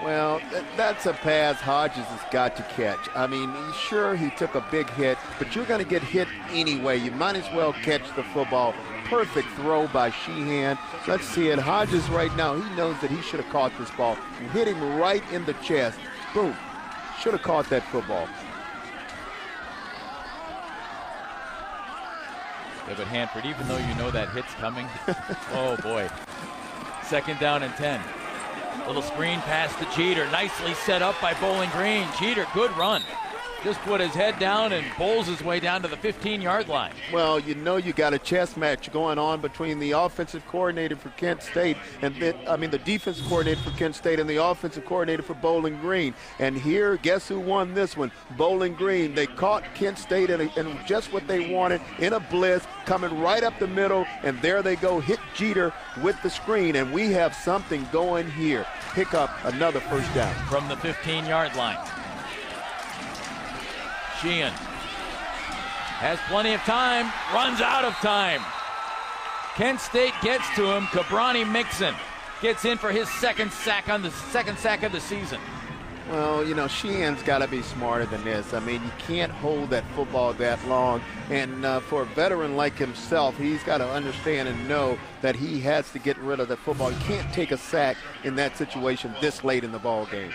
S2: Well, that's a pass Hodges has got to catch. I mean, sure, he took a big hit, but you're going to get hit anyway. You might as well catch the football. Perfect throw by Sheehan. Let's see it. Hodges right now, he knows that he should have caught this ball. Hit him right in the chest. Boom. Should have caught that football.
S1: Yeah, but Hanford, even though you know that hit's coming, oh boy. 2nd down and 10. Little screen pass to Jeter, nicely set up by Bowling Green. Jeter, good run. Just put his head down and bowls his way down to the 15-yard line.
S2: Well, you know you got a chess match going on between the offensive coordinator for Kent State and the defensive coordinator for Kent State and the offensive coordinator for Bowling Green. And here, guess who won this one? Bowling Green. They caught Kent State in just what they wanted in a blitz, coming right up the middle, and there they go, hit Jeter with the screen, and we have something going here. Pick up another first down.
S1: From the 15-yard line. Sheehan has plenty of time, runs out of time. Kent State gets to him. Cabrani Mixon gets in for his second sack of the season.
S2: Well, you know, Sheehan's got to be smarter than this. I mean, you can't hold that football that long. And for a veteran like himself, he's got to understand and know that he has to get rid of that football. You can't take a sack in that situation this late in the ball game.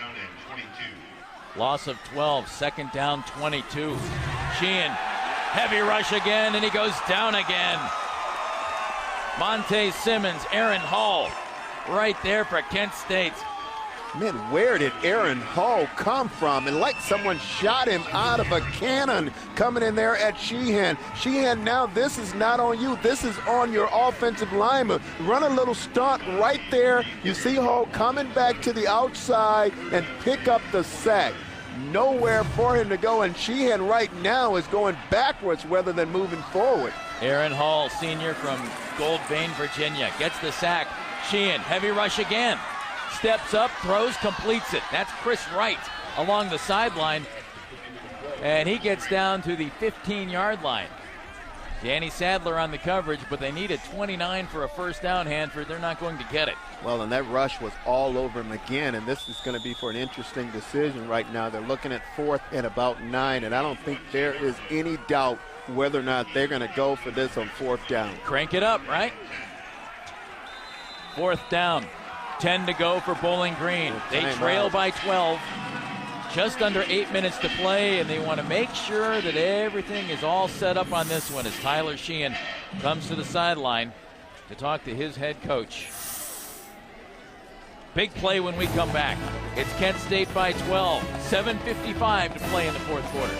S1: Loss of 12, 2nd down, 22. Sheehan, heavy rush again, and he goes down again. Monte Simmons, Aaron Hall, right there for Kent State.
S2: Man, where did Aaron Hall come from? And like someone shot him out of a cannon coming in there at Sheehan. Sheehan, now this is not on you. This is on your offensive lineman. Run a little stunt right there. You see Hall coming back to the outside and pick up the sack. Nowhere for him to go, and Sheehan right now is going backwards rather than moving forward.
S1: Aaron Hall, senior from Gold Vein, Virginia, gets the sack. Sheehan, heavy rush again. Steps up, throws, completes it. That's Chris Wright along the sideline. And he gets down to the 15-yard line. Danny Sadler on the coverage, but they needed 29 for a first down, Hanford. They're not going to get it.
S2: Well, and that rush was all over him again, and this is going to be for an interesting decision right now. They're looking at 4th and about 9, and I don't think there is any doubt whether or not they're going to go for this on 4th down.
S1: Crank it up, right? 4th down. 10 to go for Bowling Green. They trail by 12. Just under 8 minutes to play, and they want to make sure that everything is all set up on this one as Tyler Sheehan comes to the sideline to talk to his head coach. Big play when we come back. It's Kent State by 12. 7:55 to play in the 4th quarter.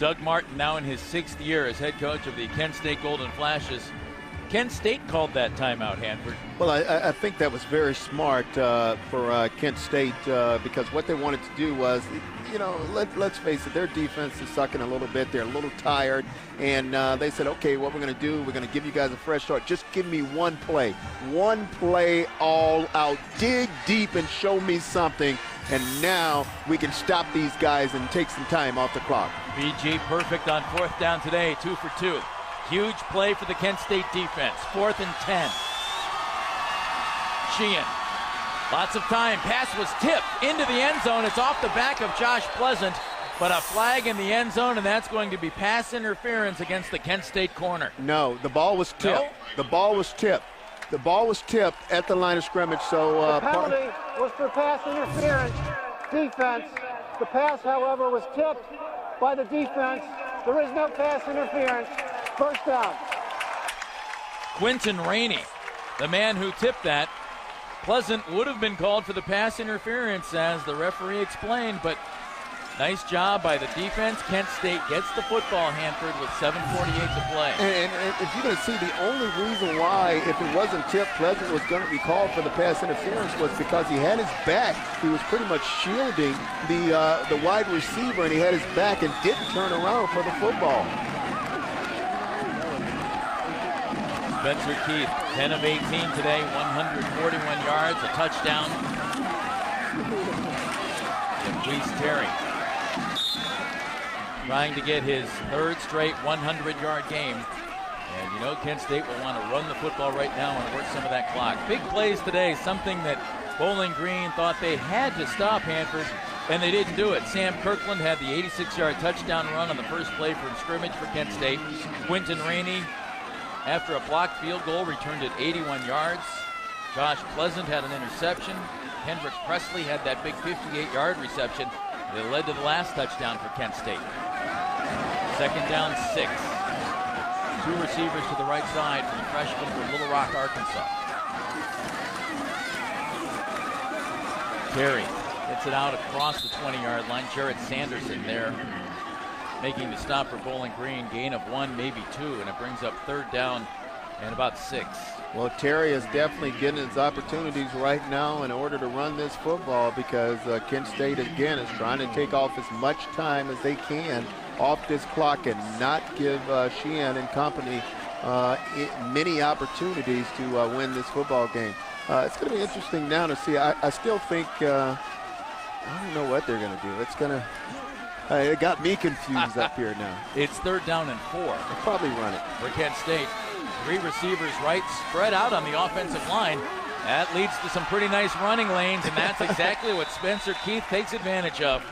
S1: Doug Martin now in his 6th year as head coach of the Kent State Golden Flashes. Kent State called that timeout, Hanford.
S2: Well, I think that was very smart for Kent State because what they wanted to do was, let's face it, their defense is sucking a little bit. They're a little tired. And they said, okay, what we're going to do, we're going to give you guys a fresh start. Just give me one play all out. Dig deep and show me something. And now we can stop these guys and take some time off the clock.
S1: BG perfect on 4th down today, 2 for 2. Huge play for the Kent State defense. 4th and 10. Sheehan. Lots of time. Pass was tipped into the end zone. It's off the back of Josh Pleasant, but a flag in the end zone, and that's going to be pass interference against the Kent State corner.
S2: No, the ball was tipped.
S1: No?
S2: The ball was tipped. The ball was tipped at the line of scrimmage. So
S4: the penalty was for pass interference. Defense. The pass, however, was tipped by the defense. There is no pass interference. First down.
S1: Quinton Rainey, the man who tipped that. Pleasant would have been called for the pass interference, as the referee explained, but nice job by the defense. Kent State gets the football, Hanford, with 7:48 to play.
S2: And if you're going to see, the only reason why, if it wasn't tipped, Pleasant was going to be called for the pass interference was because he had his back. He was pretty much shielding the wide receiver, and he had his back and didn't turn around for the football.
S1: Spencer Keith, 10 of 18 today, 141 yards, a touchdown. And Reese Terry trying to get his 3rd straight 100-yard game. And Kent State will want to run the football right now and work some of that clock. Big plays today, something that Bowling Green thought they had to stop Hanford, and they didn't do it. Sam Kirkland had the 86-yard touchdown run on the first play from scrimmage for Kent State. Quinton Rainey, after a blocked field goal, returned it 81 yards. Josh Pleasant had an interception. Hendricks Presley had that big 58-yard reception that led to the last touchdown for Kent State. 2nd down, 6. 2 receivers to the right side for the freshman from Little Rock, Arkansas. Terry gets it out across the 20-yard line. Jared Sanderson there making the stop for Bowling Green. Gain of 1, maybe 2, and it brings up 3rd down and about 6.
S2: Well, Terry is definitely getting his opportunities right now in order to run this football because Kent State, again, is trying to take off as much time as they can off this clock and not give Sheehan and company many opportunities to win this football game. It's going to be interesting now to see. I still think, I don't know what they're going to do. It's going to... it got me confused up here now.
S1: It's 3rd down and 4.
S2: They'll probably run it.
S1: For Kent State. 3 receivers right, spread out on the offensive line. That leads to some pretty nice running lanes, and that's exactly what Spencer Keith takes advantage of.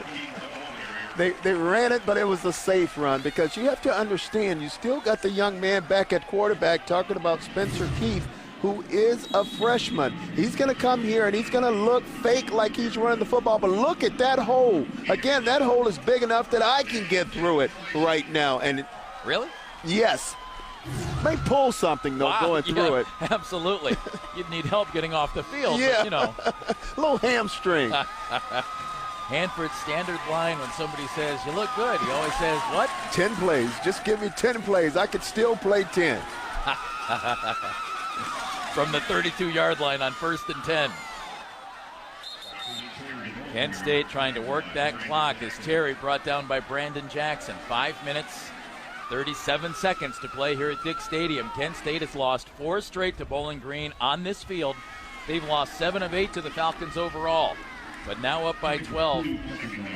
S2: They ran it, but it was a safe run because you have to understand, you still got the young man back at quarterback talking about Spencer Keith, who is a freshman. He's going to come here and he's going to look fake like he's running the football, but look at that hole. Again, that hole is big enough that I can get through it right now. And
S1: really?
S2: Yes. May pull something, though, going through it.
S1: Absolutely. You'd need help getting off the field,
S2: yeah.
S1: But,
S2: a little hamstring.
S1: Hanford's standard line when somebody says, you look good, he always says, what?
S2: 10 plays. Just give me 10 plays. I could still play 10.
S1: From the 32-yard line on 1st and 10. Kent State trying to work that clock as Terry brought down by Brandon Jackson. 5 minutes, 37 seconds to play here at Dick Stadium. Kent State has lost 4 straight to Bowling Green on this field. They've lost 7 of 8 to the Falcons overall, but now up by 12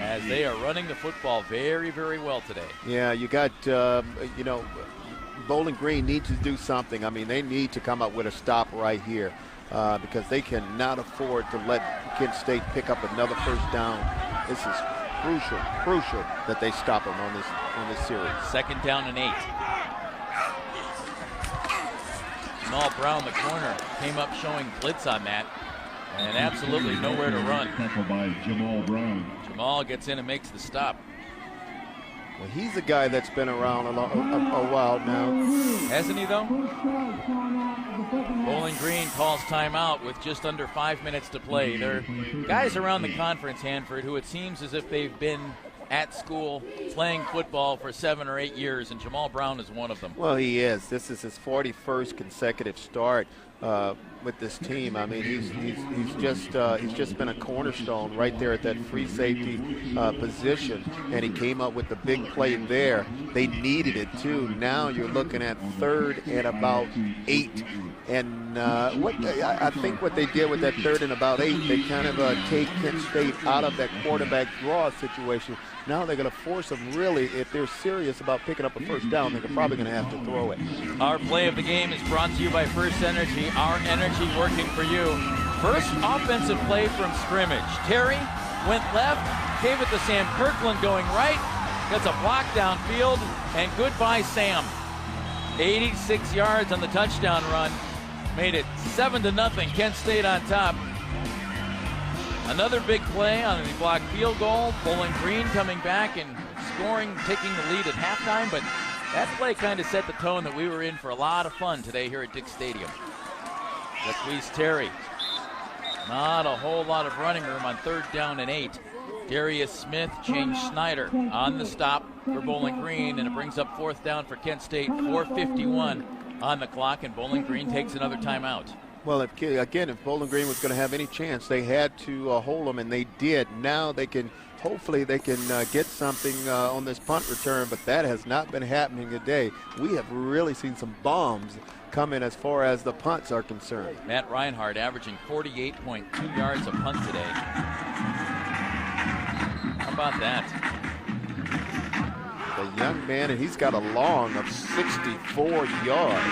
S1: as they are running the football very, very well today.
S2: Yeah, you got, Bowling Green needs to do something. I mean, they need to come up with a stop right here because they cannot afford to let Kent State pick up another 1st down. This is crucial that they stop them on this series.
S1: 2nd down and 8. Jamal Brown, the corner, came up showing blitz on that, and absolutely nowhere to run.
S3: By Jamal Brown.
S1: Jamal gets in and makes the stop.
S2: Well, he's a guy that's been around a while now.
S1: Hasn't he, though? Bowling Green calls timeout with just under 5 minutes to play. There are guys around the conference, Hanford, who it seems as if they've been at school, playing football for 7 or 8 years, and Jamal Brown is one of them.
S2: Well, he is. This is his 41st consecutive start with this team. I mean, he's just been a cornerstone right there at that free safety position, and he came up with the big play there. They needed it too. Now you're looking at 3rd and about 8. And I think what they did with that 3rd and about 8, they kind of take Kent State out of that quarterback draw situation. Now they're going to force them, really, if they're serious about picking up a first down, they're probably going to have to throw it.
S1: Our play of the game is brought to you by First Energy, our energy working for you. First offensive play from scrimmage. Terry went left, gave it to Sam Kirkland going right, gets a block downfield, and goodbye, Sam. 86 yards on the touchdown run. Made it 7-0, Kent State on top. Another big play on the blocked field goal. Bowling Green coming back and scoring, taking the lead at halftime, but that play kind of set the tone that we were in for a lot of fun today here at Dick Stadium. Laquise Terry. Not a whole lot of running room on 3rd down and 8. Darius Smith changed Snyder on the stop for Bowling Green, and it brings up 4th down for Kent State. 4:51 on the clock, and Bowling Green takes another timeout.
S2: Well, if Bowling Green was going to have any chance, they had to hold them, and they did. Now they can, hopefully they can get something on this punt return, but that has not been happening today. We have really seen some bombs come in as far as the punts are concerned.
S1: Matt Reinhardt averaging 48.2 yards a punt today. How about that?
S2: The young man, and he's got a long of 64 yards.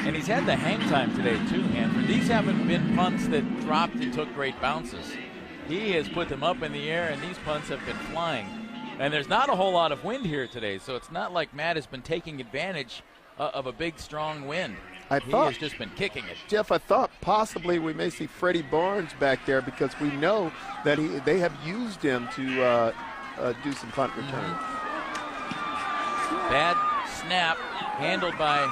S1: And he's had the hang time today, too, Hanford. These haven't been punts that dropped and took great bounces. He has put them up in the air, and these punts have been flying. And there's not a whole lot of wind here today, so it's not like Matt has been taking advantage of a big, strong wind. He has just been kicking it.
S2: Jeff, I thought possibly we may see Freddie Barnes back there because we know that they have used him to do some punt returns.
S1: Bad snap handled by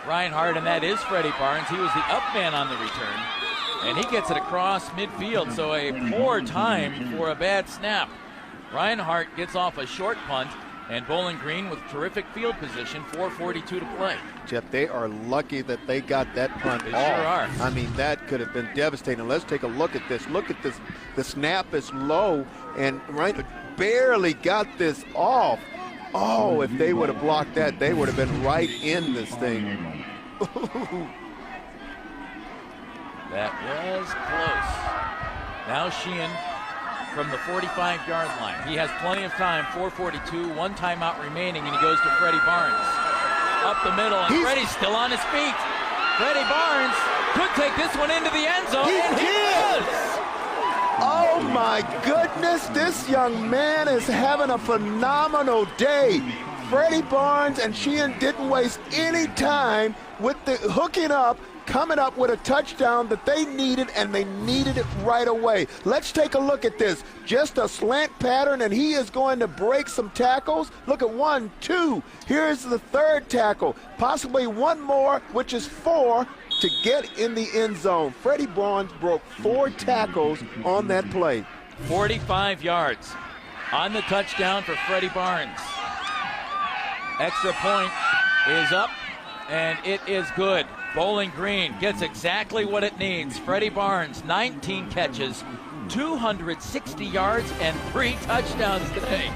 S1: Reinhardt, and that is Freddie Barnes. He was the up man on the return, and he gets it across midfield, so a poor time for a bad snap. Reinhardt gets off a short punt, and Bowling Green with terrific field position, 4:42 to play.
S2: Jeff, they are lucky that they got that punt off.
S1: They sure are.
S2: I mean, that could have been devastating. Let's take a look at this. Look at this. The snap is low, and Reinhardt barely got this off. Oh, if they would have blocked that, they would have been right in this thing.
S1: That was close. Now Sheehan from the 45-yard line. He has plenty of time, 4:42, 1 timeout remaining, and he goes to Freddie Barnes. Up the middle, and Freddie's still on his feet. Freddie Barnes could take this one into the end zone, and he does!
S2: Oh my goodness, this young man is having a phenomenal day. Freddie Barnes and Sheehan didn't waste any time with the hooking up, coming up with a touchdown that they needed, and they needed it right away. Let's take a look at this. Just a slant pattern, and he is going to break some tackles. Look at 1, 2. Here's the 3rd tackle. Possibly one more, which is 4, to get in the end zone. Freddie Barnes broke 4 tackles on that play.
S1: 45 yards on the touchdown for Freddie Barnes. Extra point is up, and it is good. Bowling Green gets exactly what it needs. Freddie Barnes, 19 catches, 260 yards, and 3 touchdowns today.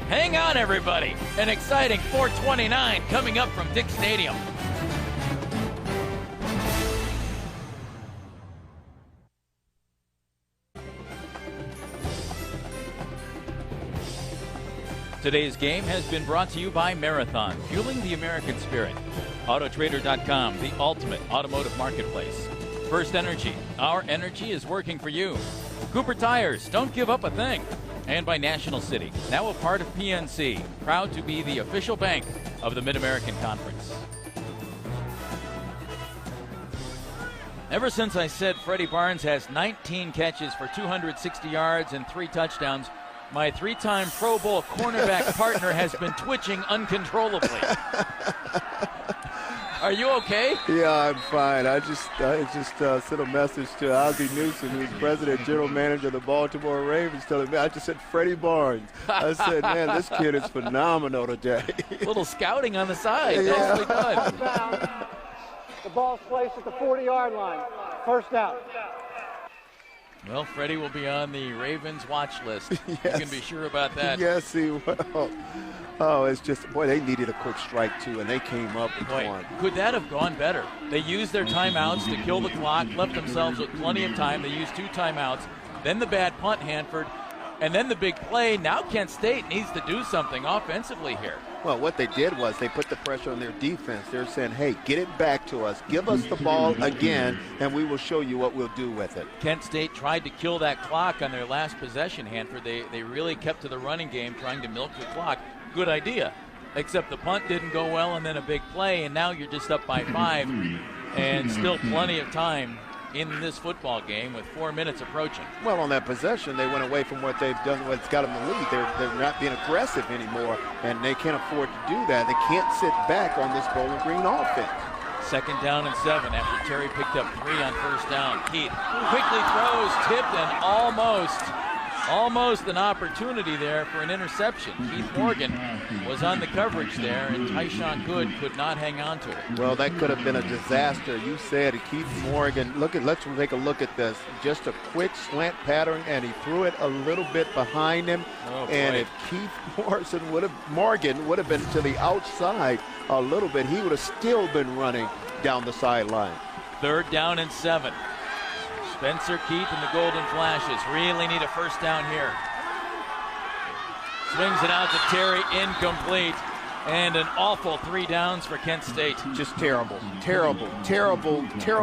S1: Hang on, everybody. An exciting 4:29 coming up from Dick Stadium. Today's game has been brought to you by Marathon, fueling the American spirit. Autotrader.com, the ultimate automotive marketplace. First Energy, our energy is working for you. Cooper Tires, don't give up a thing. And by National City, now a part of PNC, proud to be the official bank of the Mid-American Conference. Ever since I said Freddie Barnes has 19 catches for 260 yards and 3 touchdowns, my 3-time Pro Bowl cornerback partner has been twitching uncontrollably. Are you okay?
S2: Yeah, I'm fine. I just sent a message to Ozzie Newsom, who's president and general manager of the Baltimore Ravens, telling me, I just said Freddie Barnes. I said, man, this kid is phenomenal today.
S1: A little scouting on the side.
S2: Yeah.
S1: Nicely done.
S4: Inbound. The ball's placed at the 40-yard line. First down.
S1: Well, Freddie will be on the Ravens watch list.
S2: Yes.
S1: You can be sure about that.
S2: Yes, he will. Oh, it's just, boy, they needed a quick strike, too, and they came up with
S1: Boy,
S2: one.
S1: could that have gone better? They used their timeouts to kill the clock, left themselves with plenty of time. They used 2 timeouts, then the bad punt, Hanford, and then the big play. Now Kent State needs to do something offensively here.
S2: Well, what they did was they put the pressure on their defense. They're saying, hey, get it back to us. Give us the ball again, and we will show you what we'll do with it.
S1: Kent State tried to kill that clock on their last possession, Hanford. They really kept to the running game, trying to milk the clock. Good idea, except the punt didn't go well, and then a big play, and now you're just up by 5, and still plenty of time in this football game with 4 minutes approaching.
S2: Well, on that possession, they went away from what they've done, what's got them the lead. They're not being aggressive anymore, and they can't afford to do that. They can't sit back on this Bowling Green offense.
S1: 2nd down and 7 after Terry picked up 3 on first down. Keith quickly throws, tipped, and almost an opportunity there for an interception. Keith Morgan was on the coverage there, and Tyshawn Good could not hang on to it.
S2: Well, that could have been a disaster. You said it. Keith Morgan, let's take a look at this. Just a quick slant pattern, and he threw it a little bit behind him.
S1: Oh,
S2: and
S1: boy.
S2: if Keith Morgan would have been to the outside a little bit, he would have still been running down the sideline.
S1: 3rd down and 7. Spencer Keith and the Golden Flashes really need a first down here. Swings it out to Terry, incomplete. And an awful 3 downs for Kent State.
S2: Just terrible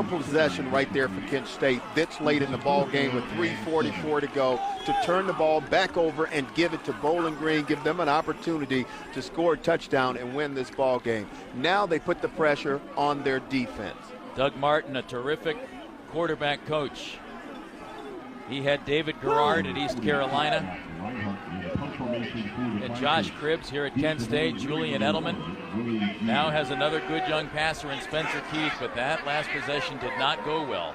S2: possession right there for Kent State. This late in the ball game with 3:44 to go to turn the ball back over and give it to Bowling Green, give them an opportunity to score a touchdown and win this ball game. Now they put the pressure on their defense.
S1: Doug Martin, a terrific quarterback coach. He had David Garrard at East Carolina. And Josh Cribbs here at Kent State. Julian Edelman now has another good young passer in Spencer Keith, but that last possession did not go well.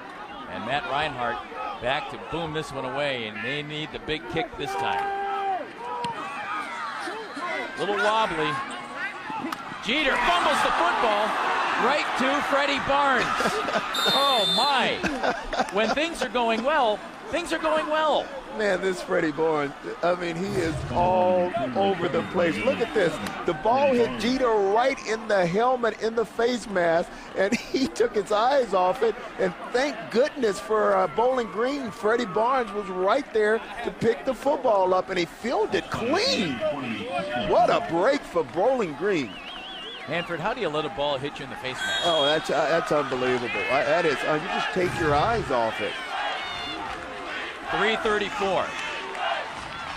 S1: And Matt Reinhardt back to boom this one away, and they need the big kick this time. Little wobbly. Jeter fumbles the football right to Freddie Barnes. Oh my. When things are going well, things are going well.
S2: Man, this Freddie Barnes, I mean, he is all over the place. Look at this. The ball hit Jeter right in the helmet, in the face mask, and he took his eyes off it. And thank goodness for Bowling Green, Freddie Barnes was right there to pick the football up, and he fielded it clean. What a break for Bowling Green.
S1: Hanford, how do you let a ball hit you in the face mask?
S2: Oh, that's unbelievable. That is, you just take your eyes off it.
S1: 3:34.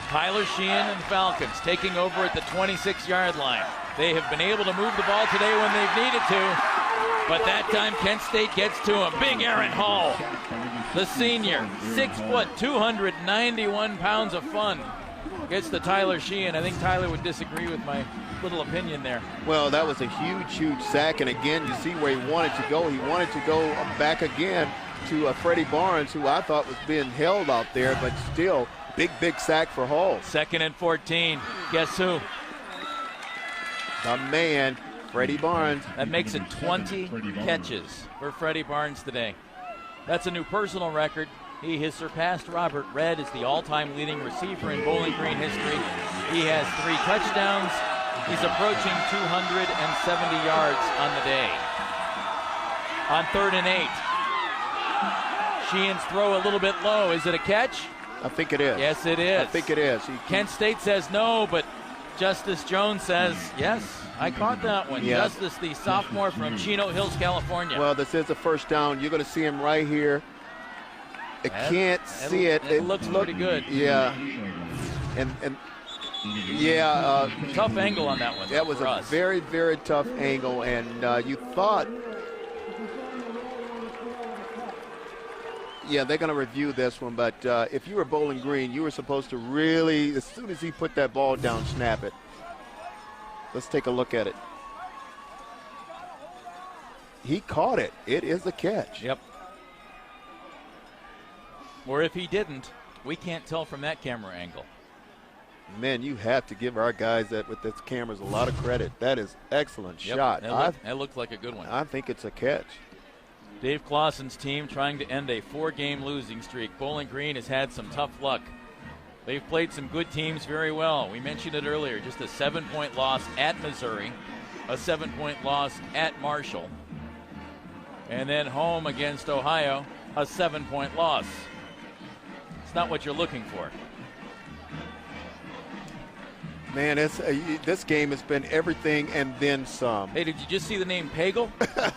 S1: Tyler Sheehan and the Falcons taking over at the 26-yard line. They have been able to move the ball today when they've needed to, but that time Kent State gets to him. Big Aaron Hall, the senior, 6 foot, 291 pounds of fun, gets to Tyler Sheehan. I think Tyler would disagree with my little opinion there.
S2: Well, that was a huge sack, and again, you see where he wanted to go. He wanted to go back again to Freddie Barnes, who I thought was being held out there, but still, big sack for Hall.
S1: 2nd and 14. Guess who?
S2: The man, Freddie Barnes.
S1: That makes it 20 catches for Freddie Barnes today. That's a new personal record. He has surpassed Robert Redd as the all-time leading receiver in Bowling Green history. He has 3 touchdowns. He's approaching 270 yards on the day. On 3rd and 8. Sheehan's throw a little bit low. Is it a catch?
S2: I think it is.
S1: Yes, it is.
S2: I think it is.
S1: Kent State says no, but Justice Jones says, yes, I caught that one.
S2: Yeah.
S1: Justice, the sophomore from Chino Hills, California.
S2: Well, this is a first down. You're going to see him right here. I can't see it.
S1: It looks pretty good.
S2: Yeah. And
S1: tough angle on that one.
S2: That was a very tough angle, and you thought, yeah, they're going to review this one, but if you were Bowling Green, you were supposed to really, as soon as he put that ball down, snap it. Let's take a look at it. he caught it. It is a catch.
S1: Yep. Or if he didn't, we can't tell from that camera angle.
S2: Man, you have to give our guys that with these cameras a lot of credit. That is excellent shot.
S1: That looked like a good one.
S2: I think it's a catch.
S1: Dave Clausen's team trying to end a 4-game losing streak. Bowling Green has had some tough luck. They've played some good teams very well. We mentioned it earlier, just a 7-point loss at Missouri, a 7-point loss at Marshall, and then home against Ohio, a 7-point loss. It's not what you're looking for.
S2: Man, this game has been everything and then some.
S1: Hey, did you just see the name Pagel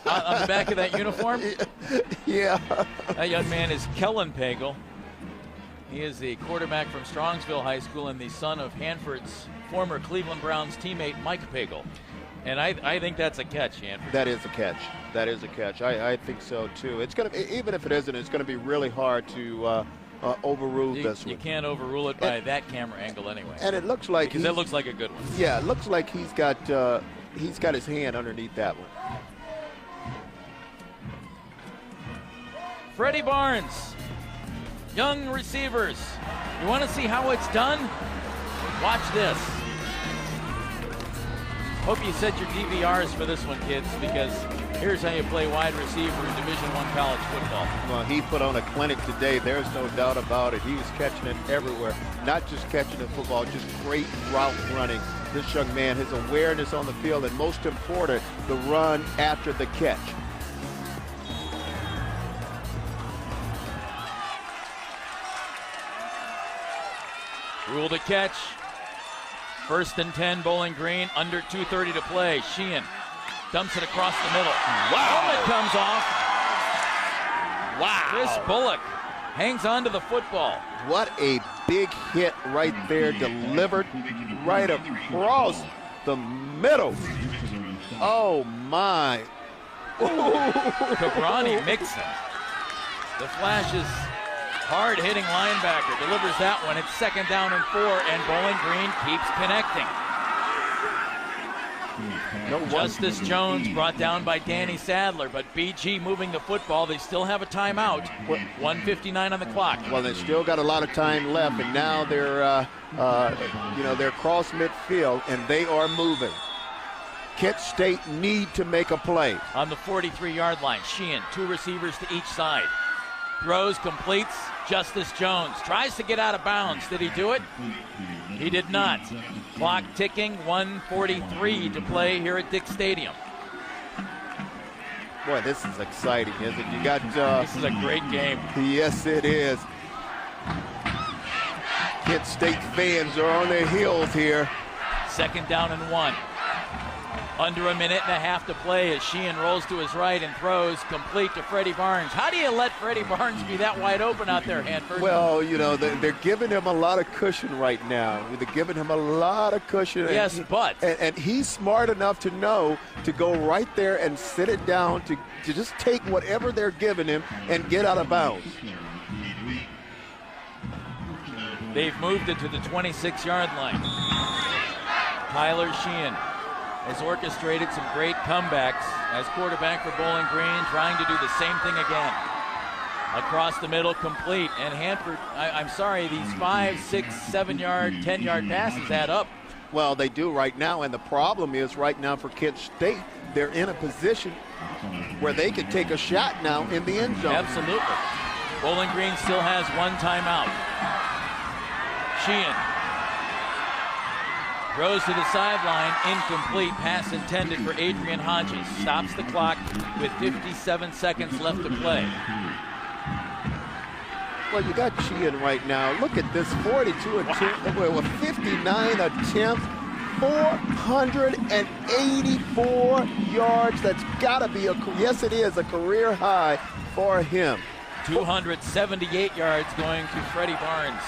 S1: on the back of that uniform?
S2: Yeah.
S1: That young man is Kellen Pagel. He is the quarterback from Strongsville High School and the son of Hanford's former Cleveland Browns teammate Mike Pagel. And I think that's a catch, Hanford.
S2: That is a catch. That is a catch. I think so too. It's gonna, even if it isn't, it's going to be really hard to overrule this one.
S1: You can't overrule it by that camera angle anyway.
S2: And it looks like
S1: because it looks like a good one.
S2: Yeah, it looks like he's got his hand underneath that one.
S1: Freddie Barnes, young receivers. You want to see how it's done? Watch this. Hope you set your DVRs for this one, kids, because here's how you play wide receiver in Division I college football.
S2: Well, he put on a clinic today. There's no doubt about it. He was catching it everywhere. Not just catching the football, just great route running. This young man, his awareness on the field, and most important, the run after the catch.
S1: Rule to catch. 1st and 10, Bowling Green, under 2:30 to play. Sheehan dumps it across the middle. Wow! Helmet comes off. Wow! Chris Bullock hangs on to the football.
S2: What a big hit right there, delivered right across the middle. Oh, my.
S1: Cabrani Mixon. The flashes. Hard-hitting linebacker delivers that one. It's 2nd down and 4, and Bowling Green keeps connecting. Justice Jones brought down by Danny Sadler, but BG moving the football. They still have a timeout. 1:59 on the clock.
S2: Well, they still got a lot of time left, and now they're they're across midfield, and they are moving. Kent State need to make a play.
S1: On the 43-yard line, Sheehan, 2 receivers to each side. Throws, completes. Justice Jones tries to get out of bounds. Did he do it? He did not. Clock ticking, 1:43 to play here at Dick Stadium.
S2: Boy, this is exciting, isn't it? You got.
S1: This is a great game.
S2: Yes, it is. Kent State fans are on their heels here.
S1: 2nd down and 1. Under 1.5 minutes to play as Sheehan rolls to his right and throws complete to Freddie Barnes. How do you let Freddie Barnes be that wide open out there, Hanford?
S2: Well, they're giving him a lot of cushion right now. They're giving him a lot of cushion.
S1: Yes,
S2: and he's smart enough to know to go right there and sit it down, to just take whatever they're giving him and get out of bounds.
S1: They've moved it to the 26-yard line. Tyler Sheehan has orchestrated some great comebacks as quarterback for Bowling Green, trying to do the same thing again. Across the middle, complete. And Hanford, I'm sorry, these 5, 6, 7-yard, 10-yard passes add up.
S2: Well, they do right now, and the problem is right now for Kent State, they're in a position where they could take a shot now in the end zone.
S1: Absolutely. Bowling Green still has 1 timeout. Sheehan throws to the sideline, incomplete, pass intended for Adrian Hodges. Stops the clock with 57 seconds left to play.
S2: Well, you got Sheehan right now. Look at this, 42 attempts, with 59 attempts, 484 yards. That's got to be yes, it is a career high for him.
S1: 278 yards going to Freddie Barnes.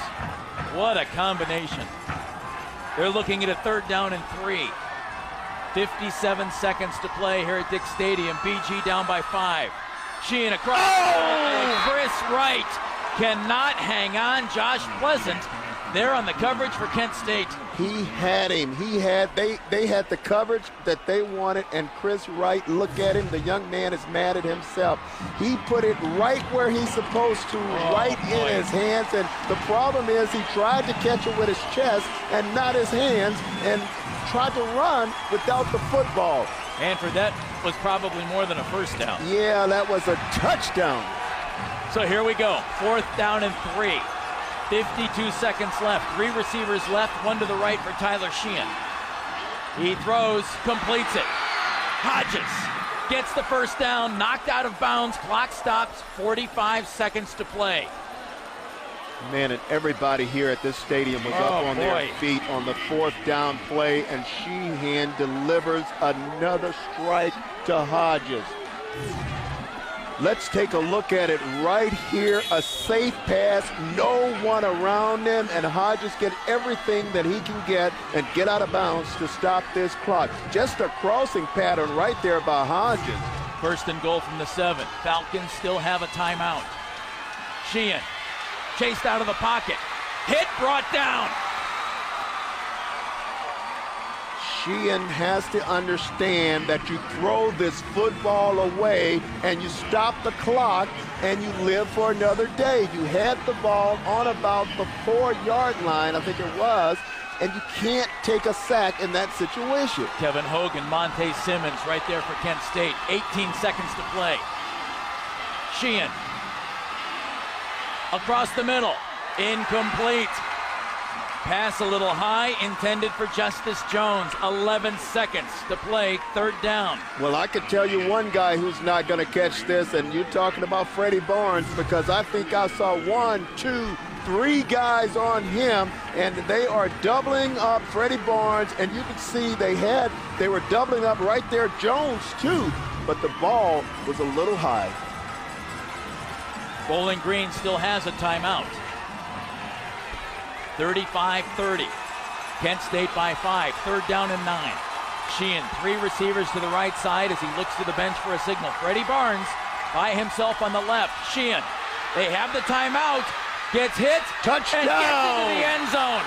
S1: What a combination. They're looking at a 3rd down and 3. 57 seconds to play here at Dick Stadium. BG down by 5. Sheehan across. Oh! Chris Wright cannot hang on. Josh Pleasant there on the coverage for Kent State.
S2: He had him. They had the coverage that they wanted, and Chris Wright, look at him. The young man is mad at himself. He put it right where he's supposed to, right in his hands. And the problem is he tried to catch it with his chest and not his hands, and tried to run without the football.
S1: And for that was probably more than a first down.
S2: Yeah, that was a touchdown.
S1: So here we go, 4th down and 3. 52 seconds left, 3 receivers left, one to the right for Tyler Sheehan. He throws, completes it. Hodges gets the first down, knocked out of bounds, clock stops, 45 seconds to play.
S2: Man, and everybody here at this stadium was up on their feet on the 4th down play, and Sheehan delivers another strike to Hodges. Let's take a look at it right here. A safe pass, no one around him, and Hodges get everything that he can get and get out of bounds to stop this clock. Just a crossing pattern right there by Hodges.
S1: 1st and goal from the 7. Falcons still have a timeout. Sheehan chased out of the pocket. Hit, brought down.
S2: Sheehan has to understand that you throw this football away and you stop the clock and you live for another day. You had the ball on about the 4-yard line, I think it was, and you can't take a sack in that situation.
S1: Kevin Hogan, Monte Simmons right there for Kent State. 18 seconds to play. Sheehan across the middle, incomplete. Pass a little high, intended for Justice Jones. 11 seconds to play, 3rd down.
S2: Well, I could tell you one guy who's not going to catch this, and you're talking about Freddie Barnes, because I think I saw 1, 2, 3 guys on him, and they are doubling up Freddie Barnes, and you can see they were doubling up right there Jones too, but the ball was a little high.
S1: Bowling Green still has a timeout. 35-30. Kent State by 5. 3rd down and 9. Sheehan, 3 receivers to the right side as he looks to the bench for a signal. Freddie Barnes by himself on the left. Sheehan, they have the timeout. Gets hit.
S2: Touchdown!
S1: And gets into the end zone.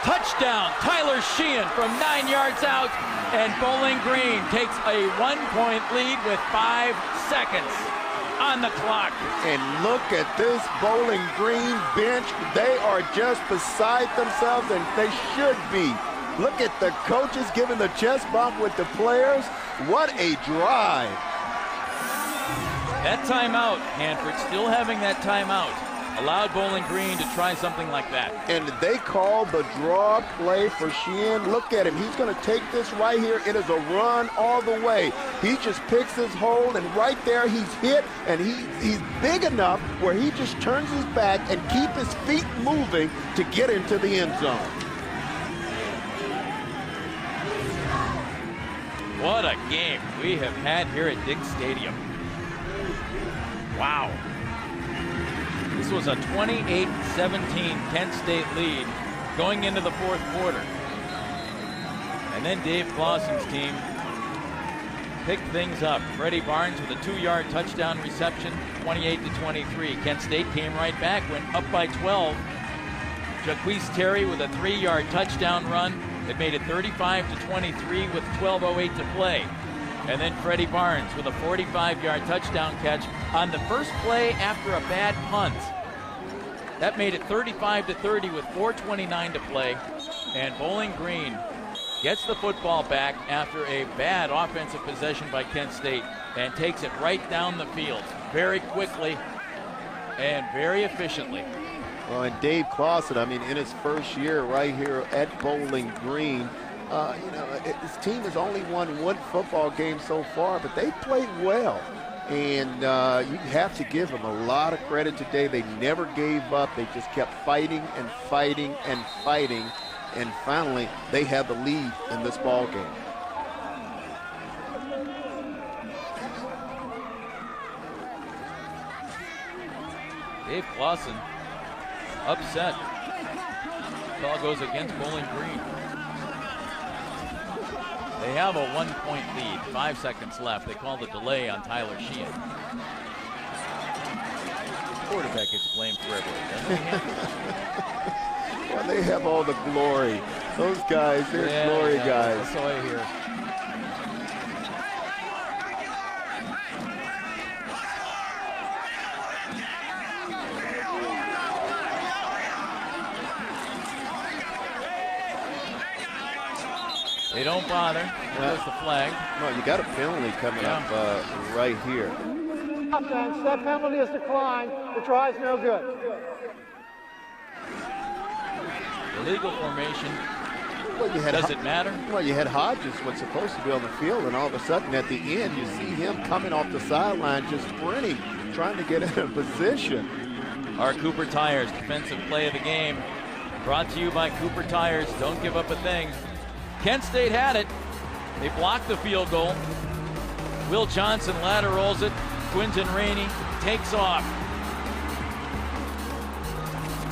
S1: Touchdown, Tyler Sheehan from 9 yards out. And Bowling Green takes a 1-point lead with 5 seconds on the clock.
S2: And look at this Bowling Green bench. They are just beside themselves, and they should be. Look at the coaches giving the chest bump with the players. What a drive.
S1: That timeout, Hanford, still having that timeout, allowed Bowling Green to try something like that.
S2: And they call the draw play for Sheehan. Look at him. He's going to take this right here. It is a run all the way. He just picks his hold, and right there he's hit, and he's big enough where he just turns his back and keep his feet moving to get into the end zone.
S1: What a game we have had here at Diggs Stadium. Wow. This was a 28-17 Kent State lead going into the 4th quarter. And then Dave Clausen's team picked things up. Freddie Barnes with a 2-yard touchdown reception, 28-23. Kent State came right back, went up by 12. Jaquise Terry with a 3-yard touchdown run. It made it 35-23 with 12:08 to play. And then Freddie Barnes with a 45-yard touchdown catch on the first play after a bad punt. That made it 35-30 with 4:29 to play. And Bowling Green gets the football back after a bad offensive possession by Kent State and takes it right down the field very quickly and very efficiently.
S2: Well, and Dave Clausen, I mean, in his first year right here at Bowling Green, his team has only won 1 football game so far, but they played well. And you have to give them a lot of credit today. They never gave up. They just kept fighting and fighting and fighting. And finally, they have the lead in this ball game.
S1: Dave Clausen upset. Call goes against Bowling Green. They have a 1-point lead, 5 seconds left. They called a delay on Tyler Sheehan. quarterback gets blamed for everything, doesn't he?
S2: Well, they have all the glory. Those guys, they're glory guys.
S1: That's all I hear. They don't bother. There's the flag.
S2: Well, you got a penalty coming up right here.
S4: Offense, that penalty is declined. The try's no good.
S1: Illegal formation.
S2: Well,
S1: Does it matter?
S2: Well, you had Hodges was supposed to be on the field, and all of a sudden at the end, you see him coming off the sideline, just sprinting, trying to get in a position.
S1: Our Cooper Tires defensive play of the game, brought to you by Cooper Tires. Don't give up a thing. Kent State had it. They blocked the field goal. Will Johnson laterals it. Quinton Rainey takes off.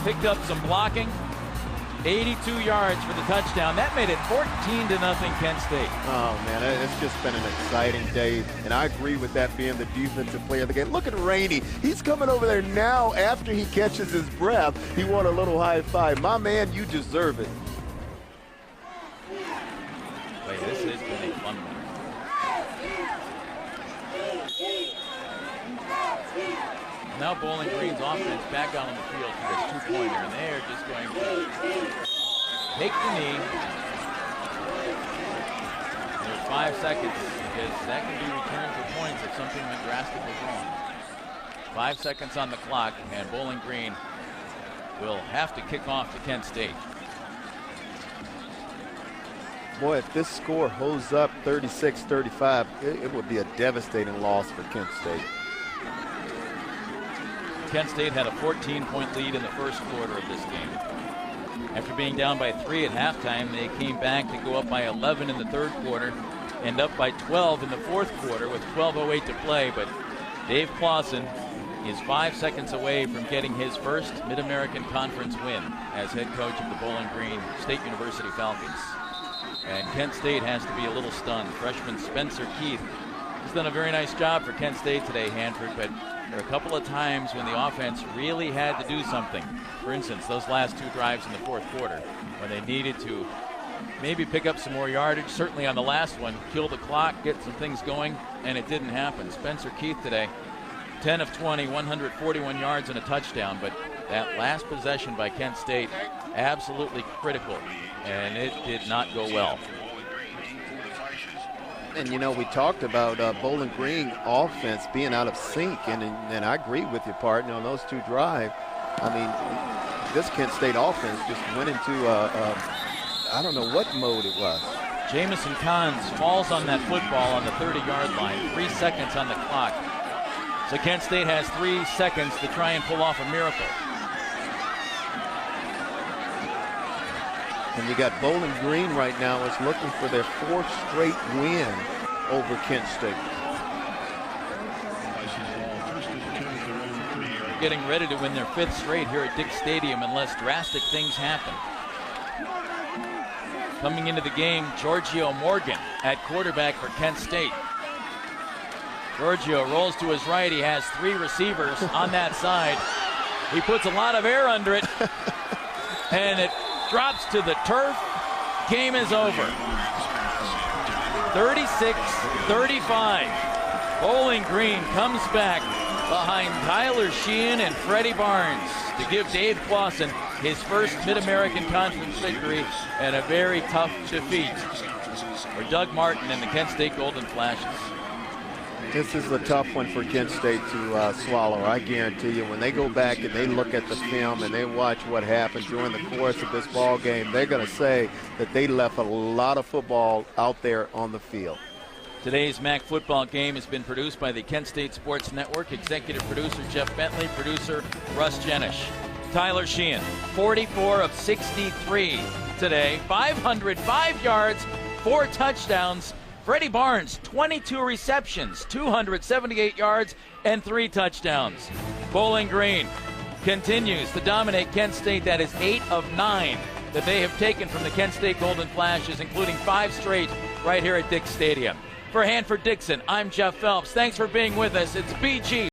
S1: Picked up some blocking. 82 yards for the touchdown. That made it 14-0 Kent State.
S2: Oh, man, it's just been an exciting day, and I agree with that being the defensive player of the game. Look at Rainey. He's coming over there now after he catches his breath. He won a little high five. My man, you deserve it.
S1: Wait, this has been a fun one. Now Bowling Green's offense back out on the field for this two-pointer, and they're just going to take the knee. There's 5 seconds, because that can be returned for points if something went drastically wrong. 5 seconds on the clock, and Bowling Green will have to kick off to Kent State.
S2: Boy, if this score holds up 36-35, it would be a devastating loss for Kent State.
S1: Kent State had a 14-point lead in the first quarter of this game. After being down by 3 at halftime, they came back to go up by 11 in the third quarter and up by 12 in the fourth quarter with 12:08 to play. But Dave Clausen is 5 seconds away from getting his first Mid-American Conference win as head coach of the Bowling Green State University Falcons. And Kent State has to be a little stunned. Freshman Spencer Keith has done a very nice job for Kent State today, Hanford, but there are a couple of times when the offense really had to do something. For instance, those last 2 drives in the fourth quarter when they needed to maybe pick up some more yardage. Certainly on the last one, kill the clock, get some things going, and it didn't happen. Spencer Keith today, 10 of 20, 141 yards and a touchdown, but that last possession by Kent State, absolutely critical, and it did not go well.
S2: And, you know, we talked about Bowling Green offense being out of sync, and I agree with you, partner, on those 2 drives. I mean, this Kent State offense just went into, I don't know what mode it was.
S1: Jamison Kahns falls on that football on the 30-yard line, 3 seconds on the clock. So Kent State has 3 seconds to try and pull off a miracle.
S2: And you got Bowling Green right now is looking for their 4th straight win over Kent State.
S1: Getting ready to win their 5th straight here at Dick Stadium unless drastic things happen. Coming into the game, Giorgio Morgan at quarterback for Kent State. Giorgio rolls to his right. He has 3 receivers on that side. He puts a lot of air under it, and it drops to the turf. Game is over. 36-35. Bowling Green comes back behind Tyler Sheehan and Freddie Barnes to give Dave Clausen his first Mid-American Conference victory and a very tough defeat for Doug Martin and the Kent State Golden Flashes.
S2: This is a tough one for Kent State to swallow. I guarantee you, when they go back and they look at the film and they watch what happened during the course of this ball game, they're going to say that they left a lot of football out there on the field.
S1: Today's MAC football game has been produced by the Kent State Sports Network. Executive producer Jeff Bentley, producer Russ Jenish. Tyler Sheehan, 44 of 63 today, 505 yards, 4 touchdowns. Freddie Barnes, 22 receptions, 278 yards, and 3 touchdowns. Bowling Green continues to dominate Kent State. That is 8 of 9 that they have taken from the Kent State Golden Flashes, including 5 straight right here at Dick Stadium. For Hanford Dixon, I'm Jeff Phelps. Thanks for being with us. It's BG.